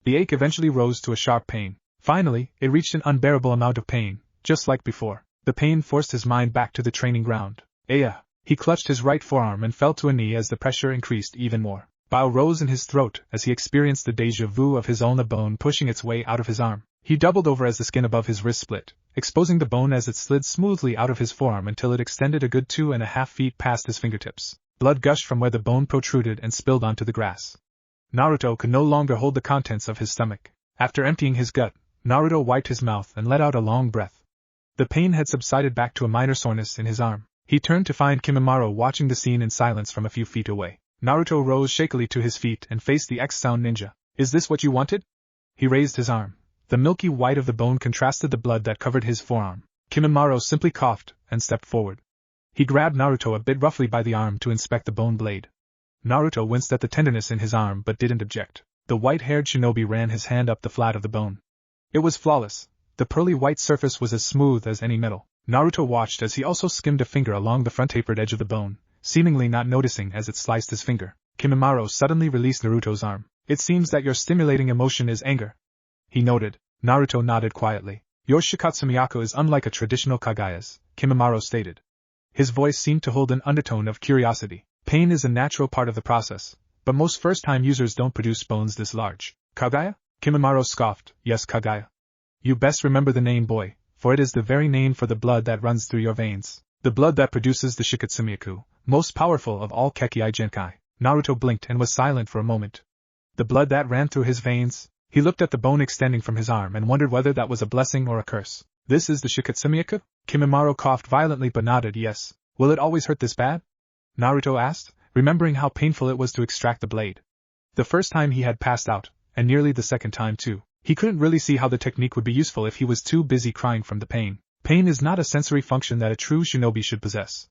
The ache eventually rose to a sharp pain. Finally, it reached an unbearable amount of pain, just like before. The pain forced his mind back to the training ground. Aya! He clutched his right forearm and fell to a knee as the pressure increased even more. Bile rose in his throat as he experienced the déjà vu of his own bone pushing its way out of his arm. He doubled over as the skin above his wrist split, exposing the bone as it slid smoothly out of his forearm until it extended a good 2.5 feet past his fingertips. Blood gushed from where the bone protruded and spilled onto the grass. Naruto could no longer hold the contents of his stomach. After emptying his gut, Naruto wiped his mouth and let out a long breath. The pain had subsided back to a minor soreness in his arm. He turned to find Kimimaro watching the scene in silence from a few feet away. Naruto rose shakily to his feet and faced the ex-sound ninja. Is this what you wanted? He raised his arm. The milky white of the bone contrasted the blood that covered his forearm. Kimimaro simply coughed and stepped forward. He grabbed Naruto a bit roughly by the arm to inspect the bone blade. Naruto winced at the tenderness in his arm but didn't object. The white-haired shinobi ran his hand up the flat of the bone. It was flawless. The pearly white surface was as smooth as any metal. Naruto watched as he also skimmed a finger along the front-tapered edge of the bone, seemingly not noticing as it sliced his finger. Kimimaro suddenly released Naruto's arm. It seems that your stimulating emotion is anger, he noted. Naruto nodded quietly. Your Shikatsumiyaku is unlike a traditional Kaguya's, Kimimaro stated. His voice seemed to hold an undertone of curiosity. Pain is a natural part of the process, but most first-time users don't produce bones this large. Kaguya? Kimimaro scoffed. Yes, Kaguya. You best remember the name, boy, for it is the very name for the blood that runs through your veins. The blood that produces the Shikatsumiyaku, most powerful of all Kekkei Genkai. Naruto blinked and was silent for a moment. The blood that ran through his veins? He looked at the bone extending from his arm and wondered whether that was a blessing or a curse. This is the Shikatsumiyaku? Kimimaro coughed violently but nodded yes. Will it always hurt this bad? Naruto asked, remembering how painful it was to extract the blade. The first time he had passed out, and nearly the second time too. He couldn't really see how the technique would be useful if he was too busy crying from the pain. Pain is not a sensory function that a true shinobi should possess.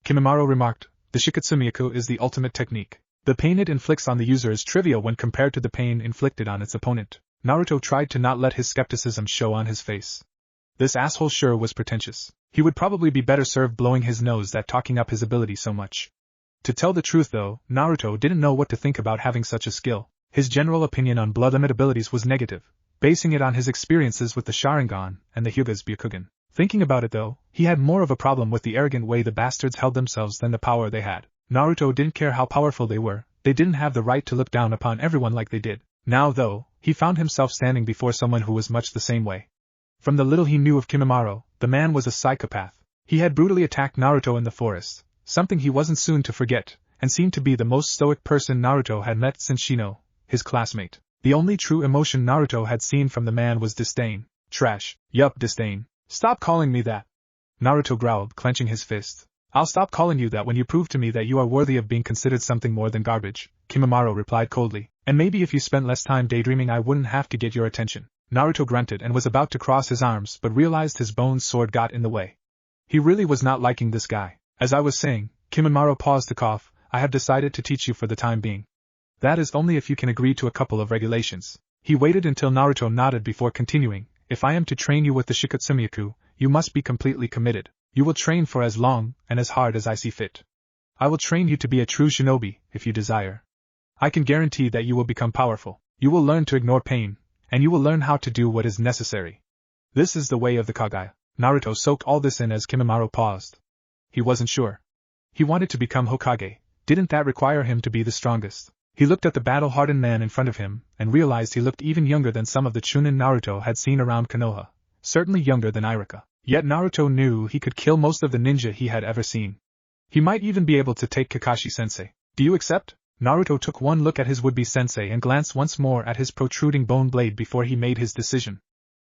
Kimimaro remarked, the Shikatsumiyaku is the ultimate technique. The pain it inflicts on the user is trivial when compared to the pain inflicted on its opponent. Naruto tried to not let his skepticism show on his face. This asshole sure was pretentious. He would probably be better served blowing his nose than talking up his ability so much. To tell the truth though, Naruto didn't know what to think about having such a skill. His general opinion on blood limit abilities was negative, basing it on his experiences with the Sharingan and the Hyuga's Byakugan. Thinking about it though, he had more of a problem with the arrogant way the bastards held themselves than the power they had. Naruto didn't care how powerful they were, they didn't have the right to look down upon everyone like they did. Now though, he found himself standing before someone who was much the same way. From the little he knew of Kimimaro, the man was a psychopath. He had brutally attacked Naruto in the forest, something he wasn't soon to forget, and seemed to be the most stoic person Naruto had met since Shino, his classmate. The only true emotion Naruto had seen from the man was disdain. Trash. Yup, disdain. Stop calling me that. Naruto growled, clenching his fist. I'll stop calling you that when you prove to me that you are worthy of being considered something more than garbage, Kimimaro replied coldly. And maybe if you spent less time daydreaming I wouldn't have to get your attention. Naruto grunted and was about to cross his arms but realized his bone sword got in the way. He really was not liking this guy. As I was saying, Kimimaro paused to cough, I have decided to teach you for the time being. That is only if you can agree to a couple of regulations. He waited until Naruto nodded before continuing, if I am to train you with the Shikatsumiyaku, you must be completely committed. You will train for as long and as hard as I see fit. I will train you to be a true shinobi, if you desire. I can guarantee that you will become powerful. You will learn to ignore pain, and you will learn how to do what is necessary. This is the way of the Kaguya. Naruto soaked all this in as Kimimaro paused. He wasn't sure. He wanted to become Hokage. Didn't that require him to be the strongest? He looked at the battle-hardened man in front of him, and realized he looked even younger than some of the Chunin Naruto had seen around Konoha. Certainly younger than Iruka. Yet Naruto knew he could kill most of the ninja he had ever seen. He might even be able to take Kakashi-sensei. Do you accept? Naruto took one look at his would-be sensei and glanced once more at his protruding bone blade before he made his decision.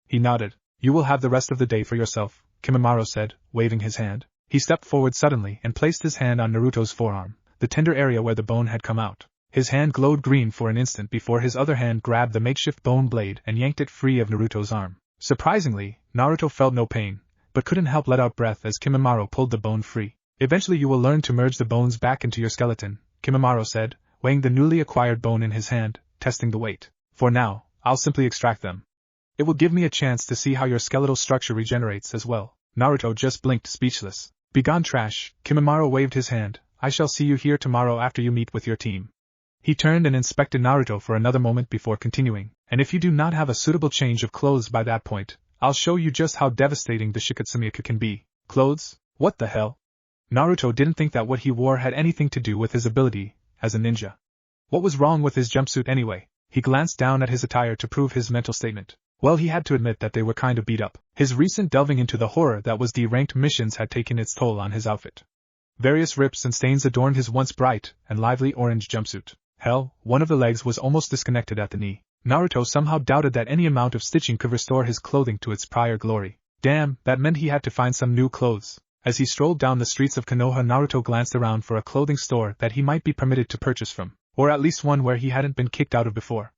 He nodded. You will have the rest of the day for yourself, Kimimaro said, waving his hand. He stepped forward suddenly and placed his hand on Naruto's forearm, the tender area where the bone had come out. His hand glowed green for an instant before his other hand grabbed the makeshift bone blade and yanked it free of Naruto's arm. Surprisingly, Naruto felt no pain, but couldn't help let out breath as Kimimaro pulled the bone free. Eventually you will learn to merge the bones back into your skeleton, Kimimaro said, weighing the newly acquired bone in his hand, testing the weight. For now, I'll simply extract them. It will give me a chance to see how your skeletal structure regenerates as well. Naruto just blinked, speechless. Begone, trash, Kimimaro waved his hand. I shall see you here tomorrow after you meet with your team. He turned and inspected Naruto for another moment before continuing, and if you do not have a suitable change of clothes by that point, I'll show you just how devastating the Shikatsumiyaku can be. Clothes? What the hell? Naruto didn't think that what he wore had anything to do with his ability as a ninja. What was wrong with his jumpsuit anyway? He glanced down at his attire to prove his mental statement. Well, he had to admit that they were kind of beat up. His recent delving into the horror that was D-ranked missions had taken its toll on his outfit. Various rips and stains adorned his once bright and lively orange jumpsuit. Hell, one of the legs was almost disconnected at the knee. Naruto somehow doubted that any amount of stitching could restore his clothing to its prior glory. Damn, that meant he had to find some new clothes. As he strolled down the streets of Konoha, Naruto glanced around for a clothing store that he might be permitted to purchase from, or at least one where he hadn't been kicked out of before.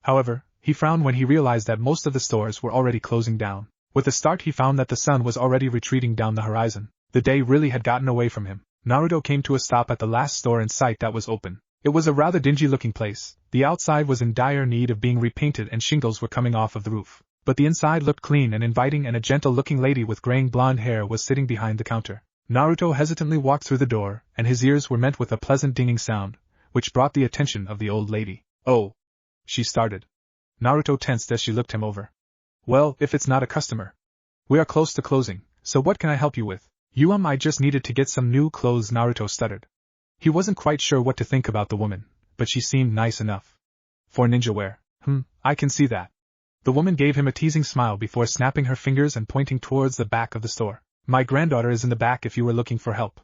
However, he frowned when he realized that most of the stores were already closing down. With a start, he found that the sun was already retreating down the horizon. The day really had gotten away from him. Naruto came to a stop at the last store in sight that was open. It was a rather dingy-looking place. The outside was in dire need of being repainted and shingles were coming off of the roof. But the inside looked clean and inviting, and a gentle-looking lady with graying blonde hair was sitting behind the counter. Naruto hesitantly walked through the door, and his ears were met with a pleasant dinging sound, which brought the attention of the old lady. Oh! She started. Naruto tensed as she looked him over. Well, if it's not a customer. We are close to closing, so what can I help you with? I just needed to get some new clothes, Naruto stuttered. He wasn't quite sure what to think about the woman, but she seemed nice enough. For ninja wear. I can see that. The woman gave him a teasing smile before snapping her fingers and pointing towards the back of the store. My granddaughter is in the back if you were looking for help.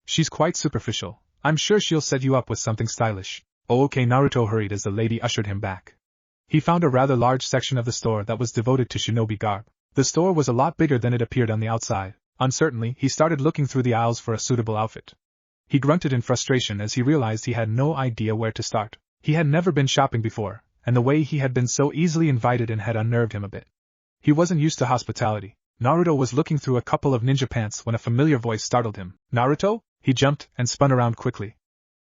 She's quite superficial. I'm sure she'll set you up with something stylish. Oh, okay, Naruto hurried as the lady ushered him back. He found a rather large section of the store that was devoted to shinobi garb. The store was a lot bigger than it appeared on the outside. Uncertainly, he started looking through the aisles for a suitable outfit. He grunted in frustration as he realized he had no idea where to start. He had never been shopping before, and the way he had been so easily invited in had unnerved him a bit. He wasn't used to hospitality. Naruto was looking through a couple of ninja pants when a familiar voice startled him. Naruto? He jumped and spun around quickly.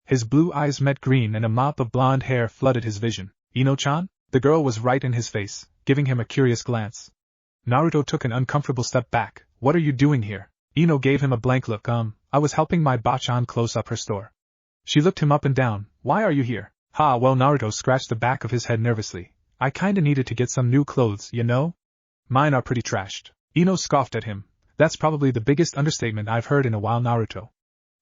His blue eyes met green and a mop of blonde hair flooded his vision. Ino-chan? The girl was right in his face, giving him a curious glance. Naruto took an uncomfortable step back. What are you doing here? Ino gave him a blank look. I was helping my bachan close up her store. She looked him up and down. Why are you here? Well, Naruto scratched the back of his head nervously. I kinda needed to get some new clothes, you know? Mine are pretty trashed. Ino scoffed at him. That's probably the biggest understatement I've heard in a while, Naruto.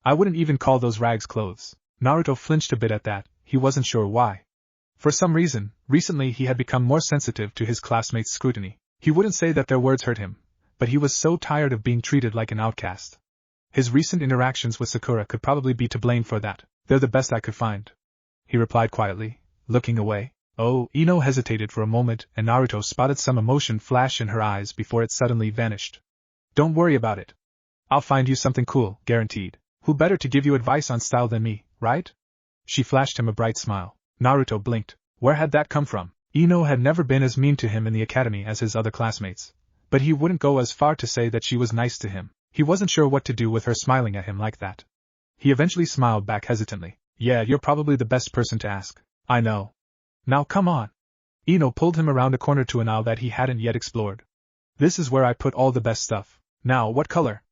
I wouldn't even call those rags clothes. Naruto flinched a bit at that. He wasn't sure why. For some reason, recently he had become more sensitive to his classmates' scrutiny. He wouldn't say that their words hurt him, but he was so tired of being treated like an outcast. His recent interactions with Sakura could probably be to blame for that. They're the best I could find, he replied quietly, looking away. Oh, Ino hesitated for a moment and Naruto spotted some emotion flash in her eyes before it suddenly vanished. Don't worry about it. I'll find you something cool, guaranteed. Who better to give you advice on style than me, right? She flashed him a bright smile. Naruto blinked. Where had that come from? Ino had never been as mean to him in the academy as his other classmates, but he wouldn't go as far to say that she was nice to him. He wasn't sure what to do with her smiling at him like that. He eventually smiled back hesitantly. Yeah, you're probably the best person to ask. I know. Now come on. Ino pulled him around a corner to an aisle that he hadn't yet explored. This is where I put all the best stuff. Now, what color?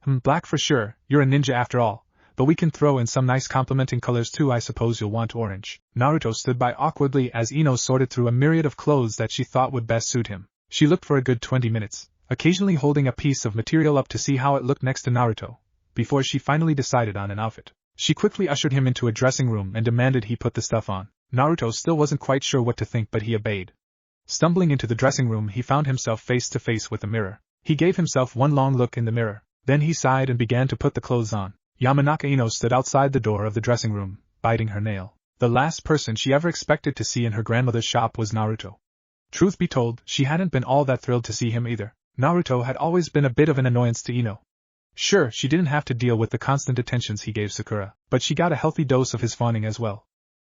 Black for sure, you're a ninja after all, but we can throw in some nice complementing colors too. I suppose you'll want orange. Naruto stood by awkwardly as Ino sorted through a myriad of clothes that she thought would best suit him. She looked for a good 20 minutes, occasionally holding a piece of material up to see how it looked next to Naruto, before she finally decided on an outfit. She quickly ushered him into a dressing room and demanded he put the stuff on. Naruto still wasn't quite sure what to think, but he obeyed. Stumbling into the dressing room, he found himself face to face with a mirror. He gave himself one long look in the mirror, then he sighed and began to put the clothes on. Yamanaka Ino stood outside the door of the dressing room, biting her nail. The last person she ever expected to see in her grandmother's shop was Naruto. Truth be told, she hadn't been all that thrilled to see him either. Naruto had always been a bit of an annoyance to Ino. Sure, she didn't have to deal with the constant attentions he gave Sakura, but she got a healthy dose of his fawning as well.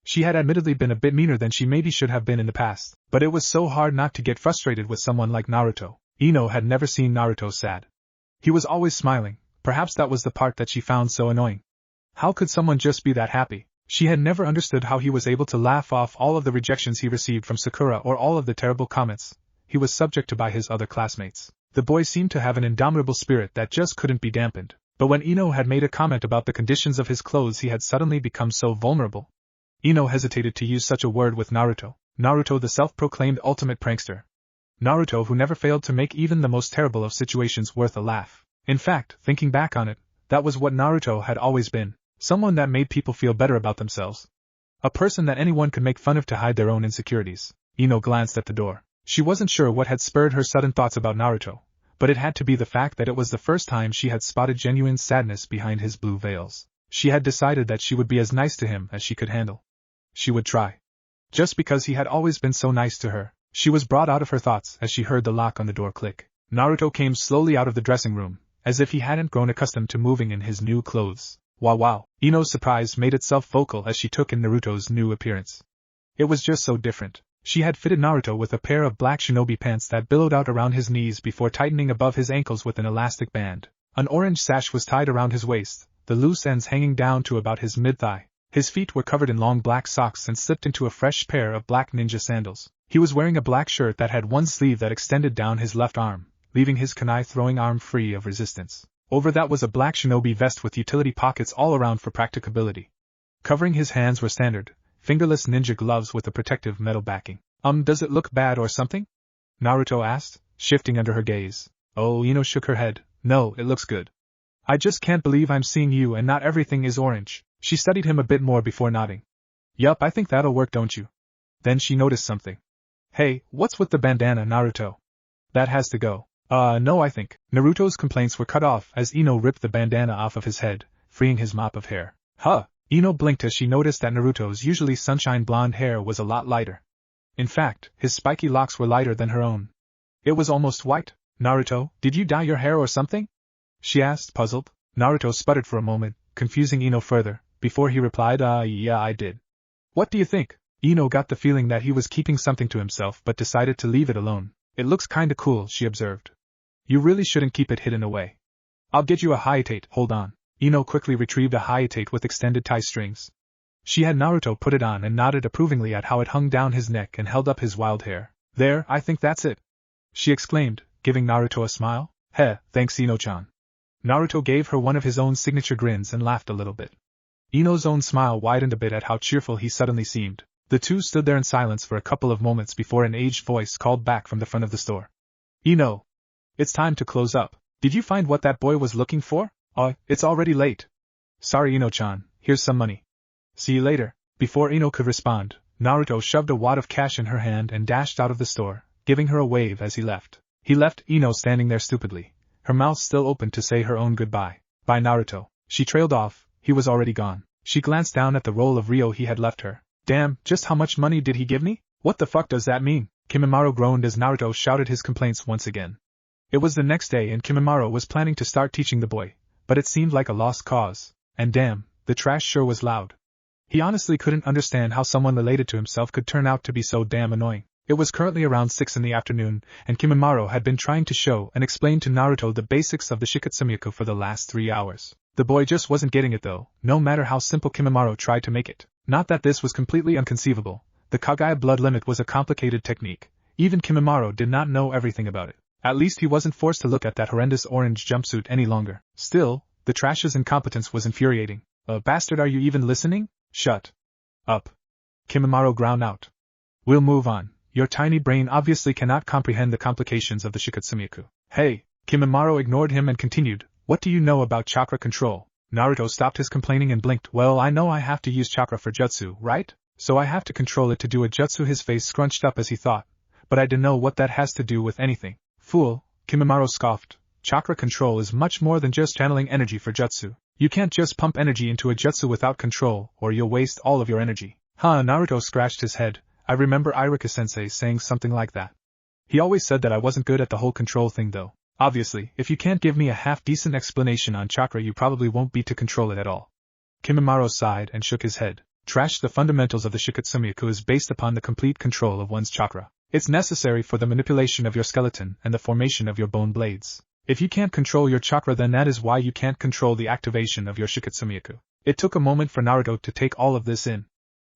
She had admittedly been a bit meaner than she maybe should have been in the past, but it was so hard not to get frustrated with someone like Naruto. Ino had never seen Naruto sad. He was always smiling. Perhaps that was the part that she found so annoying. How could someone just be that happy? She had never understood how he was able to laugh off all of the rejections he received from Sakura or all of the terrible comments he was subject to by his other classmates. The boy seemed to have an indomitable spirit that just couldn't be dampened. But when Ino had made a comment about the conditions of his clothes, he had suddenly become so vulnerable. Ino hesitated to use such a word with Naruto. Naruto, the self-proclaimed ultimate prankster. Naruto, who never failed to make even the most terrible of situations worth a laugh. In fact, thinking back on it, that was what Naruto had always been. Someone that made people feel better about themselves. A person that anyone could make fun of to hide their own insecurities. Ino glanced at the door. She wasn't sure what had spurred her sudden thoughts about Naruto, but it had to be the fact that it was the first time she had spotted genuine sadness behind his blue veils. She had decided that she would be as nice to him as she could handle. She would try. Just because he had always been so nice to her. She was brought out of her thoughts as she heard the lock on the door click. Naruto came slowly out of the dressing room, as if he hadn't grown accustomed to moving in his new clothes. Wow. Ino's surprise made itself vocal as she took in Naruto's new appearance. It was just so different. She had fitted Naruto with a pair of black shinobi pants that billowed out around his knees before tightening above his ankles with an elastic band. An orange sash was tied around his waist, the loose ends hanging down to about his mid-thigh. His feet were covered in long black socks and slipped into a fresh pair of black ninja sandals. He was wearing a black shirt that had one sleeve that extended down his left arm, leaving his kunai-throwing arm free of resistance. Over that was a black shinobi vest with utility pockets all around for practicability. Covering his hands were standard, fingerless ninja gloves with a protective metal backing. Does it look bad or something? Naruto asked, shifting under her gaze. Oh, Ino shook her head. No, it looks good. I just can't believe I'm seeing you and not everything is orange. She studied him a bit more before nodding. Yup, I think that'll work, don't you? Then she noticed something. Hey, what's with the bandana, Naruto? That has to go. No, I think. Naruto's complaints were cut off as Ino ripped the bandana off of his head, freeing his mop of hair. Huh! Ino blinked as she noticed that Naruto's usually sunshine blonde hair was a lot lighter. In fact, his spiky locks were lighter than her own. It was almost white. Naruto, did you dye your hair or something? She asked, puzzled. Naruto sputtered for a moment, confusing Ino further, before he replied, yeah, I did. What do you think? Ino got the feeling that he was keeping something to himself but decided to leave it alone. It looks kinda cool, she observed. You really shouldn't keep it hidden away. I'll get you a hyatate, hold on. Ino quickly retrieved a hyatate with extended tie strings. She had Naruto put it on and nodded approvingly at how it hung down his neck and held up his wild hair. There, I think that's it. She exclaimed, giving Naruto a smile. Heh, thanks Ino-chan. Naruto gave her one of his own signature grins and laughed a little bit. Ino's own smile widened a bit at how cheerful he suddenly seemed. The two stood there in silence for a couple of moments before an aged voice called back from the front of the store. Ino! It's time to close up. Did you find what that boy was looking for? It's already late. Sorry Ino-chan, here's some money. See you later. Before Ino could respond, Naruto shoved a wad of cash in her hand and dashed out of the store, giving her a wave as he left. He left Ino standing there stupidly, her mouth still open to say her own goodbye. Bye Naruto. She trailed off, he was already gone. She glanced down at the roll of Ryo he had left her. Damn, just how much money did he give me? What the fuck does that mean? Kimimaro groaned as Naruto shouted his complaints once again. It was the next day and Kimimaro was planning to start teaching the boy, but it seemed like a lost cause. And damn, the trash sure was loud. He honestly couldn't understand how someone related to himself could turn out to be so damn annoying. It was currently around 6 in the afternoon, and Kimimaro had been trying to show and explain to Naruto the basics of the Shikatsumiku for the last 3 hours. The boy just wasn't getting it though, no matter how simple Kimimaro tried to make it. Not that this was completely inconceivable. The Kaguya blood limit was a complicated technique. Even Kimimaro did not know everything about it. At least he wasn't forced to look at that horrendous orange jumpsuit any longer. Still, the trash's incompetence was infuriating. Bastard, are you even listening? Shut up. Kimimaro ground out. We'll move on. Your tiny brain obviously cannot comprehend the complications of the Shikatsumiku. Hey, Kimimaro ignored him and continued, what do you know about chakra control? Naruto stopped his complaining and blinked. Well, I know I have to use chakra for jutsu, right? So I have to control it to do a jutsu. His face scrunched up as he thought. But I don't know what that has to do with anything. Fool, Kimimaro scoffed. Chakra control is much more than just channeling energy for jutsu. You can't just pump energy into a jutsu without control, or you'll waste all of your energy. Huh, Naruto scratched his head. I remember Irika-sensei saying something like that. He always said that I wasn't good at the whole control thing though. Obviously, if you can't give me a half-decent explanation on chakra you probably won't be to control it at all. Kimimaro sighed and shook his head. Trash. The fundamentals of the Shikatsumiku is based upon the complete control of one's chakra. It's necessary for the manipulation of your skeleton and the formation of your bone blades. If you can't control your chakra, then that is why you can't control the activation of your Shikatsumiku. It took a moment for Naruto to take all of this in.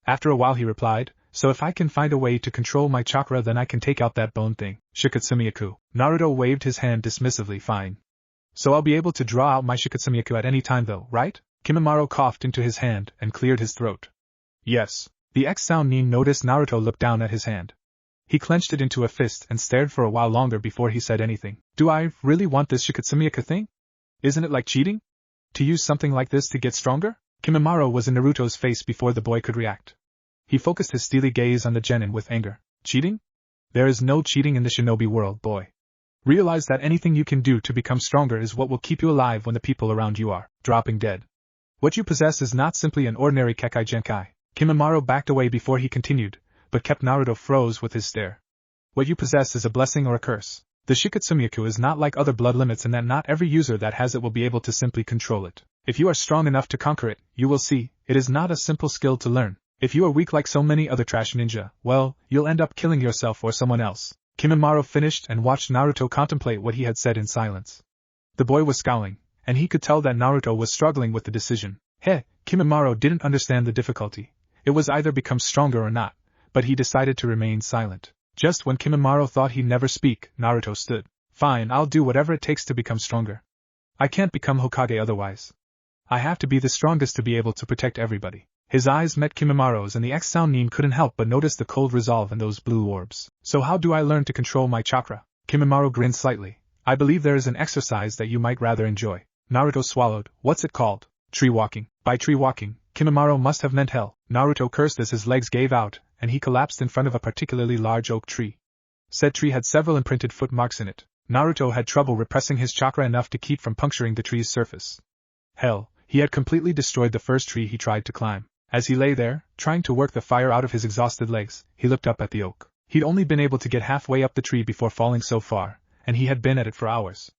After a while he replied, so if I can find a way to control my chakra, then I can take out that bone thing. Shikatsumiku. Naruto waved his hand dismissively. Fine. So I'll be able to draw out my Shikatsumiku at any time though, right? Kimimaro coughed into his hand and cleared his throat. Yes. The X sound Nin noticed Naruto looked down at his hand. He clenched it into a fist and stared for a while longer before he said anything. Do I really want this Shikatsumiku thing? Isn't it like cheating? To use something like this to get stronger? Kimimaro was in Naruto's face before the boy could react. He focused his steely gaze on the genin with anger. Cheating? There is no cheating in the shinobi world, boy. Realize that anything you can do to become stronger is what will keep you alive when the people around you are dropping dead. What you possess is not simply an ordinary Kekkei Genkai. Kimimaro backed away before he continued, but kept Naruto froze with his stare. What you possess is a blessing or a curse. The Shikatsumiku is not like other blood limits in that not every user that has it will be able to simply control it. If you are strong enough to conquer it, you will see, it is not a simple skill to learn. If you are weak like so many other trash ninja, well, you'll end up killing yourself or someone else. Kimimaro finished and watched Naruto contemplate what he had said in silence. The boy was scowling, and he could tell that Naruto was struggling with the decision. Kimimaro didn't understand the difficulty. It was either become stronger or not, but he decided to remain silent. Just when Kimimaro thought he'd never speak, Naruto stood. Fine, I'll do whatever it takes to become stronger. I can't become Hokage otherwise. I have to be the strongest to be able to protect everybody. His eyes met Kimimaro's and the X-Sound Nin couldn't help but notice the cold resolve in those blue orbs. So how do I learn to control my chakra? Kimimaro grinned slightly. I believe there is an exercise that you might rather enjoy. Naruto swallowed. What's it called? Tree walking. By tree walking, Kimimaro must have meant hell. Naruto cursed as his legs gave out, and he collapsed in front of a particularly large oak tree. Said tree had several imprinted footmarks in it. Naruto had trouble repressing his chakra enough to keep from puncturing the tree's surface. Hell, he had completely destroyed the first tree he tried to climb. As he lay there, trying to work the fire out of his exhausted legs, he looked up at the oak. He'd only been able to get halfway up the tree before falling so far, and he had been at it for hours.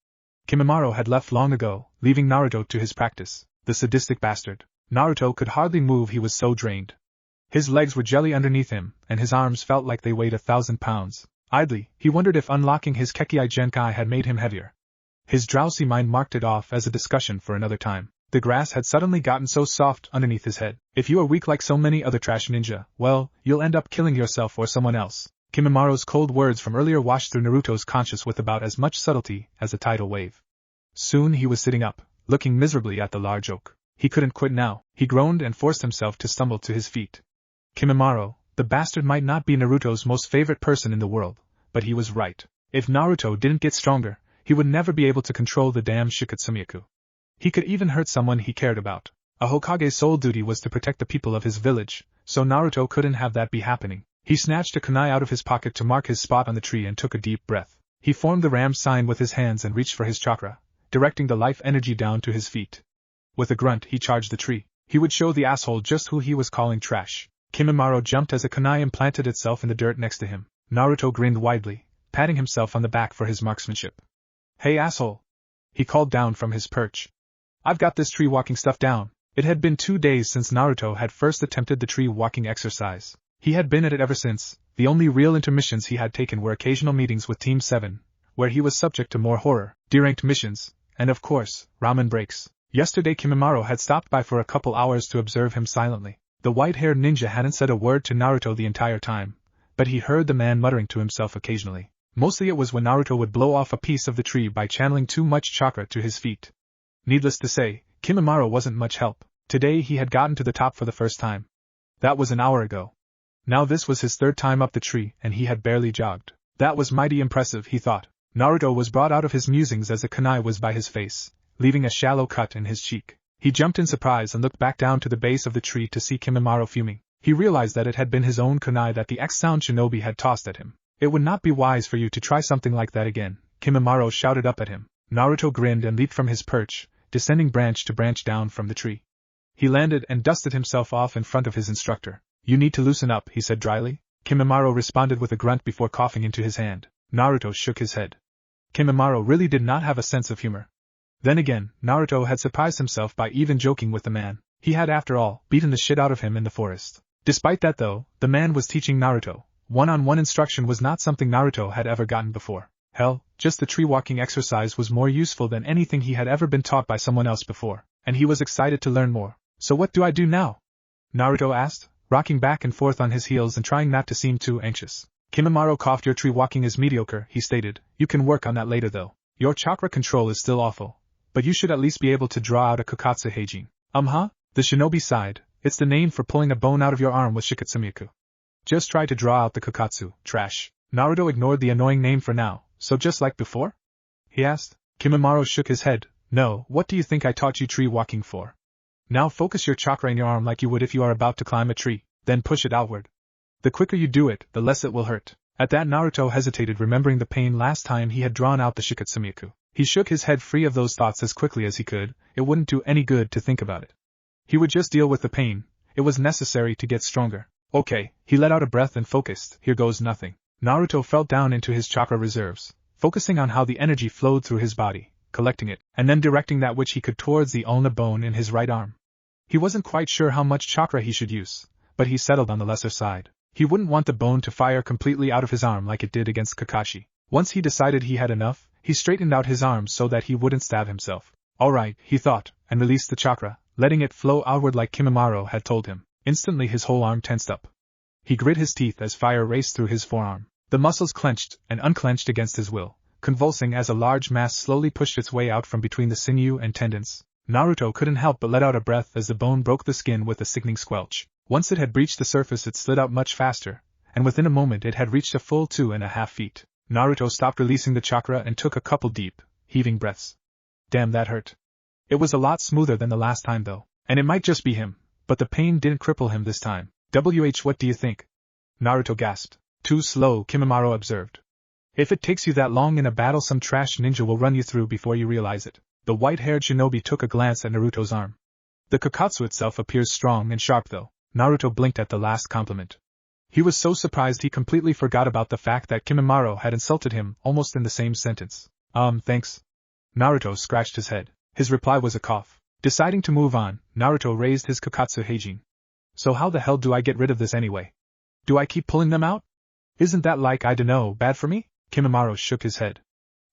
Kimimaro had left long ago, leaving Naruto to his practice. The sadistic bastard. Naruto could hardly move, he was so drained. His legs were jelly underneath him, and his arms felt like they weighed 1,000 pounds. Idly, he wondered if unlocking his Kekkei Genkai had made him heavier. His drowsy mind marked it off as a discussion for another time. The grass had suddenly gotten so soft underneath his head. If you are weak like so many other trash ninja, well, you'll end up killing yourself or someone else. Kimimaro's cold words from earlier washed through Naruto's conscience with about as much subtlety as a tidal wave. Soon he was sitting up, looking miserably at the large oak. He couldn't quit now. He groaned and forced himself to stumble to his feet. Kimimaro, the bastard, might not be Naruto's most favorite person in the world, but he was right. If Naruto didn't get stronger, he would never be able to control the damn Shikatsumiku. He could even hurt someone he cared about. A Hokage's sole duty was to protect the people of his village, so Naruto couldn't have that be happening. He snatched a kunai out of his pocket to mark his spot on the tree and took a deep breath. He formed the ram sign with his hands and reached for his chakra, directing the life energy down to his feet. With a grunt, he charged the tree. He would show the asshole just who he was calling trash. Kimimaro jumped as a kunai implanted itself in the dirt next to him. Naruto grinned widely, patting himself on the back for his marksmanship. Hey asshole! He called down from his perch. I've got this tree walking stuff down. It had been 2 days since Naruto had first attempted the tree walking exercise. He had been at it ever since. The only real intermissions he had taken were occasional meetings with Team 7, where he was subject to more horror, D-ranked missions, and of course, ramen breaks. Yesterday Kimimaro had stopped by for a couple hours to observe him silently. The white-haired ninja hadn't said a word to Naruto the entire time, but he heard the man muttering to himself occasionally. Mostly it was when Naruto would blow off a piece of the tree by channeling too much chakra to his feet. Needless to say, Kimimaro wasn't much help. Today he had gotten to the top for the first time. That was an hour ago. Now this was his third time up the tree and he had barely jogged. That was mighty impressive, he thought. Naruto was brought out of his musings as the kunai was by his face, leaving a shallow cut in his cheek. He jumped in surprise and looked back down to the base of the tree to see Kimimaro fuming. He realized that it had been his own kunai that the X-sound shinobi had tossed at him. It would not be wise for you to try something like that again, Kimimaro shouted up at him. Naruto grinned and leaped from his perch, descending branch to branch down from the tree. He landed and dusted himself off in front of his instructor. You need to loosen up, he said dryly. Kimimaro responded with a grunt before coughing into his hand. Naruto shook his head. Kimimaro really did not have a sense of humor. Then again, Naruto had surprised himself by even joking with the man. He had, after all, beaten the shit out of him in the forest. Despite that though, the man was teaching Naruto. One-on-one instruction was not something Naruto had ever gotten before. Hell, just the tree-walking exercise was more useful than anything he had ever been taught by someone else before, and he was excited to learn more. So what do I do now? Naruto asked, rocking back and forth on his heels and trying not to seem too anxious. Kimimaro coughed. Your tree walking is mediocre, he stated. You can work on that later though. Your chakra control is still awful, but you should at least be able to draw out a Kakatsu Heijin. The shinobi sighed. It's the name for pulling a bone out of your arm with Shikatsumiyaku. Just try to draw out the Kakatsu, trash. Naruto ignored the annoying name for now. So just like before? He asked. Kimimaro shook his head. No, what do you think I taught you tree walking for? Now focus your chakra in your arm like you would if you are about to climb a tree, then push it outward. The quicker you do it, the less it will hurt. At that Naruto hesitated, remembering the pain last time he had drawn out the Shikatsumiyaku. He shook his head free of those thoughts as quickly as he could. It wouldn't do any good to think about it. He would just deal with the pain. It was necessary to get stronger. Okay, he let out a breath and focused. Here goes nothing. Naruto felt down into his chakra reserves, focusing on how the energy flowed through his body, collecting it, and then directing that which he could towards the ulna bone in his right arm. He wasn't quite sure how much chakra he should use, but he settled on the lesser side. He wouldn't want the bone to fire completely out of his arm like it did against Kakashi. Once he decided he had enough, he straightened out his arm so that he wouldn't stab himself. Alright, he thought, and released the chakra, letting it flow outward like Kimimaro had told him. Instantly his whole arm tensed up. He grit his teeth as fire raced through his forearm. The muscles clenched and unclenched against his will, convulsing as a large mass slowly pushed its way out from between the sinew and tendons. Naruto couldn't help but let out a breath as the bone broke the skin with a sickening squelch. Once it had breached the surface it slid out much faster, and within a moment it had reached a full 2.5 feet. Naruto stopped releasing the chakra and took a couple deep, heaving breaths. Damn, that hurt. It was a lot smoother than the last time though, and it might just be him, but the pain didn't cripple him this time. What do you think? Naruto gasped. Too slow, Kimimaro observed. If it takes you that long in a battle, some trash ninja will run you through before you realize it. The white-haired shinobi took a glance at Naruto's arm. The Kakatsu itself appears strong and sharp though. Naruto blinked at the last compliment. He was so surprised he completely forgot about the fact that Kimimaro had insulted him almost in the same sentence. Thanks. Naruto scratched his head. His reply was a cough. Deciding to move on, Naruto raised his Kakatsu Heijin. So how the hell do I get rid of this anyway? Do I keep pulling them out? Isn't that like, I dunno, bad for me? Kimimaro shook his head.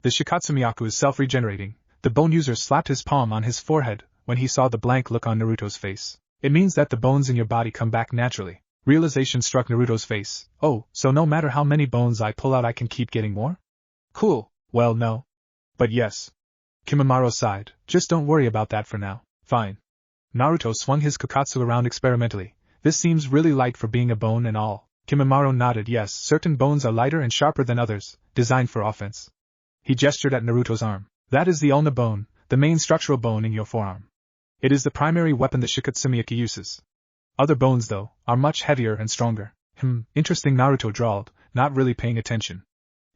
The Shikatsumiyaku is self-regenerating. The bone user slapped his palm on his forehead when he saw the blank look on Naruto's face. It means that the bones in your body come back naturally. Realization struck Naruto's face. Oh, so no matter how many bones I pull out I can keep getting more? Cool. Well, no. But yes. Kimimaro sighed. Just don't worry about that for now. Fine. Naruto swung his Kakatsu around experimentally. This seems really light for being a bone and all. Kimimaro nodded. Yes, certain bones are lighter and sharper than others, designed for offense. He gestured at Naruto's arm. That is the ulna bone, the main structural bone in your forearm. It is the primary weapon that Shikatsumiyaku uses. Other bones, though, are much heavier and stronger. Interesting, Naruto drawled, not really paying attention.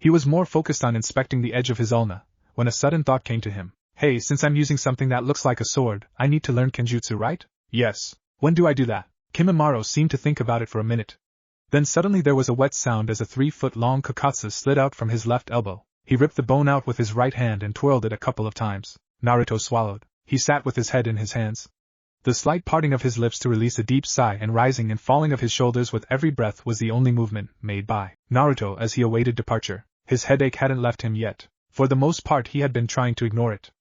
He was more focused on inspecting the edge of his ulna, when a sudden thought came to him. Hey, since I'm using something that looks like a sword, I need to learn kenjutsu, right? Yes. When do I do that? Kimimaro seemed to think about it for a minute. Then suddenly there was a wet sound as a 3-foot-long kakatsu slid out from his left elbow. He ripped the bone out with his right hand and twirled it a couple of times. Naruto swallowed. He sat with his head in his hands. The slight parting of his lips to release a deep sigh and rising and falling of his shoulders with every breath was the only movement made by Naruto as he awaited departure. His headache hadn't left him yet. For the most part he had been trying to ignore it.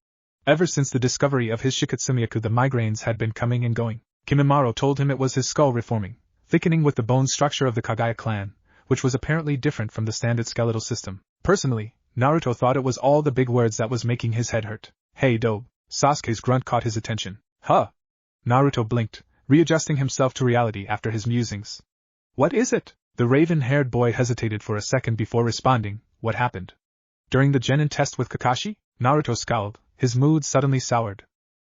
Ever since the discovery of his shikatsumiyaku the migraines had been coming and going. Kimimaro told him it was his skull reforming, thickening with the bone structure of the Kaguya clan, which was apparently different from the standard skeletal system. Personally, Naruto thought it was all the big words that was making his head hurt. Hey dope. Sasuke's grunt caught his attention. Huh? Naruto blinked, readjusting himself to reality after his musings. What is it? The raven-haired boy hesitated for a second before responding. What happened? During the genin test with Kakashi? Naruto scowled, his mood suddenly soured.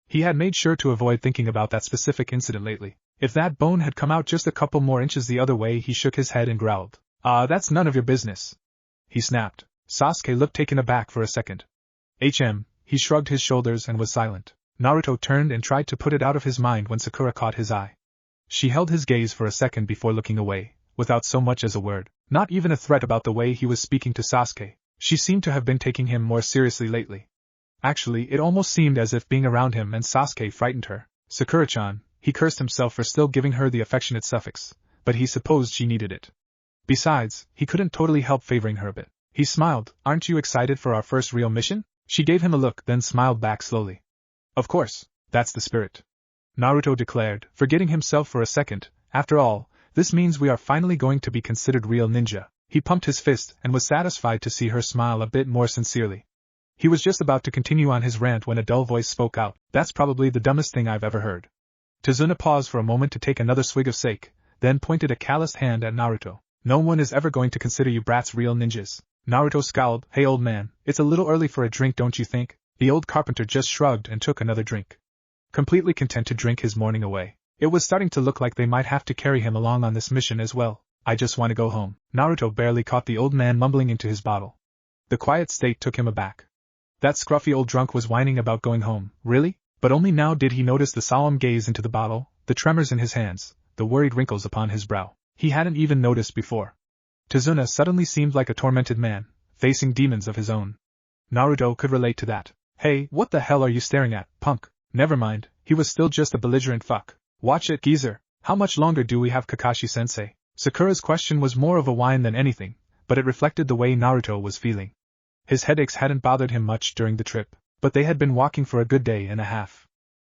He had made sure to avoid thinking about that specific incident lately. If that bone had come out just a couple more inches the other way, he shook his head and growled. That's none of your business. He snapped. Sasuke looked taken aback for a second. He shrugged his shoulders and was silent. Naruto turned and tried to put it out of his mind when Sakura caught his eye. She held his gaze for a second before looking away, without so much as a word, not even a threat about the way he was speaking to Sasuke. She seemed to have been taking him more seriously lately. Actually, it almost seemed as if being around him and Sasuke frightened her. Sakura-chan, he cursed himself for still giving her the affectionate suffix, but he supposed she needed it. Besides, he couldn't totally help favoring her a bit. He smiled. Aren't you excited for our first real mission? She gave him a look, then smiled back slowly. Of course, that's the spirit. Naruto declared, forgetting himself for a second. After all, this means we are finally going to be considered real ninja. He pumped his fist and was satisfied to see her smile a bit more sincerely. He was just about to continue on his rant when a dull voice spoke out. That's probably the dumbest thing I've ever heard. Tazuna paused for a moment to take another swig of sake, then pointed a calloused hand at Naruto. No one is ever going to consider you brats real ninjas. Naruto scowled. Hey old man, it's a little early for a drink, don't you think? The old carpenter just shrugged and took another drink. Completely content to drink his morning away. It was starting to look like they might have to carry him along on this mission as well. I just want to go home. Naruto barely caught the old man mumbling into his bottle. The quiet state took him aback. That scruffy old drunk was whining about going home, really? But only now did he notice the solemn gaze into the bottle, the tremors in his hands, the worried wrinkles upon his brow. He hadn't even noticed before. Tazuna suddenly seemed like a tormented man, facing demons of his own. Naruto could relate to that. Hey, what the hell are you staring at, punk? Never mind, he was still just a belligerent fuck. Watch it, geezer. How much longer do we have, Kakashi-sensei? Sakura's question was more of a whine than anything, but it reflected the way Naruto was feeling. His headaches hadn't bothered him much during the trip, but they had been walking for a good day and a half.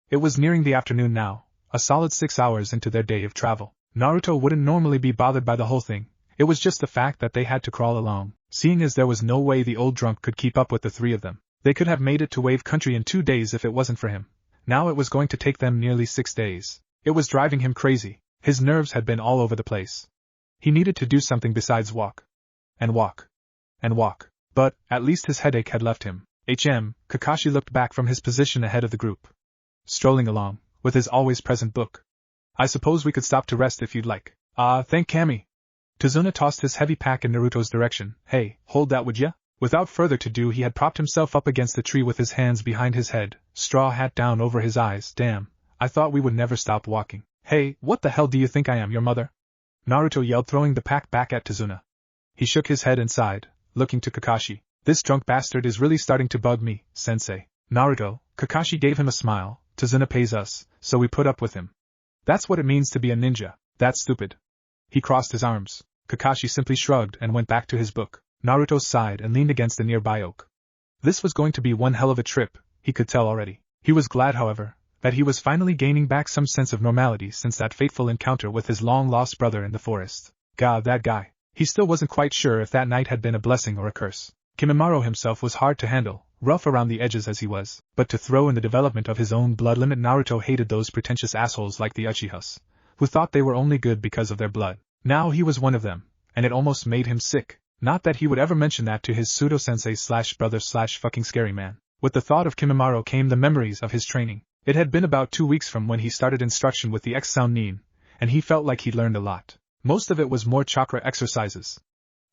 It was nearing the afternoon now, a solid 6 hours into their day of travel. Naruto wouldn't normally be bothered by the whole thing. It was just the fact that they had to crawl along, seeing as there was no way the old drunk could keep up with the three of them. They could have made it to Wave Country in 2 days if it wasn't for him. Now it was going to take them nearly 6 days. It was driving him crazy. His nerves had been all over the place. He needed to do something besides walk. And walk. And walk. But, at least his headache had left him. Kakashi looked back from his position ahead of the group. Strolling along, with his always-present book. I suppose we could stop to rest if you'd like. Thank Kami. Tazuna tossed his heavy pack in Naruto's direction. Hey, hold that would ya? Without further ado he had propped himself up against the tree with his hands behind his head, straw hat down over his eyes. Damn, I thought we would never stop walking. Hey, what the hell do you think I am, your mother? Naruto yelled, throwing the pack back at Tazuna. He shook his head and sighed, looking to Kakashi. This drunk bastard is really starting to bug me, sensei. Naruto, Kakashi gave him a smile. Tazuna pays us, so we put up with him. That's what it means to be a ninja. That's stupid. He crossed his arms. Kakashi simply shrugged and went back to his book. Naruto sighed and leaned against a nearby oak. This was going to be one hell of a trip, he could tell already. He was glad, however, that he was finally gaining back some sense of normality since that fateful encounter with his long-lost brother in the forest. God, that guy. He still wasn't quite sure if that night had been a blessing or a curse. Kimimaro himself was hard to handle, rough around the edges as he was, but to throw in the development of his own blood limit, Naruto hated those pretentious assholes like the Uchihas, who thought they were only good because of their blood. Now he was one of them, and it almost made him sick. Not that he would ever mention that to his pseudo-sensei/brother/fucking scary man. With the thought of Kimimaro came the memories of his training. It had been about 2 weeks from when he started instruction with the X-Sound Nin, and he felt like he'd learned a lot. Most of it was more chakra exercises.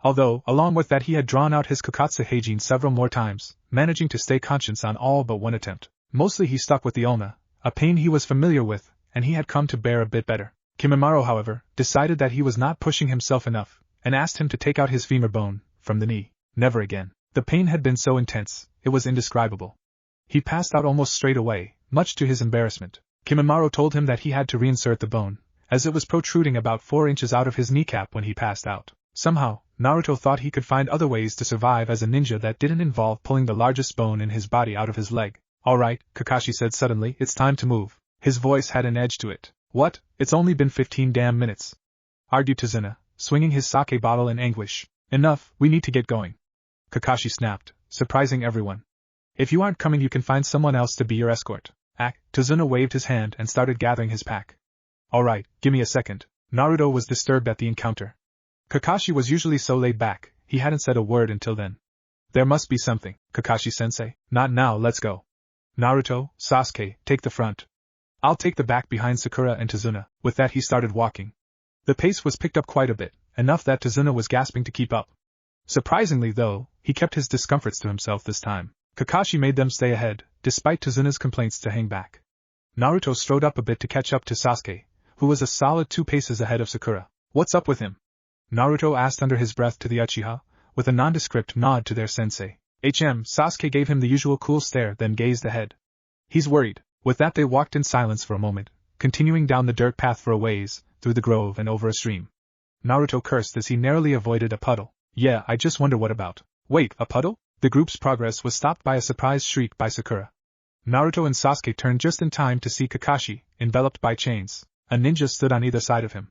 Although, along with that he had drawn out his Kokatsu Heijin several more times, managing to stay conscious on all but one attempt. Mostly he stuck with the ulna, a pain he was familiar with, and he had come to bear a bit better. Kimimaro, however, decided that he was not pushing himself enough, and asked him to take out his femur bone, from the knee. Never again. The pain had been so intense, it was indescribable. He passed out almost straight away, much to his embarrassment. Kimimaro told him that he had to reinsert the bone, as it was protruding about 4 inches out of his kneecap when he passed out. Somehow, Naruto thought he could find other ways to survive as a ninja that didn't involve pulling the largest bone in his body out of his leg. Alright, Kakashi said suddenly, it's time to move. His voice had an edge to it. What? It's only been 15 damn minutes, argued Tazuna, swinging his sake bottle in anguish. Enough, we need to get going. Kakashi snapped, surprising everyone. If you aren't coming you can find someone else to be your escort. Tazuna waved his hand and started gathering his pack. Alright, give me a second. Naruto was disturbed at the encounter. Kakashi was usually so laid back, he hadn't said a word until then. There must be something, Kakashi-sensei. Not now, let's go. Naruto, Sasuke, take the front. I'll take the back behind Sakura and Tazuna. With that he started walking. The pace was picked up quite a bit, enough that Tazuna was gasping to keep up. Surprisingly though, he kept his discomforts to himself this time. Kakashi made them stay ahead, despite Tazuna's complaints to hang back. Naruto strode up a bit to catch up to Sasuke, who was a solid 2 paces ahead of Sakura. What's up with him? Naruto asked under his breath to the Uchiha, with a nondescript nod to their sensei. Sasuke gave him the usual cool stare then gazed ahead. He's worried. With that they walked in silence for a moment, continuing down the dirt path for a ways, through the grove and over a stream. Naruto cursed as he narrowly avoided a puddle. Yeah, I just wonder what about. Wait, a puddle? The group's progress was stopped by a surprised shriek by Sakura. Naruto and Sasuke turned just in time to see Kakashi, enveloped by chains. A ninja stood on either side of him.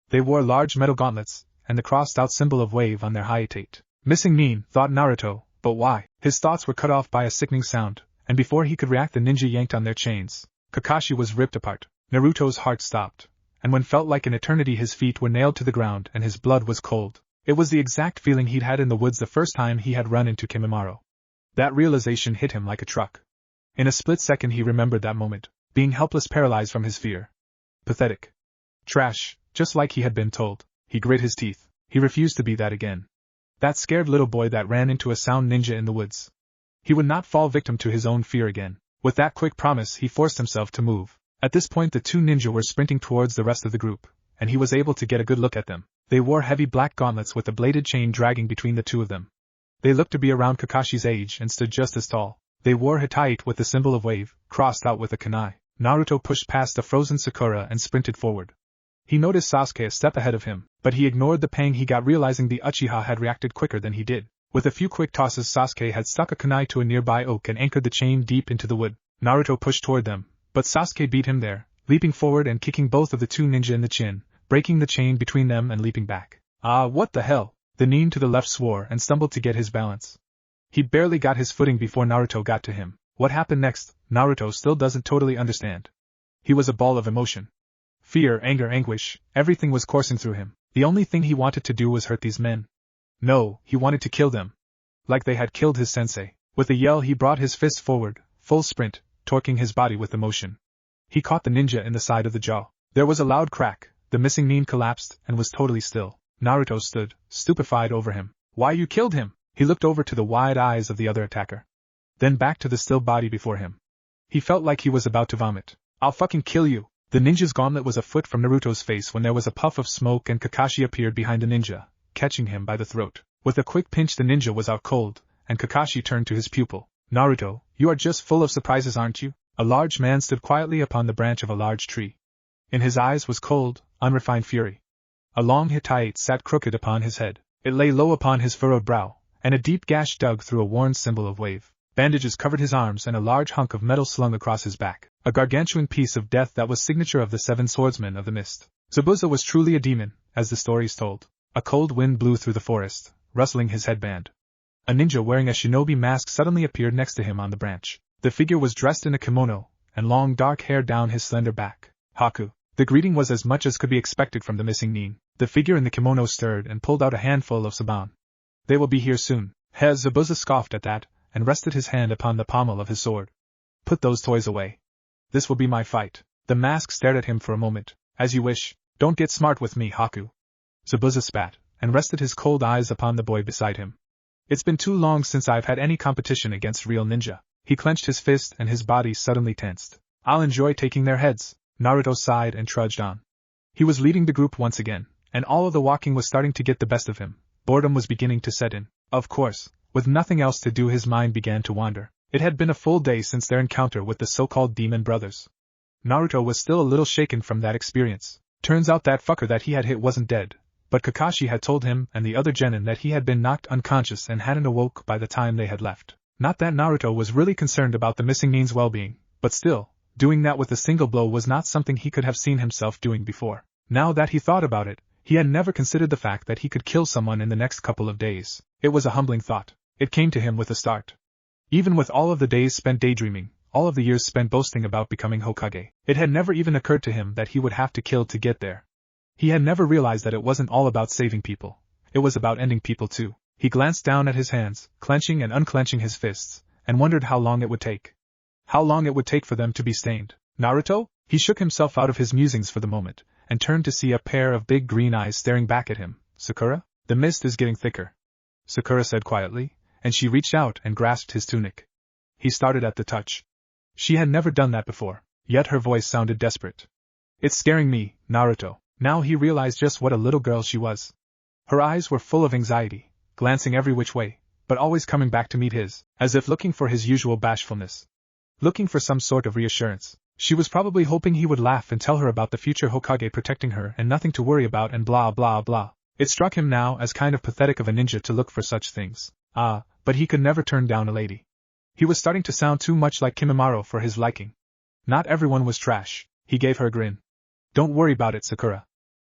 They wore large metal gauntlets, and the crossed-out symbol of wave on their hyatate. Missing Nin, thought Naruto, but why? His thoughts were cut off by a sickening sound, and before he could react the ninja yanked on their chains. Kakashi was ripped apart. Naruto's heart stopped, and when felt like an eternity his feet were nailed to the ground and his blood was cold. It was the exact feeling he'd had in the woods the first time he had run into Kimimaro. That realization hit him like a truck. In a split second he remembered that moment, being helpless, paralyzed from his fear. Pathetic. Trash, just like he had been told. He grit his teeth. He refused to be that again. That scared little boy that ran into a sound ninja in the woods. He would not fall victim to his own fear again. With that quick promise he forced himself to move. At this point the 2 ninja were sprinting towards the rest of the group, and he was able to get a good look at them. They wore heavy black gauntlets with a bladed chain dragging between the 2 of them. They looked to be around Kakashi's age and stood just as tall. They wore hitaite with the symbol of wave, crossed out with a kunai. Naruto pushed past the frozen Sakura and sprinted forward. He noticed Sasuke a step ahead of him, but he ignored the pang he got realizing the Uchiha had reacted quicker than he did. With a few quick tosses Sasuke had stuck a kunai to a nearby oak and anchored the chain deep into the wood. Naruto pushed toward them, but Sasuke beat him there, leaping forward and kicking both of the 2 ninja in the chin, breaking the chain between them and leaping back. Ah, what the hell? The nin to the left swore and stumbled to get his balance. He barely got his footing before Naruto got to him. What happened next, Naruto still doesn't totally understand. He was a ball of emotion. Fear, anger, anguish, everything was coursing through him. The only thing he wanted to do was hurt these men. No, he wanted to kill them. Like they had killed his sensei. With a yell he brought his fist forward, full sprint, torquing his body with emotion. He caught the ninja in the side of the jaw. There was a loud crack, the missing nin collapsed and was totally still. Naruto stood, stupefied over him. Why, you killed him? He looked over to the wide eyes of the other attacker. Then back to the still body before him. He felt like he was about to vomit. I'll fucking kill you. The ninja's gauntlet was a foot from Naruto's face when there was a puff of smoke and Kakashi appeared behind the ninja, catching him by the throat. With a quick pinch the ninja was out cold, and Kakashi turned to his pupil. Naruto, you are just full of surprises, aren't you? A large man stood quietly upon the branch of a large tree. In his eyes was cold, unrefined fury. A long hitaite sat crooked upon his head. It lay low upon his furrowed brow, and a deep gash dug through a worn symbol of wave. Bandages covered his arms and a large hunk of metal slung across his back. A gargantuan piece of death that was signature of the 7 swordsmen of the mist. Zabuza was truly a demon, as the stories told. A cold wind blew through the forest, rustling his headband. A ninja wearing a shinobi mask suddenly appeared next to him on the branch. The figure was dressed in a kimono, and long dark hair down his slender back. Haku. The greeting was as much as could be expected from the missing nin. The figure in the kimono stirred and pulled out a handful of saban. They will be here soon. Zabuza scoffed at that, and rested his hand upon the pommel of his sword. Put those toys away. This will be my fight. The mask stared at him for a moment. As you wish. Don't get smart with me, Haku. Zabuza spat, and rested his cold eyes upon the boy beside him. It's been too long since I've had any competition against real ninja. He clenched his fist and his body suddenly tensed. I'll enjoy taking their heads. Naruto sighed and trudged on. He was leading the group once again, and all of the walking was starting to get the best of him. Boredom was beginning to set in. Of course, with nothing else to do, his mind began to wander. It had been a full day since their encounter with the so-called demon brothers. Naruto was still a little shaken from that experience. Turns out that fucker that he had hit wasn't dead, but Kakashi had told him and the other genin that he had been knocked unconscious and hadn't awoke by the time they had left. Not that Naruto was really concerned about the missing nin's well-being, but still, doing that with a single blow was not something he could have seen himself doing before. Now that he thought about it, he had never considered the fact that he could kill someone in the next couple of days. It was a humbling thought. It came to him with a start. Even with all of the days spent daydreaming, all of the years spent boasting about becoming Hokage, it had never even occurred to him that he would have to kill to get there. He had never realized that it wasn't all about saving people. It was about ending people too. He glanced down at his hands, clenching and unclenching his fists, and wondered how long it would take. How long it would take for them to be stained. Naruto? He shook himself out of his musings for the moment, and turned to see a pair of big green eyes staring back at him. Sakura? The mist is getting thicker, Sakura said quietly, and she reached out and grasped his tunic. He started at the touch. She had never done that before, yet her voice sounded desperate. It's scaring me, Naruto. Now he realized just what a little girl she was. Her eyes were full of anxiety, glancing every which way, but always coming back to meet his, as if looking for his usual bashfulness. Looking for some sort of reassurance. She was probably hoping he would laugh and tell her about the future Hokage protecting her and nothing to worry about and blah blah blah. It struck him now as kind of pathetic of a ninja to look for such things. But he could never turn down a lady. He was starting to sound too much like Kimimaro for his liking. Not everyone was trash. He gave her a grin. Don't worry about it, Sakura.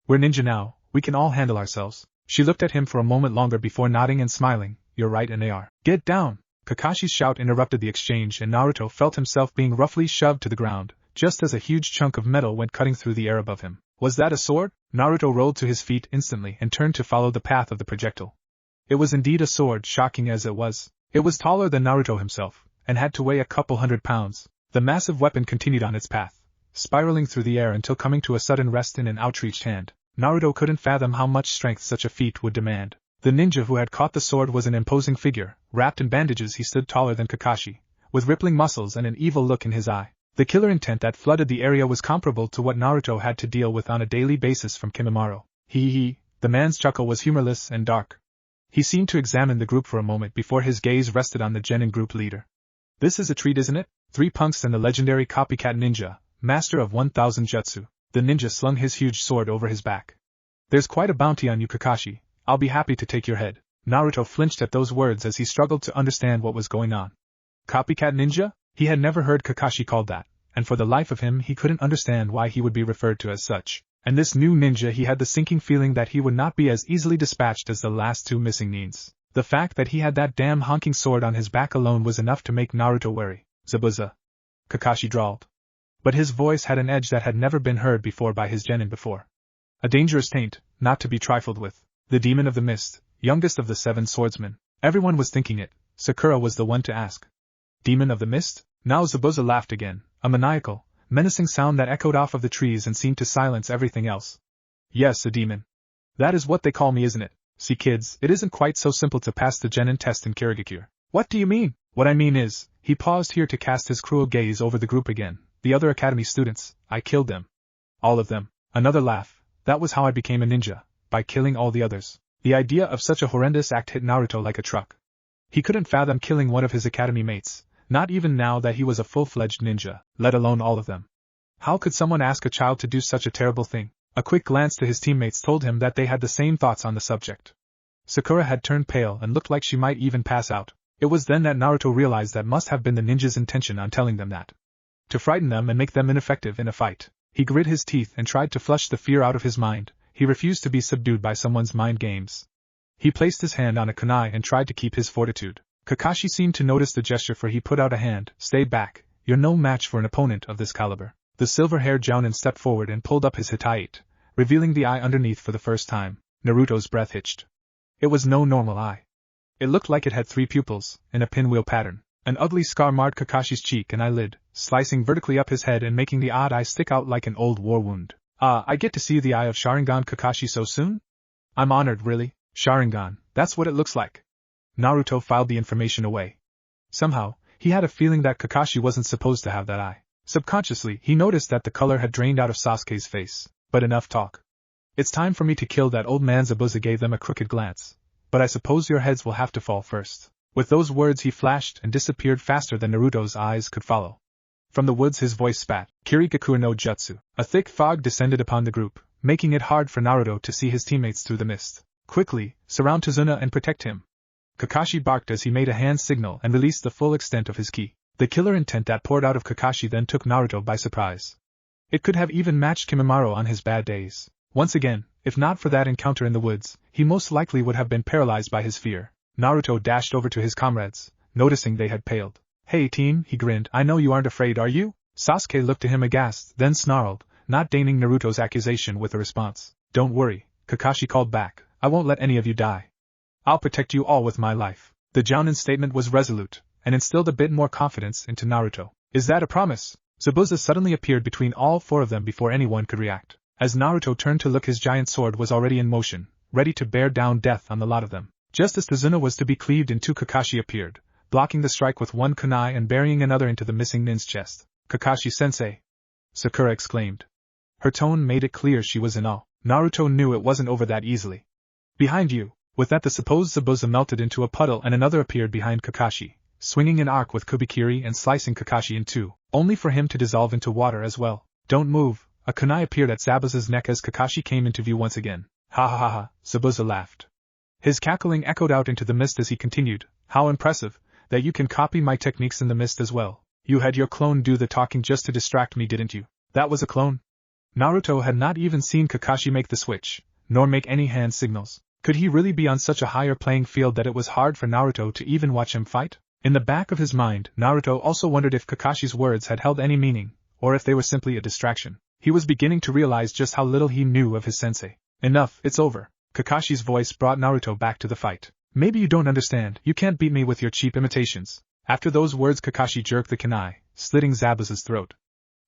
We're ninja now, we can all handle ourselves. She looked at him for a moment longer before nodding and smiling. You're right, and they are. Get down! Kakashi's shout interrupted the exchange and Naruto felt himself being roughly shoved to the ground, just as a huge chunk of metal went cutting through the air above him. Was that a sword? Naruto rolled to his feet instantly and turned to follow the path of the projectile. It was indeed a sword, shocking as it was. It was taller than Naruto himself, and had to weigh a couple 100 pounds. The massive weapon continued on its path, spiraling through the air until coming to a sudden rest in an outreached hand. Naruto couldn't fathom how much strength such a feat would demand. The ninja who had caught the sword was an imposing figure. Wrapped in bandages, he stood taller than Kakashi, with rippling muscles and an evil look in his eye. The killer intent that flooded the area was comparable to what Naruto had to deal with on a daily basis from Kimimaro. The man's chuckle was humorless and dark. He seemed to examine the group for a moment before his gaze rested on the genin group leader. This is a treat, isn't it? 3 punks and the legendary copycat ninja, master of 1000 jutsu. The ninja slung his huge sword over his back. There's quite a bounty on you, Kakashi. I'll be happy to take your head. Naruto flinched at those words as he struggled to understand what was going on. Copycat ninja? He had never heard Kakashi called that, and for the life of him he couldn't understand why he would be referred to as such. And this new ninja, he had the sinking feeling that he would not be as easily dispatched as the last 2 missing nins. The fact that he had that damn honking sword on his back alone was enough to make Naruto wary. Zabuza, Kakashi drawled. But his voice had an edge that had never been heard before by his genin before. A dangerous taint, not to be trifled with. The demon of the mist, youngest of the 7 swordsmen. Everyone was thinking it. Sakura was the one to ask. Demon of the mist? Now Zabuza laughed again, a maniacal, menacing sound that echoed off of the trees and seemed to silence everything else. Yes, a demon. That is what they call me, isn't it? See kids, it isn't quite so simple to pass the genin test in Kirigakure. What do you mean? What I mean is, he paused here to cast his cruel gaze over the group again. The other academy students, I killed them. All of them. Another laugh. That was how I became a ninja, by killing all the others. The idea of such a horrendous act hit Naruto like a truck. He couldn't fathom killing one of his academy mates, not even now that he was a full-fledged ninja, let alone all of them. How could someone ask a child to do such a terrible thing? A quick glance to his teammates told him that they had the same thoughts on the subject. Sakura had turned pale and looked like she might even pass out. It was then that Naruto realized that must have been the ninja's intention on telling them that. To frighten them and make them ineffective in a fight. He grit his teeth and tried to flush the fear out of his mind. He refused to be subdued by someone's mind games. He placed his hand on a kunai and tried to keep his fortitude. Kakashi seemed to notice the gesture, for he put out a hand. Stay back, you're no match for an opponent of this caliber. The silver-haired jounin stepped forward and pulled up his hitite, revealing the eye underneath for the first time. Naruto's breath hitched. It was no normal eye. It looked like it had 3 pupils, in a pinwheel pattern. An ugly scar marred Kakashi's cheek and eyelid, slicing vertically up his head and making the odd eye stick out like an old war wound. I get to see the eye of Sharingan Kakashi so soon? I'm honored, really. Sharingan, that's what it looks like. Naruto filed the information away. Somehow, he had a feeling that Kakashi wasn't supposed to have that eye. Subconsciously, he noticed that the color had drained out of Sasuke's face. But enough talk. It's time for me to kill that old man. Zabuza gave them a crooked glance. But I suppose your heads will have to fall first. With those words he flashed and disappeared faster than Naruto's eyes could follow. From the woods his voice spat, Kirikaku no Jutsu. A thick fog descended upon the group, making it hard for Naruto to see his teammates through the mist. Quickly, surround Tazuna and protect him. Kakashi barked as he made a hand signal and released the full extent of his ki. The killer intent that poured out of Kakashi then took Naruto by surprise. It could have even matched Kimimaro on his bad days. Once again, if not for that encounter in the woods, he most likely would have been paralyzed by his fear. Naruto dashed over to his comrades, noticing they had paled. Hey team, he grinned, I know you aren't afraid, are you? Sasuke looked at him aghast, then snarled, not deigning Naruto's accusation with a response. Don't worry, Kakashi called back, I won't let any of you die. I'll protect you all with my life. The Jounin's statement was resolute, and instilled a bit more confidence into Naruto. Is that a promise? Zabuza suddenly appeared between all four of them before anyone could react. As Naruto turned to look, his giant sword was already in motion, ready to bear down death on the lot of them. Just as Tazuna was to be cleaved in two, Kakashi appeared, blocking the strike with one kunai and burying another into the missing nin's chest. Kakashi-sensei! Sakura exclaimed. Her tone made it clear she was in awe. Naruto knew it wasn't over that easily. Behind you! With that the supposed Zabuza melted into a puddle and another appeared behind Kakashi, swinging an arc with Kubikiri and slicing Kakashi in two, only for him to dissolve into water as well. Don't move! A kunai appeared at Zabuza's neck as Kakashi came into view once again. Ha ha ha ha, Zabuza laughed. His cackling echoed out into the mist as he continued, how impressive, that you can copy my techniques in the mist as well. You had your clone do the talking just to distract me, didn't you? That was a clone? Naruto had not even seen Kakashi make the switch, nor make any hand signals. Could he really be on such a higher playing field that it was hard for Naruto to even watch him fight? In the back of his mind, Naruto also wondered if Kakashi's words had held any meaning, or if they were simply a distraction. He was beginning to realize just how little he knew of his sensei. Enough, it's over. Kakashi's voice brought Naruto back to the fight. Maybe you don't understand, you can't beat me with your cheap imitations. After those words Kakashi jerked the kunai, slitting Zabuza's throat.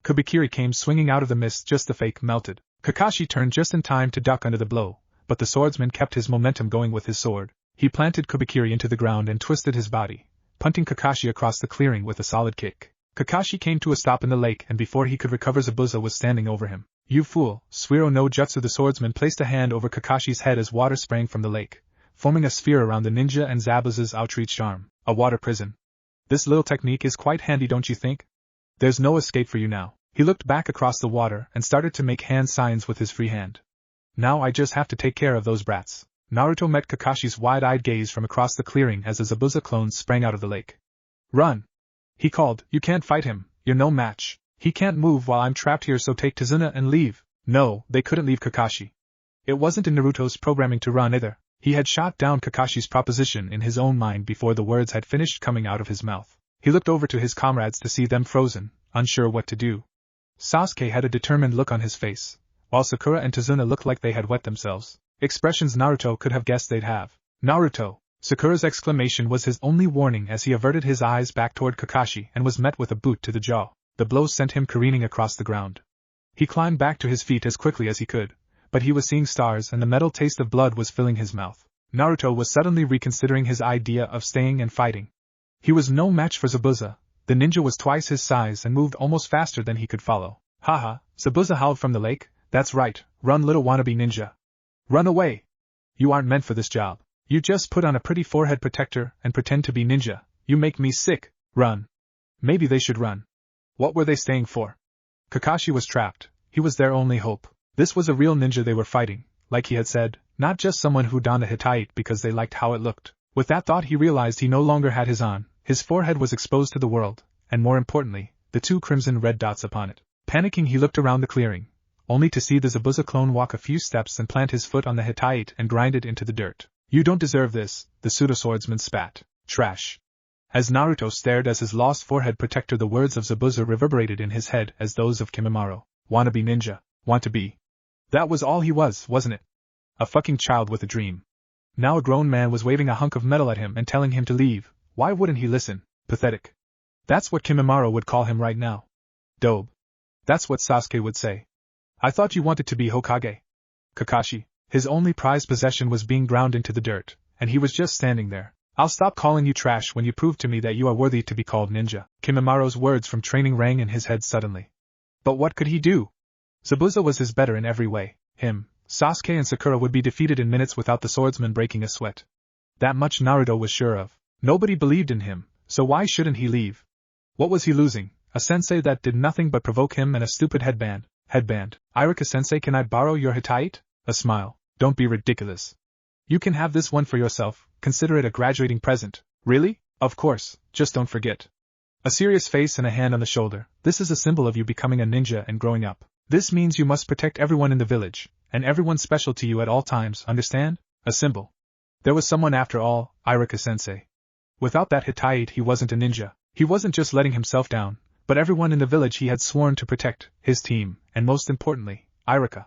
Kubikiri came swinging out of the mist just as the fake melted. Kakashi turned just in time to duck under the blow, but the swordsman kept his momentum going with his sword. He planted Kubikiri into the ground and twisted his body, punting Kakashi across the clearing with a solid kick. Kakashi came to a stop in the lake and before he could recover Zabuza was standing over him. You fool, Suiro no Jutsu! The swordsman placed a hand over Kakashi's head as water sprang from the lake, forming a sphere around the ninja and Zabuza's outreached arm. A water prison. This little technique is quite handy, don't you think? There's no escape for you now. He looked back across the water and started to make hand signs with his free hand. Now I just have to take care of those brats. Naruto met Kakashi's wide-eyed gaze from across the clearing as the Zabuza clones sprang out of the lake. Run! He called, you can't fight him, you're no match. He can't move while I'm trapped here, so take Tazuna and leave. No, they couldn't leave Kakashi. It wasn't in Naruto's programming to run either. He had shot down Kakashi's proposition in his own mind before the words had finished coming out of his mouth. He looked over to his comrades to see them frozen, unsure what to do. Sasuke had a determined look on his face, while Sakura and Tazuna looked like they had wet themselves. Expressions Naruto could have guessed they'd have. Naruto! Sakura's exclamation was his only warning as he averted his eyes back toward Kakashi and was met with a boot to the jaw. The blow sent him careening across the ground. He climbed back to his feet as quickly as he could, but he was seeing stars and the metal taste of blood was filling his mouth. Naruto was suddenly reconsidering his idea of staying and fighting. He was no match for Zabuza. The ninja was twice his size and moved almost faster than he could follow. Haha, Zabuza howled from the lake. That's right, run little wannabe ninja. Run away! You aren't meant for this job. You just put on a pretty forehead protector and pretend to be ninja. You make me sick. Run. Maybe they should run. What were they staying for? Kakashi was trapped. He was their only hope. This was a real ninja they were fighting, like he had said, not just someone who donned a Hittite because they liked how it looked. With that thought he realized he no longer had his on. His forehead was exposed to the world, and more importantly, the two crimson red dots upon it. Panicking he looked around the clearing, only to see the Zabuza clone walk a few steps and plant his foot on the Hittite and grind it into the dirt. You don't deserve this, the pseudo-swordsman spat. Trash. As Naruto stared as his lost forehead protector, the words of Zabuza reverberated in his head as those of Kimimaro. Wannabe ninja, want to be. That was all he was, wasn't it? A fucking child with a dream. Now a grown man was waving a hunk of metal at him and telling him to leave. Why wouldn't he listen? Pathetic. That's what Kimimaro would call him right now. Dobe. That's what Sasuke would say. I thought you wanted to be Hokage. Kakashi. His only prized possession was being ground into the dirt, and he was just standing there. I'll stop calling you trash when you prove to me that you are worthy to be called ninja. Kimimaro's words from training rang in his head suddenly. But what could he do? Zabuza was his better in every way. Him, Sasuke and Sakura would be defeated in minutes without the swordsman breaking a sweat. That much Naruto was sure of. Nobody believed in him, so why shouldn't he leave? What was he losing? A sensei that did nothing but provoke him and a stupid headband. Irika-sensei, can I borrow your Hittite? A smile. Don't be ridiculous. You can have this one for yourself, consider it a graduating present. Really? Of course, just don't forget. A serious face and a hand on the shoulder. This is a symbol of you becoming a ninja and growing up. This means you must protect everyone in the village, and everyone special to you at all times, understand? A symbol. There was someone after all, Irika-sensei. Without that Hittite he wasn't a ninja. He wasn't just letting himself down, but everyone in the village he had sworn to protect, his team, and most importantly, Irika.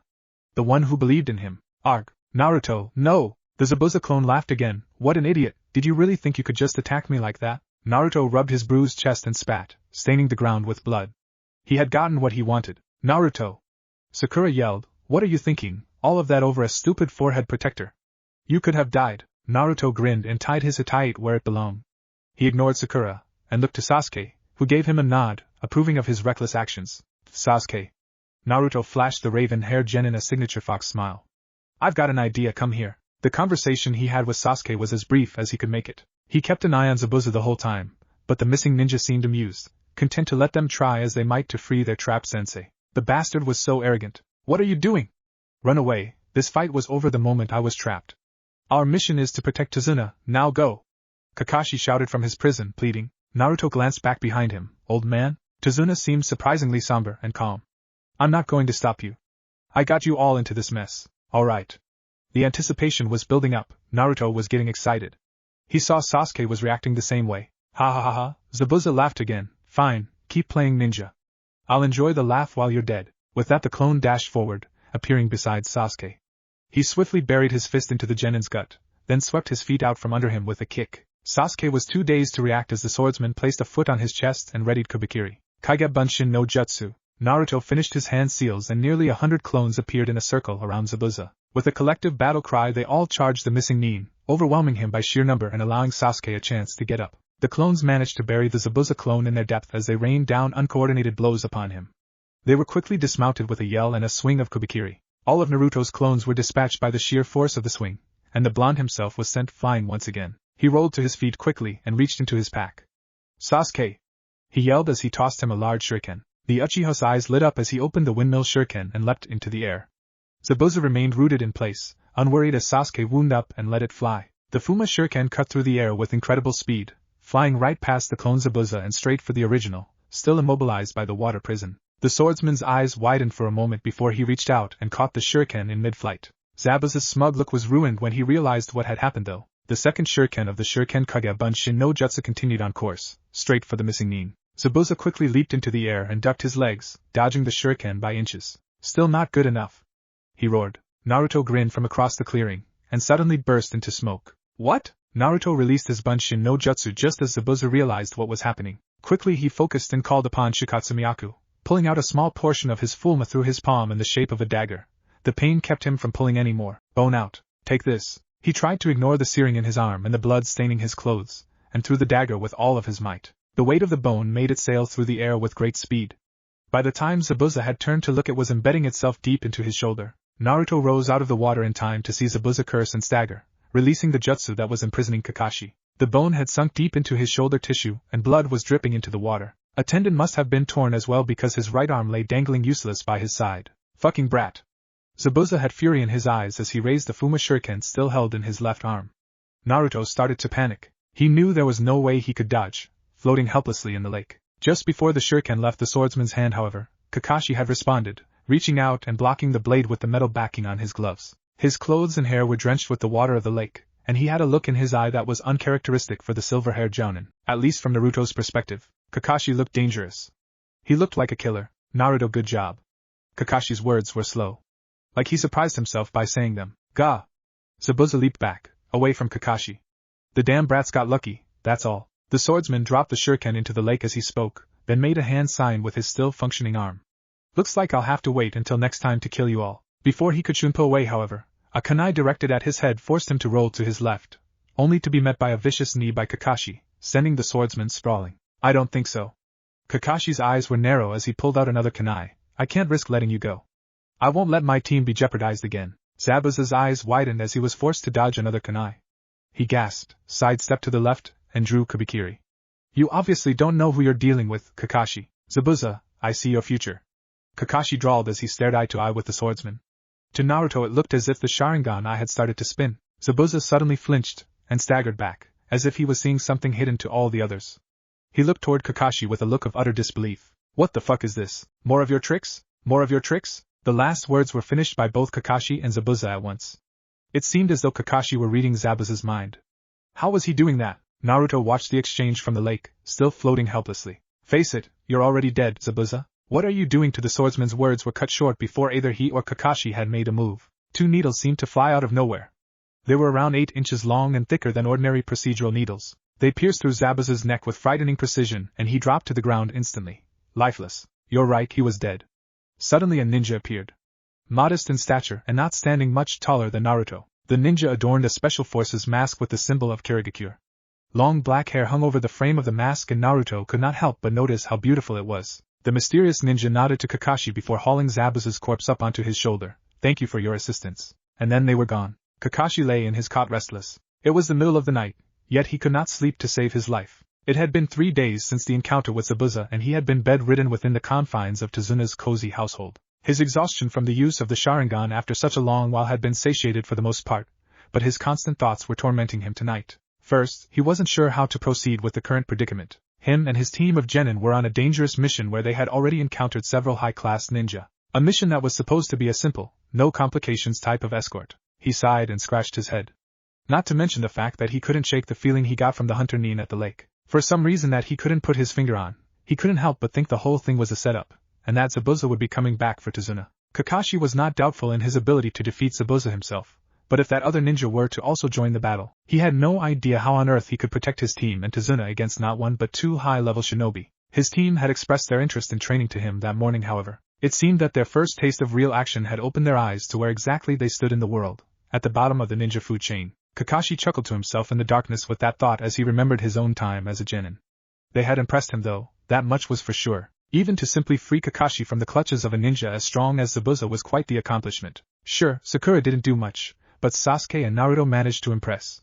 The one who believed in him. Arg. Naruto, no! The Zabuza clone laughed again. What an idiot, did you really think you could just attack me like that? Naruto rubbed his bruised chest and spat, staining the ground with blood. He had gotten what he wanted. Naruto! Sakura yelled, what are you thinking, all of that over a stupid forehead protector? You could have died. Naruto grinned and tied his Hittite where it belonged. He ignored Sakura, and looked to Sasuke, who gave him a nod, approving of his reckless actions. Sasuke. Naruto flashed the raven-haired genin a signature fox smile. I've got an idea, come here. The conversation he had with Sasuke was as brief as he could make it. He kept an eye on Zabuza the whole time, but the missing ninja seemed amused, content to let them try as they might to free their trapped sensei. The bastard was so arrogant. What are you doing? Run away, this fight was over the moment I was trapped. Our mission is to protect Tazuna, now go. Kakashi shouted from his prison, pleading. Naruto glanced back behind him. Old man? Tazuna seemed surprisingly somber and calm. I'm not going to stop you. I got you all into this mess, alright. The anticipation was building up. Naruto was getting excited. He saw Sasuke was reacting the same way. Ha ha ha ha, Zabuza laughed again. Fine, keep playing ninja. I'll enjoy the laugh while you're dead. With that the clone dashed forward, appearing beside Sasuke. He swiftly buried his fist into the genin's gut, then swept his feet out from under him with a kick. Sasuke was too dazed to react as the swordsman placed a foot on his chest and readied Kubikiri. Kage Bunshin no Jutsu. Naruto finished his hand seals and nearly 100 clones appeared in a circle around Zabuza. With a collective battle cry they all charged the missing nin, overwhelming him by sheer number and allowing Sasuke a chance to get up. The clones managed to bury the Zabuza clone in their depth as they rained down uncoordinated blows upon him. They were quickly dismounted with a yell and a swing of Kubikiri. All of Naruto's clones were dispatched by the sheer force of the swing, and the blonde himself was sent flying once again. He rolled to his feet quickly and reached into his pack. Sasuke! He yelled as he tossed him a large shuriken. The Uchiha's eyes lit up as he opened the windmill shuriken and leapt into the air. Zabuza remained rooted in place, unworried as Sasuke wound up and let it fly. The Fuma shuriken cut through the air with incredible speed, flying right past the clone Zabuza and straight for the original, still immobilized by the water prison. The swordsman's eyes widened for a moment before he reached out and caught the shuriken in mid-flight. Zabuza's smug look was ruined when he realized what had happened though. The second shuriken of the Shuriken Kage Bunshin no Jutsu continued on course, straight for the missing nin. Zabuza quickly leaped into the air and ducked his legs, dodging the shuriken by inches. Still not good enough, he roared. Naruto grinned from across the clearing, and suddenly burst into smoke. What? Naruto released his Bunshin no Jutsu just as Zabuza realized what was happening. Quickly he focused and called upon Shikatsumiyaku, pulling out a small portion of his fulma through his palm in the shape of a dagger. The pain kept him from pulling any more. Bone out. Take this. He tried to ignore the searing in his arm and the blood staining his clothes, and threw the dagger with all of his might. The weight of the bone made it sail through the air with great speed. By the time Zabuza had turned to look, it was embedding itself deep into his shoulder. Naruto rose out of the water in time to see Zabuza curse and stagger, releasing the jutsu that was imprisoning Kakashi. The bone had sunk deep into his shoulder tissue, and blood was dripping into the water. A tendon must have been torn as well because his right arm lay dangling useless by his side. Fucking brat. Zabuza had fury in his eyes as he raised the Fuma shuriken still held in his left arm. Naruto started to panic. He knew there was no way he could dodge, floating helplessly in the lake. Just before the shuriken left the swordsman's hand, however, Kakashi had responded, reaching out and blocking the blade with the metal backing on his gloves. His clothes and hair were drenched with the water of the lake, and he had a look in his eye that was uncharacteristic for the silver-haired jounin. At least from Naruto's perspective, Kakashi looked dangerous. He looked like a killer. Naruto, good job. Kakashi's words were slow. Like he surprised himself by saying them. Gah! Zabuza leaped back, away from Kakashi. The damn brats got lucky, that's all. The swordsman dropped the shuriken into the lake as he spoke, then made a hand sign with his still functioning arm. Looks like I'll have to wait until next time to kill you all. Before he could shunpo away, however, A kunai directed at his head forced him to roll to his left, only to be met by a vicious knee by Kakashi, sending the swordsman sprawling. I don't think so. Kakashi's eyes were narrow as he pulled out another kunai. I can't risk letting you go. I won't let my team be jeopardized again. Zabuza's eyes widened as he was forced to dodge another kunai. He gasped, sidestepped to the left, and drew Kubikiri. You obviously don't know who you're dealing with, Kakashi. Zabuza, I see your future. Kakashi drawled as he stared eye to eye with the swordsman. To Naruto it looked as if the Sharingan eye had started to spin. Zabuza suddenly flinched, and staggered back, as if he was seeing something hidden to all the others. He looked toward Kakashi with a look of utter disbelief. What the fuck is this? More of your tricks? More of your tricks? The last words were finished by both Kakashi and Zabuza at once. It seemed as though Kakashi were reading Zabuza's mind. How was he doing that? Naruto watched the exchange from the lake, still floating helplessly. Face it, you're already dead, Zabuza. What are you doing? To the swordsman's words were cut short before either he or Kakashi had made a move. Two needles seemed to fly out of nowhere. They were around 8 inches long and thicker than ordinary procedural needles. They pierced through Zabuza's neck with frightening precision, and he dropped to the ground instantly, lifeless. You're right, he was dead. Suddenly a ninja appeared. Modest in stature and not standing much taller than Naruto, the ninja adorned a special forces mask with the symbol of Kirigakure. Long black hair hung over the frame of the mask and Naruto could not help but notice how beautiful it was. The mysterious ninja nodded to Kakashi before hauling Zabuza's corpse up onto his shoulder. Thank you for your assistance. And then they were gone. Kakashi lay in his cot restless. It was the middle of the night, yet he could not sleep to save his life. It had been 3 days since the encounter with Zabuza and he had been bedridden within the confines of Tazuna's cozy household. His exhaustion from the use of the Sharingan after such a long while had been satiated for the most part, but his constant thoughts were tormenting him tonight. First, he wasn't sure how to proceed with the current predicament. Him and his team of genin were on a dangerous mission where they had already encountered several high-class ninja. A mission that was supposed to be a simple, no complications type of escort. He sighed and scratched his head. Not to mention the fact that he couldn't shake the feeling he got from the hunter Nin at the lake. For some reason that he couldn't put his finger on, he couldn't help but think the whole thing was a setup, and that Zabuza would be coming back for Tazuna. Kakashi was not doubtful in his ability to defeat Zabuza himself, but if that other ninja were to also join the battle, he had no idea how on earth he could protect his team and Tazuna against not one but 2 high-level shinobi. His team had expressed their interest in training to him that morning, however. It seemed that their first taste of real action had opened their eyes to where exactly they stood in the world, at the bottom of the ninja food chain. Kakashi chuckled to himself in the darkness with that thought as he remembered his own time as a genin. They had impressed him though, that much was for sure. Even to simply free Kakashi from the clutches of a ninja as strong as Zabuza was quite the accomplishment. Sure, Sakura didn't do much, but Sasuke and Naruto managed to impress.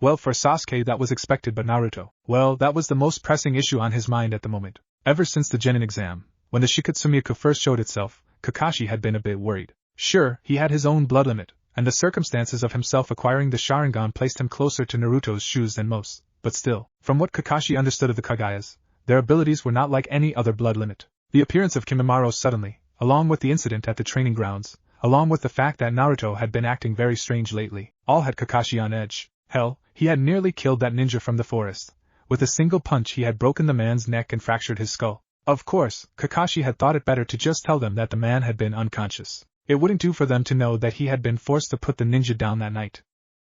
Well, for Sasuke that was expected, but Naruto, well, that was the most pressing issue on his mind at the moment. Ever since the genin exam, when the Shikatsumiyaku first showed itself, Kakashi had been a bit worried. Sure, he had his own blood limit, and the circumstances of himself acquiring the Sharingan placed him closer to Naruto's shoes than most, but still, from what Kakashi understood of the Kagayas, their abilities were not like any other blood limit. The appearance of Kimimaro suddenly, along with the incident at the training grounds, along with the fact that Naruto had been acting very strange lately, all had Kakashi on edge. Hell, he had nearly killed that ninja from the forest. With a single punch he had broken the man's neck and fractured his skull. Of course, Kakashi had thought it better to just tell them that the man had been unconscious. It wouldn't do for them to know that he had been forced to put the ninja down that night.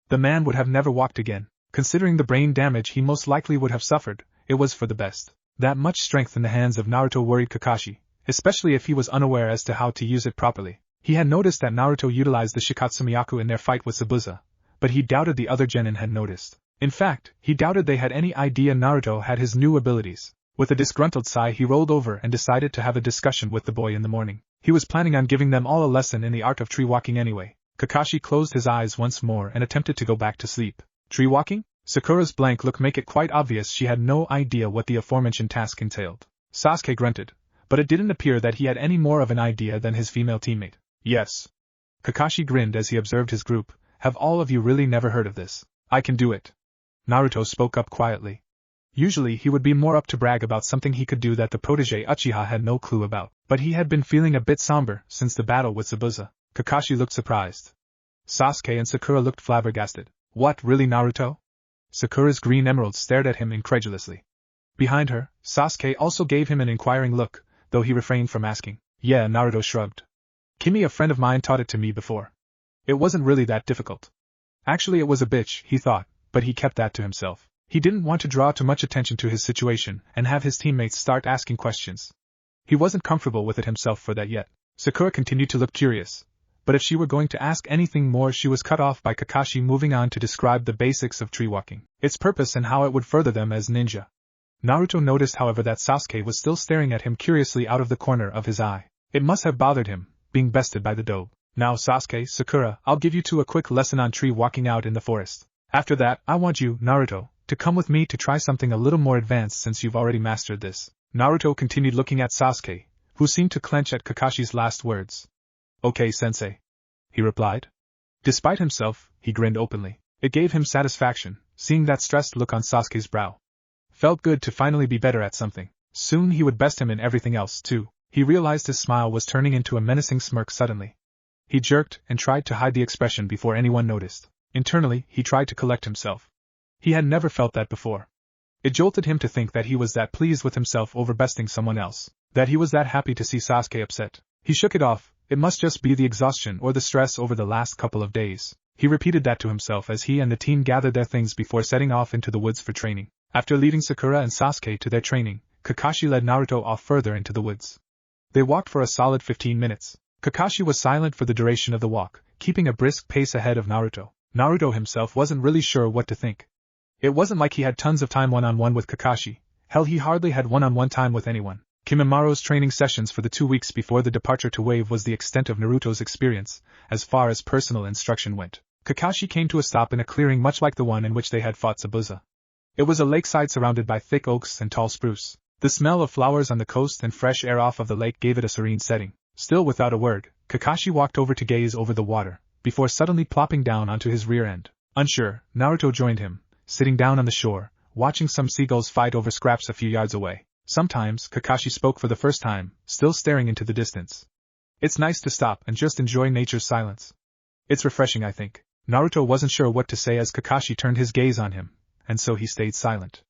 The man would have never walked again. Considering the brain damage he most likely would have suffered, it was for the best. That much strength in the hands of Naruto worried Kakashi, especially if he was unaware as to how to use it properly. He had noticed that Naruto utilized the Shikatsumiyaku in their fight with Zabuza, but he doubted the other genin had noticed. In fact, he doubted they had any idea Naruto had his new abilities. With a disgruntled sigh he rolled over and decided to have a discussion with the boy in the morning. He was planning on giving them all a lesson in the art of tree walking anyway. Kakashi closed his eyes once more and attempted to go back to sleep. Tree walking? Sakura's blank look made it quite obvious she had no idea what the aforementioned task entailed. Sasuke grunted, but it didn't appear that he had any more of an idea than his female teammate. Yes. Kakashi grinned as he observed his group. Have all of you really never heard of this? I can do it. Naruto spoke up quietly. Usually he would be more up to brag about something he could do that the protege Uchiha had no clue about, but he had been feeling a bit somber since the battle with Zabuza. Kakashi looked surprised. Sasuke and Sakura looked flabbergasted. What, really, Naruto? Sakura's green emerald stared at him incredulously. Behind her, Sasuke also gave him an inquiring look, though he refrained from asking. Yeah, Naruto shrugged. Kimi, a friend of mine, taught it to me before. It wasn't really that difficult. Actually, it was a bitch, he thought, but he kept that to himself. He didn't want to draw too much attention to his situation and have his teammates start asking questions. He wasn't comfortable with it himself for that yet. Sakura continued to look curious, but if she were going to ask anything more she was cut off by Kakashi moving on to describe the basics of tree walking, its purpose and how it would further them as ninja. Naruto noticed however that Sasuke was still staring at him curiously out of the corner of his eye. It must have bothered him, being bested by the doe. Now Sasuke, Sakura, I'll give you two a quick lesson on tree walking out in the forest. After that, I want you, Naruto, to come with me to try something a little more advanced since you've already mastered this. Naruto continued looking at Sasuke, who seemed to clench at Kakashi's last words. Okay, sensei, he replied. Despite himself, he grinned openly. It gave him satisfaction, seeing that stressed look on Sasuke's brow. Felt good to finally be better at something. Soon he would best him in everything else, too. He realized his smile was turning into a menacing smirk suddenly. He jerked and tried to hide the expression before anyone noticed. Internally, he tried to collect himself. He had never felt that before. It jolted him to think that he was that pleased with himself over besting someone else, that he was that happy to see Sasuke upset. He shook it off. It must just be the exhaustion or the stress over the last couple of days. He repeated that to himself as he and the team gathered their things before setting off into the woods for training. After leaving Sakura and Sasuke to their training, Kakashi led Naruto off further into the woods. They walked for a solid 15 minutes. Kakashi was silent for the duration of the walk, keeping a brisk pace ahead of Naruto. Naruto himself wasn't really sure what to think. It wasn't like he had tons of time one-on-one with Kakashi. Hell, he hardly had one-on-one time with anyone. Kimimaro's training sessions for the 2 weeks before the departure to Wave was the extent of Naruto's experience, as far as personal instruction went. Kakashi came to a stop in a clearing much like the one in which they had fought Zabuza. It was a lakeside surrounded by thick oaks and tall spruce. The smell of flowers on the coast and fresh air off of the lake gave it a serene setting. Still without a word, Kakashi walked over to gaze over the water, before suddenly plopping down onto his rear end. Unsure, Naruto joined him, sitting down on the shore, watching some seagulls fight over scraps a few yards away. Sometimes, Kakashi spoke for the first time, still staring into the distance. It's nice to stop and just enjoy nature's silence. It's refreshing, I think. Naruto wasn't sure what to say as Kakashi turned his gaze on him, and so he stayed silent.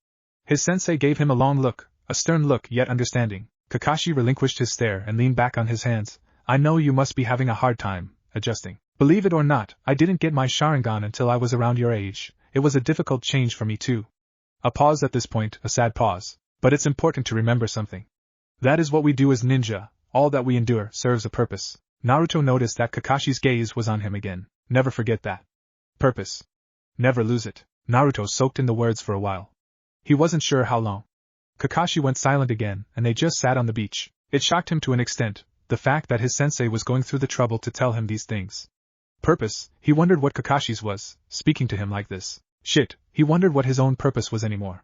His sensei gave him a long look, a stern look yet understanding. Kakashi relinquished his stare and leaned back on his hands. I know you must be having a hard time, adjusting. Believe it or not, I didn't get my Sharingan until I was around your age. It was a difficult change for me too. A pause at this point, a sad pause. But it's important to remember something. That is what we do as ninja, all that we endure serves a purpose. Naruto noticed that Kakashi's gaze was on him again. Never forget that. Purpose. Never lose it. Naruto soaked in the words for a while. He wasn't sure how long. Kakashi went silent again, and they just sat on the beach. It shocked him to an extent, the fact that his sensei was going through the trouble to tell him these things. Purpose, he wondered what Kakashi's was, speaking to him like this. Shit, he wondered what his own purpose was anymore.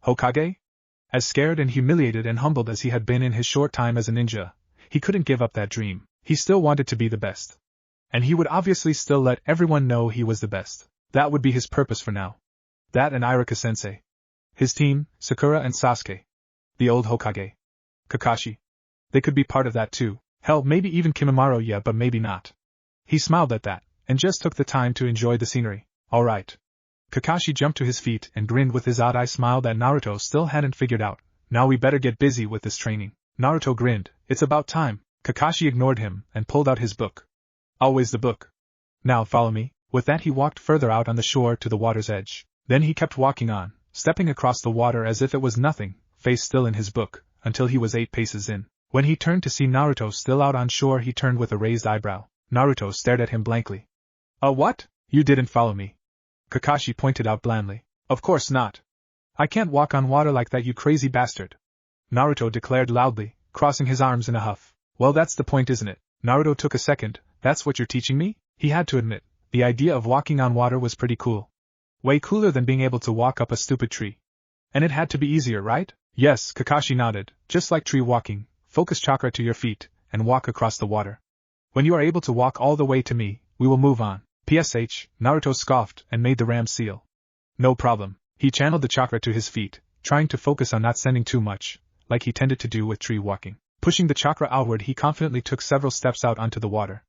Hokage? As scared and humiliated and humbled as he had been in his short time as a ninja, he couldn't give up that dream. He still wanted to be the best. And he would obviously still let everyone know he was the best. That would be his purpose for now. That and Iruka-sensei. His team, Sakura and Sasuke. The old Hokage. Kakashi. They could be part of that too. Hell, maybe even Kimimaro, yeah, but maybe not. He smiled at that, and just took the time to enjoy the scenery. Alright. Kakashi jumped to his feet and grinned with his odd-eye smile that Naruto still hadn't figured out. Now we better get busy with this training. Naruto grinned. It's about time. Kakashi ignored him and pulled out his book. Always the book. Now follow me. With that he walked further out on the shore to the water's edge. Then he kept walking on, stepping across the water as if it was nothing, face still in his book, until he was 8 paces in. When he turned to see Naruto still out on shore he turned with a raised eyebrow. Naruto stared at him blankly. What? You didn't follow me. Kakashi pointed out blandly. Of course not. I can't walk on water like that, you crazy bastard. Naruto declared loudly, crossing his arms in a huff. Well, that's the point, isn't it? Naruto took a second. That's what you're teaching me? He had to admit, the idea of walking on water was pretty cool. Way cooler than being able to walk up a stupid tree. And it had to be easier, right? Yes, Kakashi nodded. Just like tree walking, focus chakra to your feet, and walk across the water. When you are able to walk all the way to me, we will move on. PSH, Naruto scoffed and made the ram seal. No problem. He channeled the chakra to his feet, trying to focus on not sending too much, like he tended to do with tree walking. Pushing the chakra outward he confidently took several steps out onto the water.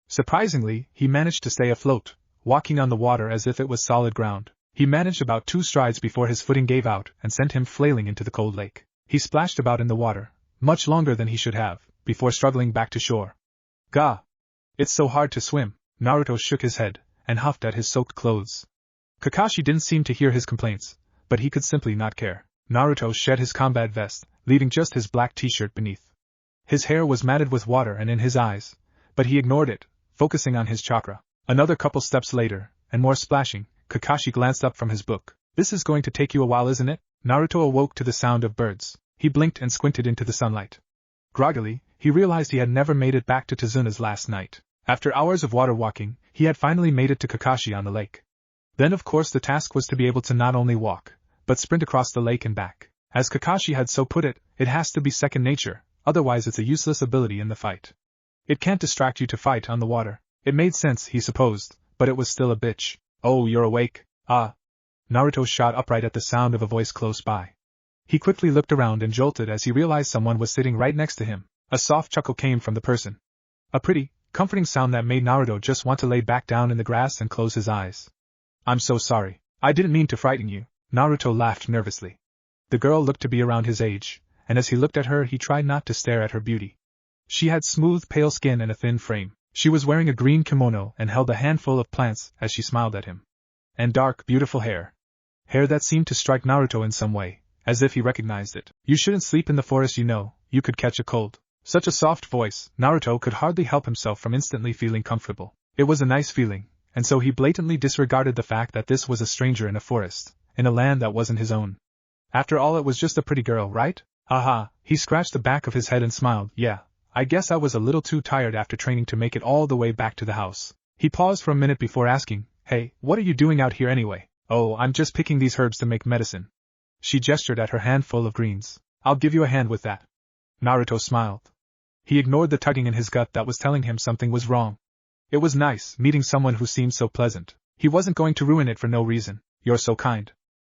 Surprisingly, he managed to stay afloat, walking on the water as if it was solid ground. He managed about 2 strides before his footing gave out and sent him flailing into the cold lake. He splashed about in the water, much longer than he should have, before struggling back to shore. Gah! It's so hard to swim. Naruto shook his head, and huffed at his soaked clothes. Kakashi didn't seem to hear his complaints, but he could simply not care. Naruto shed his combat vest, leaving just his black t-shirt beneath. His hair was matted with water and in his eyes, but he ignored it, focusing on his chakra. Another couple steps later, and more splashing, Kakashi glanced up from his book. This is going to take you a while, isn't it? Naruto awoke to the sound of birds. He blinked and squinted into the sunlight. Groggily, he realized he had never made it back to Tazuna's last night. After hours of water walking, he had finally made it to Kakashi on the lake. Then of course the task was to be able to not only walk, but sprint across the lake and back. As Kakashi had so put it, it has to be second nature, otherwise it's a useless ability in the fight. It can't distract you to fight on the water. It made sense, he supposed, but it was still a bitch. Oh, you're awake? Ah. Naruto shot upright at the sound of a voice close by. He quickly looked around and jolted as he realized someone was sitting right next to him. A soft chuckle came from the person. A pretty, comforting sound that made Naruto just want to lay back down in the grass and close his eyes. I'm so sorry. I didn't mean to frighten you. Naruto laughed nervously. The girl looked to be around his age, and as he looked at her he tried not to stare at her beauty. She had smooth pale skin and a thin frame. She was wearing a green kimono and held a handful of plants as she smiled at him. And dark, beautiful hair. Hair that seemed to strike Naruto in some way, as if he recognized it. You shouldn't sleep in the forest, you could catch a cold. Such a soft voice, Naruto could hardly help himself from instantly feeling comfortable. It was a nice feeling, and so he blatantly disregarded the fact that this was a stranger in a forest, in a land that wasn't his own. After all, it was just a pretty girl, right? Haha, he scratched the back of his head and smiled. Yeah, I guess I was a little too tired after training to make it all the way back to the house. He paused for a minute before asking, Hey, what are you doing out here anyway? Oh, I'm just picking these herbs to make medicine. She gestured at her handful of greens. I'll give you a hand with that. Naruto smiled. He ignored the tugging in his gut that was telling him something was wrong. It was nice, meeting someone who seemed so pleasant. He wasn't going to ruin it for no reason. You're so kind.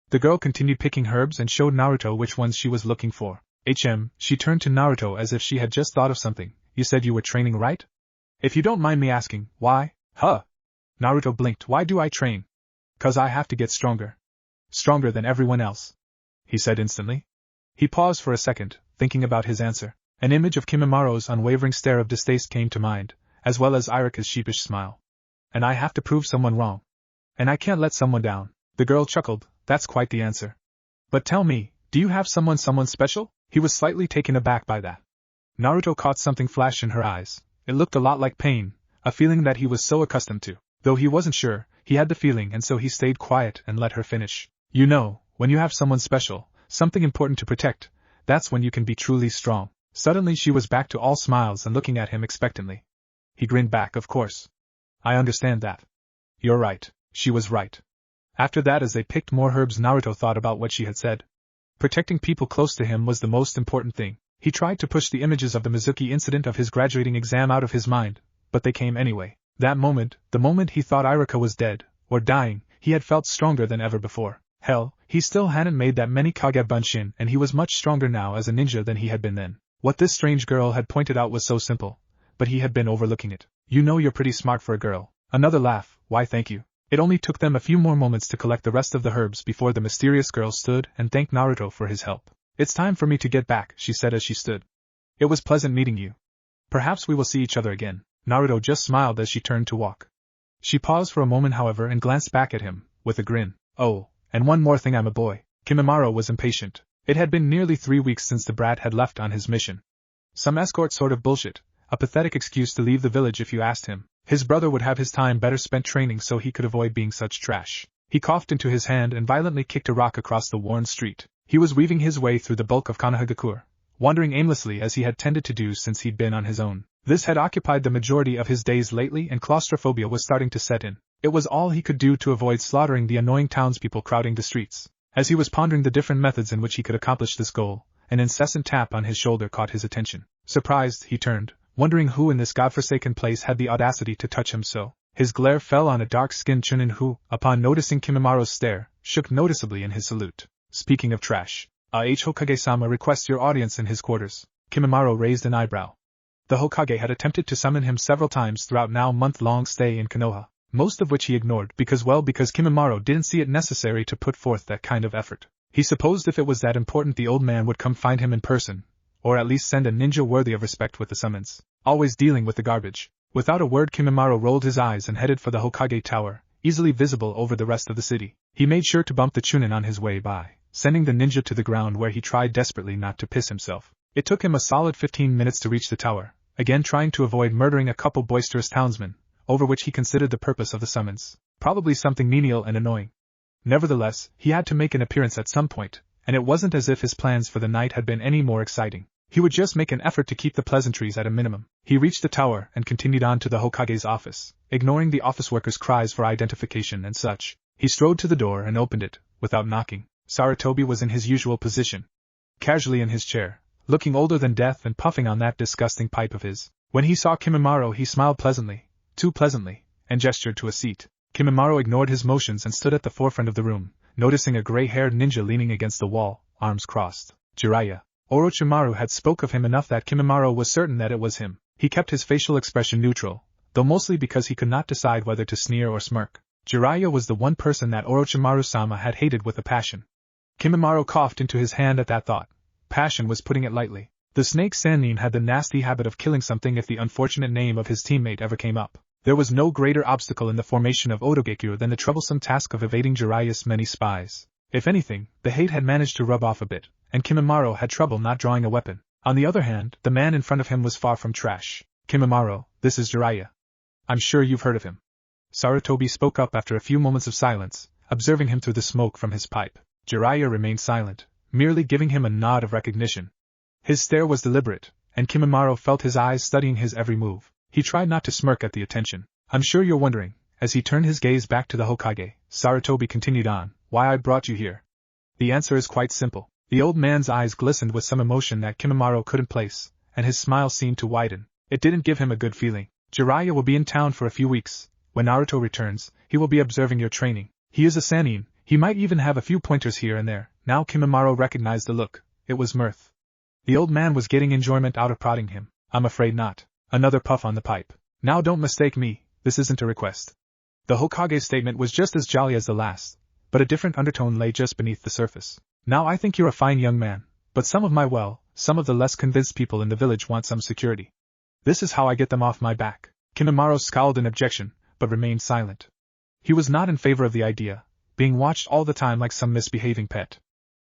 The girl continued picking herbs and showed Naruto which ones she was looking for. She turned to Naruto as if she had just thought of something. You said you were training, right? If you don't mind me asking, why? Huh? Naruto blinked. Why do I train? 'Cause I have to get stronger. Stronger than everyone else, he said instantly. He paused for a second, thinking about his answer. An image of Kimimaro's unwavering stare of distaste came to mind, as well as Irika's sheepish smile. And I have to prove someone wrong. And I can't let someone down. The girl chuckled. That's quite the answer. But tell me, do you have someone special? He was slightly taken aback by that. Naruto caught something flash in her eyes. It looked a lot like pain, a feeling that he was so accustomed to. Though he wasn't sure, he had the feeling, and so he stayed quiet and let her finish. You know, when you have someone special, something important to protect, that's when you can be truly strong. Suddenly she was back to all smiles and looking at him expectantly. He grinned back. Of course. I understand that. You're right. She was right. After that, as they picked more herbs, Naruto thought about what she had said. Protecting people close to him was the most important thing. He tried to push the images of the Mizuki incident of his graduating exam out of his mind, but they came anyway. That moment, the moment he thought Irika was dead, or dying, he had felt stronger than ever before. Hell, he still hadn't made that many Kage Bunshin, and he was much stronger now as a ninja than he had been then. What this strange girl had pointed out was so simple, but he had been overlooking it. You know, you're pretty smart for a girl. Another laugh. Why, thank you. It only took them a few more moments to collect the rest of the herbs before the mysterious girl stood and thanked Naruto for his help. It's time for me to get back, she said as she stood. It was pleasant meeting you. Perhaps we will see each other again. Naruto just smiled as she turned to walk. She paused for a moment, however, and glanced back at him, with a grin. Oh, and one more thing, I'm a boy. Kimimaro was impatient. It had been nearly 3 weeks since the brat had left on his mission. Some escort sort of bullshit, a pathetic excuse to leave the village if you asked him. His brother would have his time better spent training so he could avoid being such trash. He coughed into his hand and violently kicked a rock across the worn street. He was weaving his way through the bulk of Konohagakure, wandering aimlessly as he had tended to do since he'd been on his own. This had occupied the majority of his days lately, and claustrophobia was starting to set in. It was all he could do to avoid slaughtering the annoying townspeople crowding the streets. As he was pondering the different methods in which he could accomplish this goal, an incessant tap on his shoulder caught his attention. Surprised, he turned, wondering who in this godforsaken place had the audacity to touch him so. His glare fell on a dark-skinned chunin who, upon noticing Kimimaro's stare, shook noticeably in his salute. Speaking of trash, Hokage-sama requests your audience in his quarters. Kimimaro raised an eyebrow. The Hokage had attempted to summon him several times throughout now month-long stay in Konoha, most of which he ignored because Kimimaro didn't see it necessary to put forth that kind of effort. He supposed if it was that important the old man would come find him in person, or at least send a ninja worthy of respect with the summons. Always dealing with the garbage. Without a word, Kimimaro rolled his eyes and headed for the Hokage Tower, easily visible over the rest of the city. He made sure to bump the chunin on his way by, sending the ninja to the ground where he tried desperately not to piss himself. It took him a solid 15 minutes to reach the tower, again trying to avoid murdering a couple boisterous townsmen, over which he considered the purpose of the summons. Probably something menial and annoying. Nevertheless, he had to make an appearance at some point, and it wasn't as if his plans for the night had been any more exciting. He would just make an effort to keep the pleasantries at a minimum. He reached the tower and continued on to the Hokage's office, ignoring the office workers' cries for identification and such. He strode to the door and opened it, without knocking. Sarutobi was in his usual position, casually in his chair, looking older than death and puffing on that disgusting pipe of his. When he saw Kimimaro, he smiled pleasantly, too pleasantly, and gestured to a seat. Kimimaro ignored his motions and stood at the forefront of the room, noticing a gray-haired ninja leaning against the wall, arms crossed. Jiraiya. Orochimaru had spoke of him enough that Kimimaro was certain that it was him. He kept his facial expression neutral, though mostly because he could not decide whether to sneer or smirk. Jiraiya was the one person that Orochimaru-sama had hated with a passion. Kimimaro coughed into his hand at that thought. Passion was putting it lightly. The snake Sannin had the nasty habit of killing something if the unfortunate name of his teammate ever came up. There was no greater obstacle in the formation of Otogekyo than the troublesome task of evading Jiraiya's many spies. If anything, the hate had managed to rub off a bit, and Kimimaro had trouble not drawing a weapon. On the other hand, the man in front of him was far from trash. Kimimaro, this is Jiraiya. I'm sure you've heard of him. Sarutobi spoke up after a few moments of silence, observing him through the smoke from his pipe. Jiraiya remained silent, merely giving him a nod of recognition. His stare was deliberate, and Kimimaro felt his eyes studying his every move. He tried not to smirk at the attention. I'm sure you're wondering, as he turned his gaze back to the Hokage, Sarutobi continued on, why I brought you here. The answer is quite simple. The old man's eyes glistened with some emotion that Kimimaro couldn't place, and his smile seemed to widen. It didn't give him a good feeling. Jiraiya will be in town for a few weeks. When Naruto returns, he will be observing your training. He is a Sannin, he might even have a few pointers here and there. Now Kimimaro recognized the look. It was mirth. The old man was getting enjoyment out of prodding him. I'm afraid not. Another puff on the pipe. Now don't mistake me, this isn't a request. The Hokage's statement was just as jolly as the last, but a different undertone lay just beneath the surface. Now I think you're a fine young man, but some of the less convinced people in the village want some security. This is how I get them off my back. Kimimaro scowled in objection, but remained silent. He was not in favor of the idea, being watched all the time like some misbehaving pet.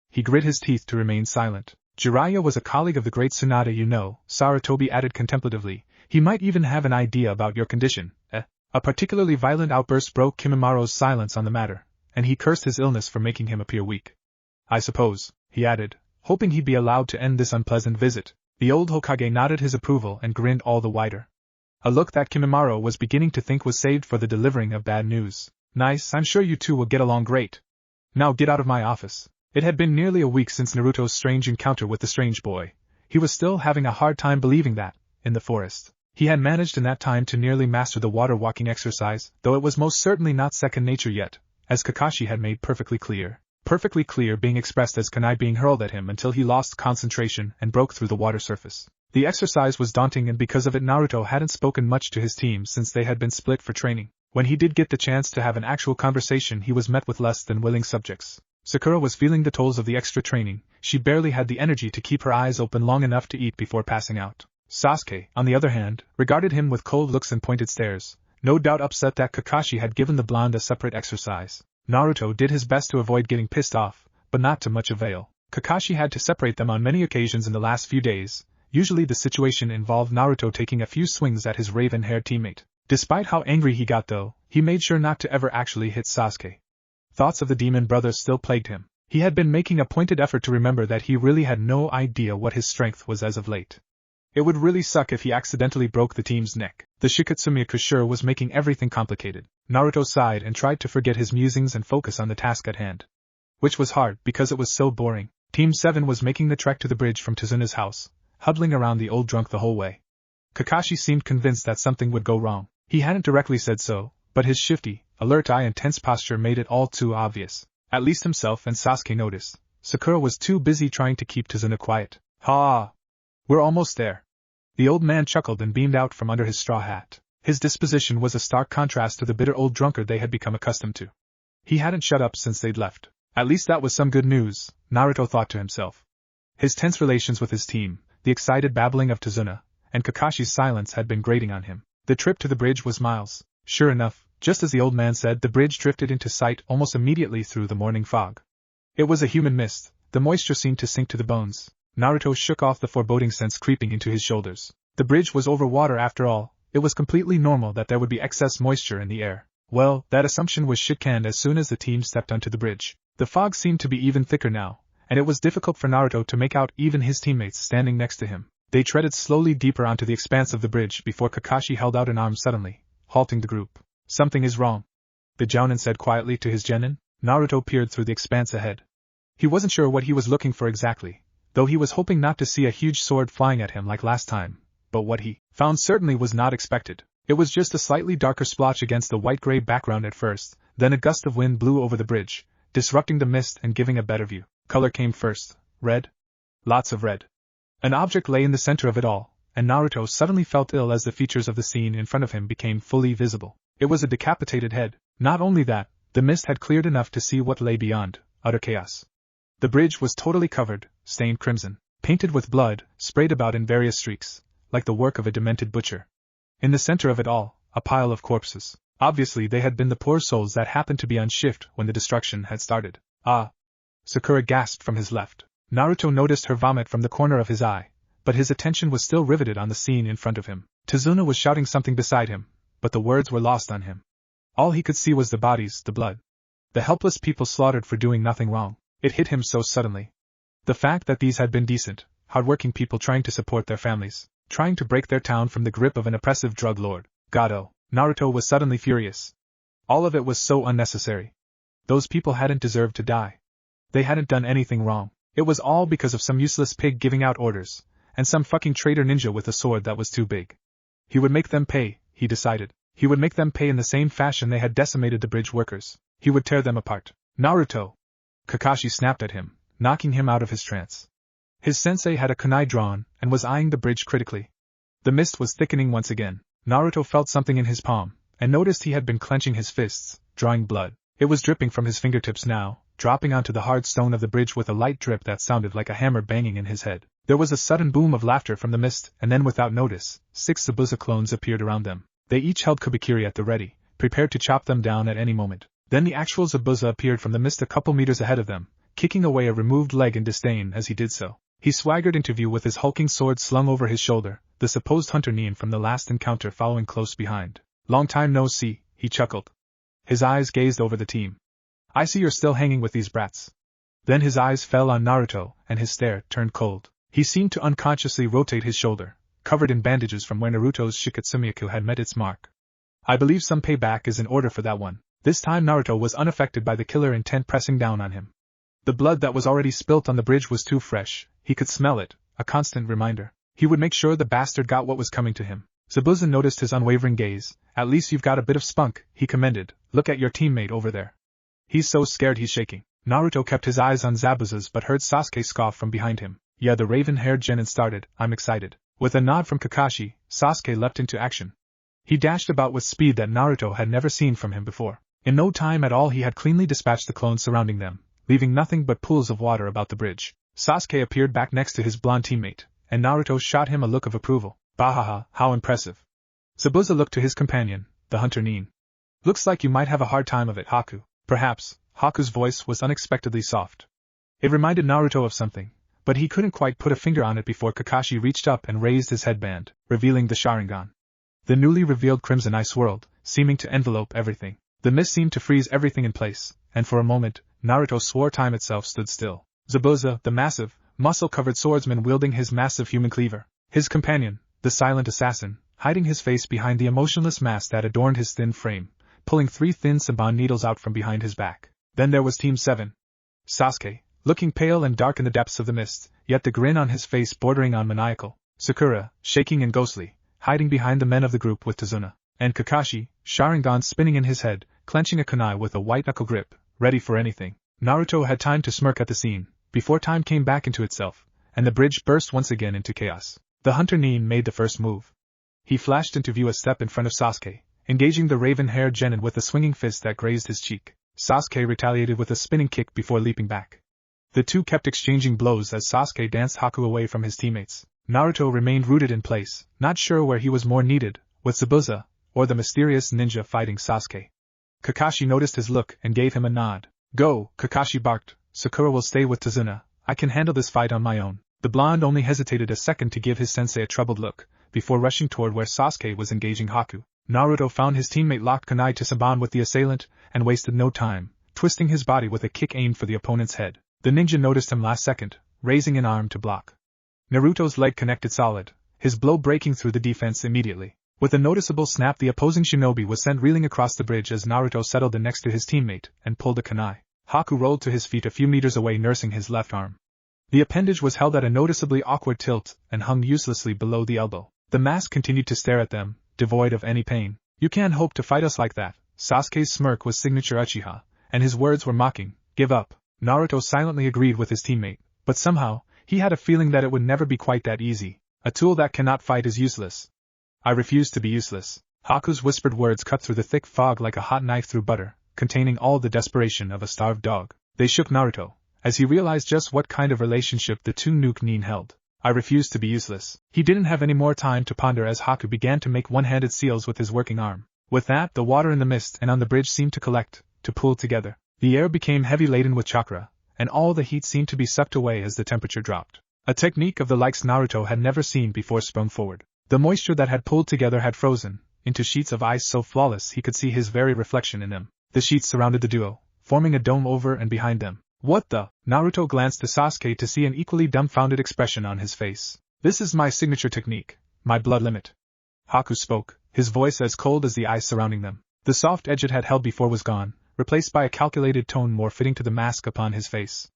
He grit his teeth to remain silent. Jiraiya was a colleague of the great Tsunade, you know, Sarutobi added contemplatively. He might even have an idea about your condition. A particularly violent outburst broke Kimimaro's silence on the matter, and he cursed his illness for making him appear weak. I suppose, he added, hoping he'd be allowed to end this unpleasant visit. The old Hokage nodded his approval and grinned all the wider. A look that Kimimaro was beginning to think was saved for the delivering of bad news. Nice, I'm sure you two will get along great. Now get out of my office. It had been nearly a week since Naruto's strange encounter with the strange boy. He was still having a hard time believing that, in the forest, he had managed in that time to nearly master the water walking exercise, though it was most certainly not second nature yet, as Kakashi had made perfectly clear. Perfectly clear being expressed as kunai being hurled at him until he lost concentration and broke through the water surface. The exercise was daunting, and because of it Naruto hadn't spoken much to his team since they had been split for training. When he did get the chance to have an actual conversation, he was met with less than willing subjects. Sakura was feeling the tolls of the extra training. She barely had the energy to keep her eyes open long enough to eat before passing out. Sasuke, on the other hand, regarded him with cold looks and pointed stares, no doubt upset that Kakashi had given the blonde a separate exercise. Naruto did his best to avoid getting pissed off, but not to much avail. Kakashi had to separate them on many occasions in the last few days. Usually the situation involved Naruto taking a few swings at his raven-haired teammate. Despite how angry he got though, he made sure not to ever actually hit Sasuke. Thoughts of the demon brother still plagued him. He had been making a pointed effort to remember that he really had no idea what his strength was as of late. It would really suck if he accidentally broke the team's neck. The Shikatsume Kushur was making everything complicated. Naruto sighed and tried to forget his musings and focus on the task at hand. Which was hard because it was so boring. Team 7 was making the trek to the bridge from Tazuna's house, huddling around the old drunk the whole way. Kakashi seemed convinced that something would go wrong. He hadn't directly said so, but his shifty, alert eye and tense posture made it all too obvious. At least himself and Sasuke noticed. Sakura was too busy trying to keep Tazuna quiet. Ha! We're almost there. The old man chuckled and beamed out from under his straw hat. His disposition was a stark contrast to the bitter old drunkard they had become accustomed to. He hadn't shut up since they'd left. At least that was some good news, Naruto thought to himself. His tense relations with his team, the excited babbling of Tazuna, and Kakashi's silence had been grating on him. The trip to the bridge was miles. Sure enough, just as the old man said, the bridge drifted into sight almost immediately through the morning fog. It was a humid mist. The moisture seemed to sink to the bones. Naruto shook off the foreboding sense creeping into his shoulders. The bridge was over water after all, it was completely normal that there would be excess moisture in the air. Well, that assumption was shit-canned as soon as the team stepped onto the bridge. The fog seemed to be even thicker now, and it was difficult for Naruto to make out even his teammates standing next to him. They treaded slowly deeper onto the expanse of the bridge before Kakashi held out an arm suddenly, halting the group. Something is wrong, the Jounin said quietly to his genin. Naruto peered through the expanse ahead. He wasn't sure what he was looking for exactly, though he was hoping not to see a huge sword flying at him like last time, but what he found certainly was not expected. It was just a slightly darker splotch against the white-gray background at first, then a gust of wind blew over the bridge, disrupting the mist and giving a better view. Color came first. Red. Lots of red. An object lay in the center of it all, and Naruto suddenly felt ill as the features of the scene in front of him became fully visible. It was a decapitated head. Not only that, the mist had cleared enough to see what lay beyond, utter chaos. The bridge was totally covered, stained crimson, painted with blood, sprayed about in various streaks, like the work of a demented butcher. In the center of it all, a pile of corpses. Obviously they had been the poor souls that happened to be on shift when the destruction had started. Ah! Sakura gasped from his left. Naruto noticed her vomit from the corner of his eye, but his attention was still riveted on the scene in front of him. Tazuna was shouting something beside him, but the words were lost on him. All he could see was the bodies, the blood. The helpless people slaughtered for doing nothing wrong. It hit him so suddenly. The fact that these had been decent, hard-working people trying to support their families, trying to break their town from the grip of an oppressive drug lord. Gado. Naruto was suddenly furious. All of it was so unnecessary. Those people hadn't deserved to die. They hadn't done anything wrong. It was all because of some useless pig giving out orders, and some fucking traitor ninja with a sword that was too big. He would make them pay, he decided. He would make them pay in the same fashion they had decimated the bridge workers. He would tear them apart. Naruto! Kakashi snapped at him, knocking him out of his trance. His sensei had a kunai drawn, and was eyeing the bridge critically. The mist was thickening once again. Naruto felt something in his palm, and noticed he had been clenching his fists, drawing blood. It was dripping from his fingertips now, dropping onto the hard stone of the bridge with a light drip that sounded like a hammer banging in his head. There was a sudden boom of laughter from the mist, and then without notice, 6 Zabuza clones appeared around them. They each held kubikiri at the ready, prepared to chop them down at any moment. Then the actual Zabuza appeared from the mist a couple meters ahead of them, kicking away a removed leg in disdain as he did so. He swaggered into view with his hulking sword slung over his shoulder, the supposed hunter Nin from the last encounter following close behind. Long time no see, he chuckled. His eyes gazed over the team. I see you're still hanging with these brats. Then his eyes fell on Naruto, and his stare turned cold. He seemed to unconsciously rotate his shoulder, covered in bandages from where Naruto's Shikatsumiyaku had met its mark. I believe some payback is in order for that one. This time Naruto was unaffected by the killer intent pressing down on him. The blood that was already spilt on the bridge was too fresh, he could smell it, a constant reminder. He would make sure the bastard got what was coming to him. Zabuza noticed his unwavering gaze. At least you've got a bit of spunk, he commended. Look at your teammate over there. He's so scared he's shaking. Naruto kept his eyes on Zabuza's but heard Sasuke scoff from behind him. Yeah, the raven-haired genin started, I'm excited. With a nod from Kakashi, Sasuke leapt into action. He dashed about with speed that Naruto had never seen from him before. In no time at all he had cleanly dispatched the clones surrounding them, leaving nothing but pools of water about the bridge. Sasuke appeared back next to his blonde teammate, and Naruto shot him a look of approval. Bahaha, how impressive. Zabuza looked to his companion, the hunter Nin. Looks like you might have a hard time of it, Haku. Perhaps. Haku's voice was unexpectedly soft. It reminded Naruto of something, but he couldn't quite put a finger on it before Kakashi reached up and raised his headband, revealing the Sharingan. The newly revealed crimson eye swirled, seeming to envelope everything. The mist seemed to freeze everything in place, and for a moment, Naruto swore time itself stood still. Zabuza, the massive, muscle-covered swordsman wielding his massive human cleaver. His companion, the silent assassin, hiding his face behind the emotionless mask that adorned his thin frame, pulling 3 thin Saban needles out from behind his back. Then there was Team 7. Sasuke, looking pale and dark in the depths of the mist, yet the grin on his face bordering on maniacal. Sakura, shaking and ghostly, hiding behind the men of the group with Tazuna. And Kakashi, Sharingan spinning in his head, clenching a kunai with a white-knuckle grip, ready for anything. Naruto had time to smirk at the scene, before time came back into itself, and the bridge burst once again into chaos. The hunter Nin made the first move. He flashed into view a step in front of Sasuke, engaging the raven-haired genin with a swinging fist that grazed his cheek. Sasuke retaliated with a spinning kick before leaping back. The two kept exchanging blows as Sasuke danced Haku away from his teammates. Naruto remained rooted in place, not sure where he was more needed, with Zabuza, or the mysterious ninja fighting Sasuke. Kakashi noticed his look and gave him a nod. Go, Kakashi barked. Sakura will stay with Tazuna. I can handle this fight on my own. The blonde only hesitated a second to give his sensei a troubled look, before rushing toward where Sasuke was engaging Haku. Naruto found his teammate locked kunai to Saban with the assailant, and wasted no time, twisting his body with a kick aimed for the opponent's head. The ninja noticed him last second, raising an arm to block. Naruto's leg connected solid, his blow breaking through the defense immediately. With a noticeable snap, the opposing shinobi was sent reeling across the bridge as Naruto settled in next to his teammate and pulled a kunai. Haku rolled to his feet a few meters away, nursing his left arm. The appendage was held at a noticeably awkward tilt and hung uselessly below the elbow. The mask continued to stare at them, devoid of any pain. "You can't hope to fight us like that." Sasuke's smirk was signature Uchiha, and his words were mocking. "Give up." Naruto silently agreed with his teammate, but somehow, he had a feeling that it would never be quite that easy. A tool that cannot fight is useless. "I refuse to be useless." Haku's whispered words cut through the thick fog like a hot knife through butter, containing all the desperation of a starved dog. They shook Naruto, as he realized just what kind of relationship the two nin held. "I refuse to be useless." He didn't have any more time to ponder as Haku began to make one-handed seals with his working arm. With that, the water in the mist and on the bridge seemed to collect, to pool together. The air became heavy laden with chakra, and all the heat seemed to be sucked away as the temperature dropped. A technique of the likes Naruto had never seen before sprung forward. The moisture that had pooled together had frozen into sheets of ice so flawless he could see his very reflection in them. The sheets surrounded the duo, forming a dome over and behind them. "What the?" Naruto glanced to Sasuke to see an equally dumbfounded expression on his face. "This is my signature technique, my blood limit." Haku spoke, his voice as cold as the ice surrounding them. The soft edge it had held before was gone, replaced by a calculated tone more fitting to the mask upon his face.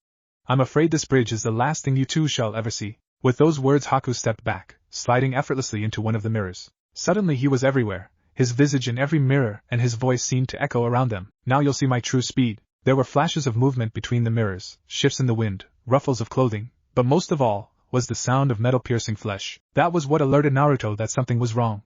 "I'm afraid this bridge is the last thing you two shall ever see." With those words, Haku stepped back, sliding effortlessly into one of the mirrors. Suddenly he was everywhere, his visage in every mirror, and his voice seemed to echo around them. "Now you'll see my true speed." There were flashes of movement between the mirrors, shifts in the wind, ruffles of clothing, but most of all was the sound of metal piercing flesh. That was what alerted Naruto that something was wrong.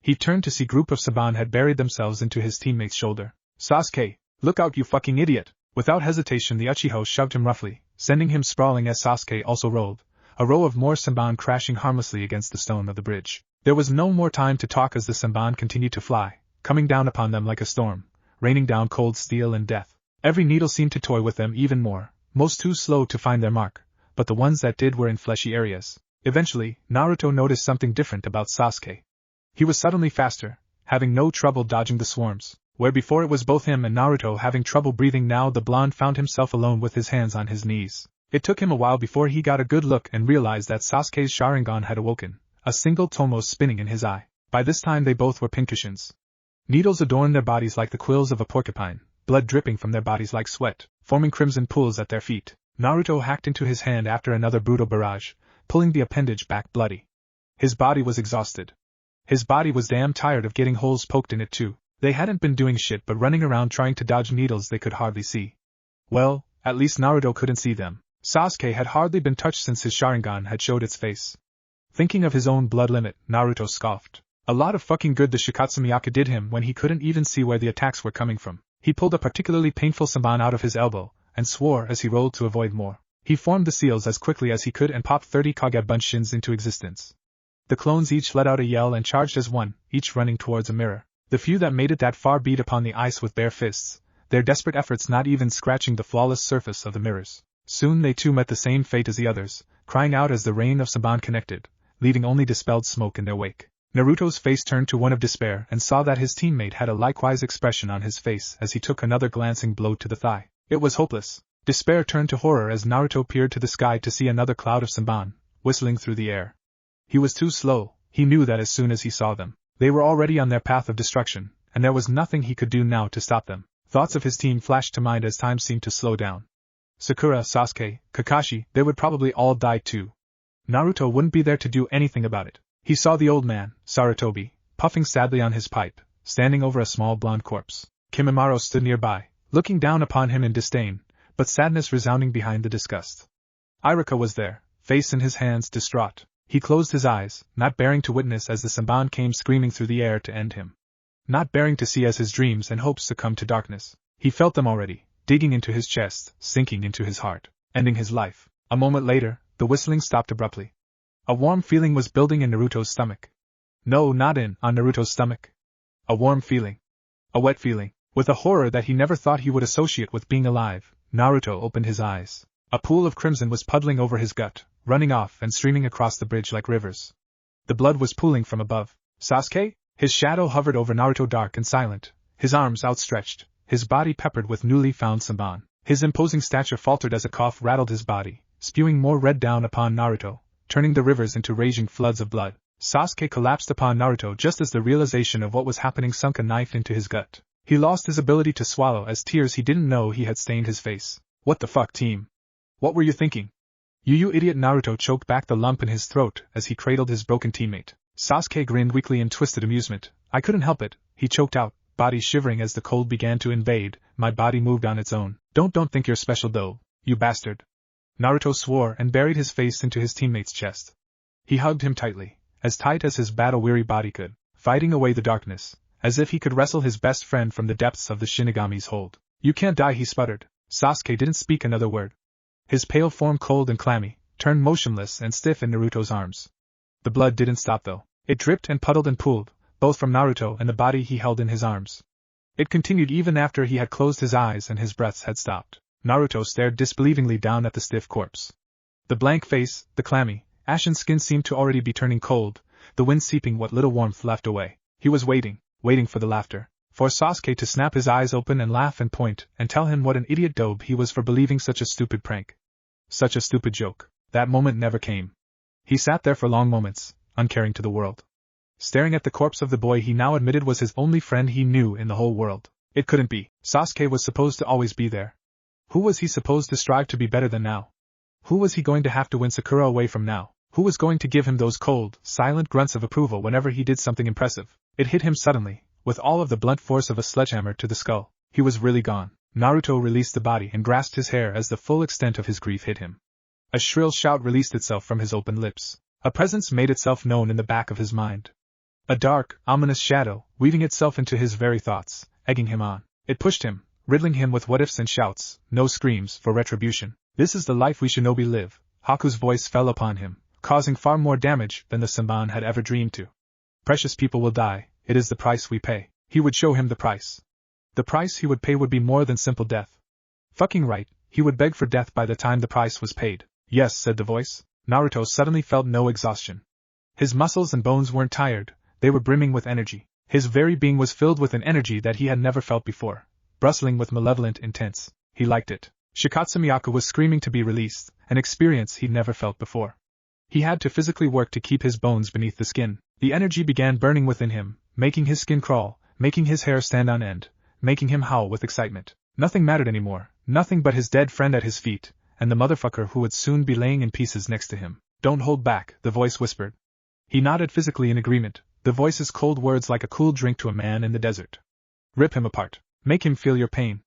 He turned to see a group of Saban had buried themselves into his teammate's shoulder. "Sasuke, look out, you fucking idiot!" Without hesitation, the Uchiha shoved him roughly, sending him sprawling as Sasuke also rolled, a row of more Saban crashing harmlessly against the stone of the bridge. There was no more time to talk as the Saban continued to fly, coming down upon them like a storm, raining down cold steel and death. Every needle seemed to toy with them even more, most too slow to find their mark, but the ones that did were in fleshy areas. Eventually, Naruto noticed something different about Sasuke. He was suddenly faster, having no trouble dodging the swarms. Where before it was both him and Naruto having trouble breathing, now the blonde found himself alone with his hands on his knees. It took him a while before he got a good look and realized that Sasuke's Sharingan had awoken, a single tomos spinning in his eye. By this time they both were pincushions. Needles adorned their bodies like the quills of a porcupine, blood dripping from their bodies like sweat, forming crimson pools at their feet. Naruto hacked into his hand after another brutal barrage, pulling the appendage back bloody. His body was exhausted. His body was damn tired of getting holes poked in it too. They hadn't been doing shit but running around trying to dodge needles they could hardly see. Well, at least Naruto couldn't see them. Sasuke had hardly been touched since his Sharingan had showed its face. Thinking of his own blood limit, Naruto scoffed. A lot of fucking good the Shikatsu Miyaka did him when he couldn't even see where the attacks were coming from. He pulled a particularly painful Saban out of his elbow, and swore as he rolled to avoid more. He formed the seals as quickly as he could and popped 30 Kage Bunshins into existence. The clones each let out a yell and charged as one, each running towards a mirror. The few that made it that far beat upon the ice with bare fists, their desperate efforts not even scratching the flawless surface of the mirrors. Soon they too met the same fate as the others, crying out as the rain of Saban connected, leaving only dispelled smoke in their wake. Naruto's face turned to one of despair and saw that his teammate had a likewise expression on his face as he took another glancing blow to the thigh. It was hopeless. Despair turned to horror as Naruto peered to the sky to see another cloud of Saban, whistling through the air. He was too slow. He knew that as soon as he saw them, they were already on their path of destruction, and there was nothing he could do now to stop them. Thoughts of his team flashed to mind as time seemed to slow down. Sakura, Sasuke, Kakashi, they would probably all die too. Naruto wouldn't be there to do anything about it. He saw the old man, Sarutobi, puffing sadly on his pipe, standing over a small blonde corpse. Kimimaro stood nearby, looking down upon him in disdain, but sadness resounding behind the disgust. Iruka was there, face in his hands, distraught. He closed his eyes, not bearing to witness as the Saban came screaming through the air to end him. Not bearing to see as his dreams and hopes succumbed to darkness. He felt them already, digging into his chest, sinking into his heart, ending his life. A moment later, the whistling stopped abruptly. A warm feeling was building in Naruto's stomach. No, not on Naruto's stomach. A warm feeling. A wet feeling. With a horror that he never thought he would associate with being alive, Naruto opened his eyes. A pool of crimson was puddling over his gut, running off and streaming across the bridge like rivers. The blood was pooling from above. Sasuke? His shadow hovered over Naruto, dark and silent, his arms outstretched, his body peppered with newly found Senbon. His imposing stature faltered as a cough rattled his body, spewing more red down upon Naruto, turning the rivers into raging floods of blood. Sasuke collapsed upon Naruto just as the realization of what was happening sunk a knife into his gut. He lost his ability to swallow as tears he didn't know he had stained his face. What the fuck, team? What were you thinking? You idiot! Naruto choked back the lump in his throat as he cradled his broken teammate. Sasuke grinned weakly in twisted amusement. I couldn't help it, he choked out, body shivering as the cold began to invade. My body moved on its own. Don't think you're special though, you bastard. Naruto swore and buried his face into his teammate's chest. He hugged him tightly, as tight as his battle-weary body could, fighting away the darkness, as if he could wrestle his best friend from the depths of the Shinigami's hold. You can't die, he sputtered. Sasuke didn't speak another word. His pale form, cold and clammy, turned motionless and stiff in Naruto's arms. The blood didn't stop though. It dripped and puddled and pooled, both from Naruto and the body he held in his arms. It continued even after he had closed his eyes and his breaths had stopped. Naruto stared disbelievingly down at the stiff corpse. The blank face, the clammy, ashen skin seemed to already be turning cold, the wind seeping what little warmth left away. He was waiting for the laughter, for Sasuke to snap his eyes open and laugh and point and tell him what an idiot dope he was for believing such a stupid prank. Such a stupid joke. That moment never came. He sat there for long moments, uncaring to the world, staring at the corpse of the boy he now admitted was his only friend he knew in the whole world. It couldn't be. Sasuke was supposed to always be there. Who was he supposed to strive to be better than now? Who was he going to have to win Sakura away from now? Who was going to give him those cold, silent grunts of approval whenever he did something impressive? It hit him suddenly, with all of the blunt force of a sledgehammer to the skull. He was really gone. Naruto released the body and grasped his hair as the full extent of his grief hit him. A shrill shout released itself from his open lips. A presence made itself known in the back of his mind. A dark, ominous shadow, weaving itself into his very thoughts, egging him on. It pushed him, riddling him with what-ifs and shouts, no screams for retribution. This is the life we shinobi live. Haku's voice fell upon him, causing far more damage than the Senbon had ever dreamed to. Precious people will die, it is the price we pay. He would show him the price. The price he would pay would be more than simple death. Fucking right, he would beg for death by the time the price was paid. Yes, said the voice. Naruto suddenly felt no exhaustion. His muscles and bones weren't tired, they were brimming with energy. His very being was filled with an energy that he had never felt before, bristling with malevolent intents. He liked it. Shikatsu Miyako was screaming to be released, an experience he'd never felt before. He had to physically work to keep his bones beneath the skin. The energy began burning within him, making his skin crawl, making his hair stand on end, making him howl with excitement. Nothing mattered anymore, nothing but his dead friend at his feet, and the motherfucker who would soon be laying in pieces next to him. Don't hold back, the voice whispered. He nodded physically in agreement, the voice's cold words like a cool drink to a man in the desert. Rip him apart. Make him feel your pain.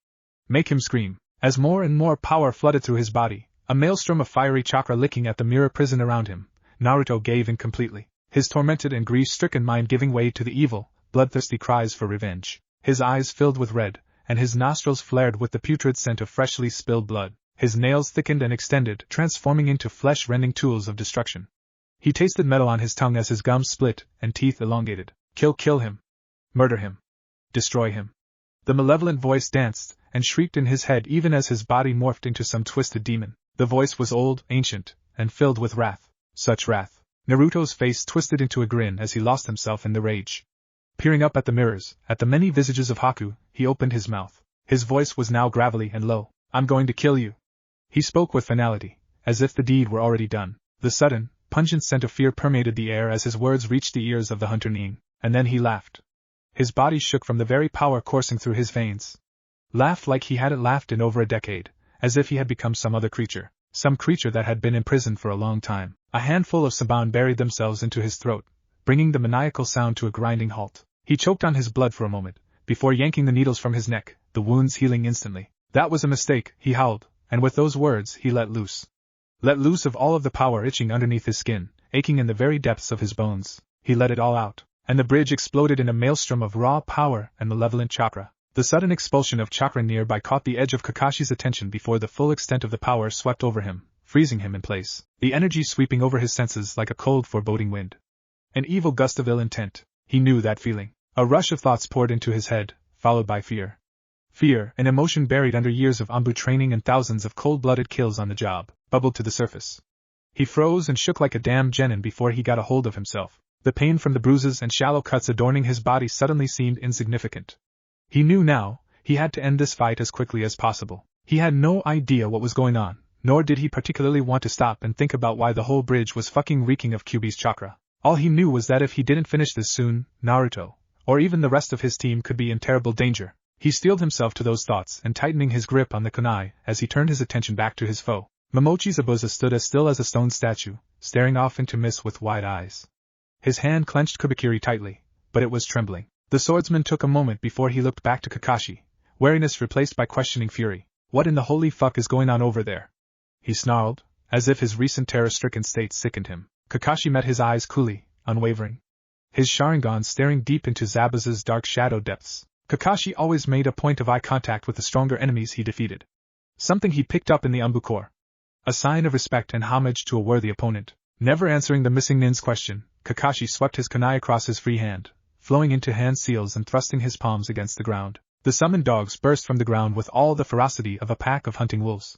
Make him scream. As more and more power flooded through his body, a maelstrom of fiery chakra licking at the mirror prison around him, Naruto gave in completely, his tormented and grief-stricken mind giving way to the evil, bloodthirsty cries for revenge. His eyes filled with red, and his nostrils flared with the putrid scent of freshly spilled blood. His nails thickened and extended, transforming into flesh-rending tools of destruction. He tasted metal on his tongue as his gums split and teeth elongated. Kill him. Murder him. Destroy him. The malevolent voice danced and shrieked in his head even as his body morphed into some twisted demon. The voice was old, ancient, and filled with wrath. Such wrath. Naruto's face twisted into a grin as he lost himself in the rage. Peering up at the mirrors, at the many visages of Haku, he opened his mouth. His voice was now gravelly and low. I'm going to kill you. He spoke with finality, as if the deed were already done. The sudden, pungent scent of fear permeated the air as his words reached the ears of the hunter Nin, and then he laughed. His body shook from the very power coursing through his veins. Laughed like he hadn't laughed in over a decade, as if he had become some other creature, some creature that had been imprisoned for a long time. A handful of Senbon buried themselves into his throat, bringing the maniacal sound to a grinding halt. He choked on his blood for a moment, before yanking the needles from his neck, the wounds healing instantly. That was a mistake, he howled, and with those words he let loose. Let loose of all of the power itching underneath his skin, aching in the very depths of his bones. He let it all out, and the bridge exploded in a maelstrom of raw power and malevolent chakra. The sudden expulsion of chakra nearby caught the edge of Kakashi's attention before the full extent of the power swept over him, freezing him in place, the energy sweeping over his senses like a cold foreboding wind. An evil gust of ill intent. He knew that feeling. A rush of thoughts poured into his head, followed by fear. Fear, an emotion buried under years of Anbu training and thousands of cold-blooded kills on the job, bubbled to the surface. He froze and shook like a damned genin before he got a hold of himself. The pain from the bruises and shallow cuts adorning his body suddenly seemed insignificant. He knew now, he had to end this fight as quickly as possible. He had no idea what was going on, nor did he particularly want to stop and think about why the whole bridge was fucking reeking of Kyuubi's chakra. All he knew was that if he didn't finish this soon, Naruto, or even the rest of his team could be in terrible danger. He steeled himself to those thoughts and tightening his grip on the kunai as he turned his attention back to his foe. Momochi Zabuza stood as still as a stone statue, staring off into mist with wide eyes. His hand clenched kubikiri tightly, but it was trembling. The swordsman took a moment before he looked back to Kakashi, wariness replaced by questioning fury. What in the holy fuck is going on over there? He snarled, as if his recent terror-stricken state sickened him. Kakashi met his eyes coolly, unwavering. His Sharingan staring deep into Zabuza's dark shadow depths. Kakashi always made a point of eye contact with the stronger enemies he defeated. Something he picked up in the Umbu-core. A sign of respect and homage to a worthy opponent. Never answering the missing nin's question, Kakashi swept his kunai across his free hand, flowing into hand seals and thrusting his palms against the ground. The summoned dogs burst from the ground with all the ferocity of a pack of hunting wolves.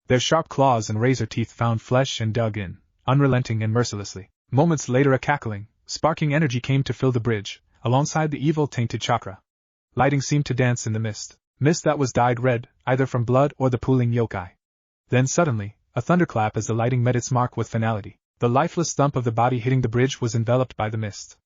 Their sharp claws and razor teeth found flesh and dug in, unrelenting and mercilessly. Moments later a cackling, sparking energy came to fill the bridge, alongside the evil tainted chakra. Lighting seemed to dance in the mist that was dyed red, either from blood or the pooling yokai. Then suddenly, a thunderclap as the lighting met its mark with finality. The lifeless thump of the body hitting the bridge was enveloped by the mist.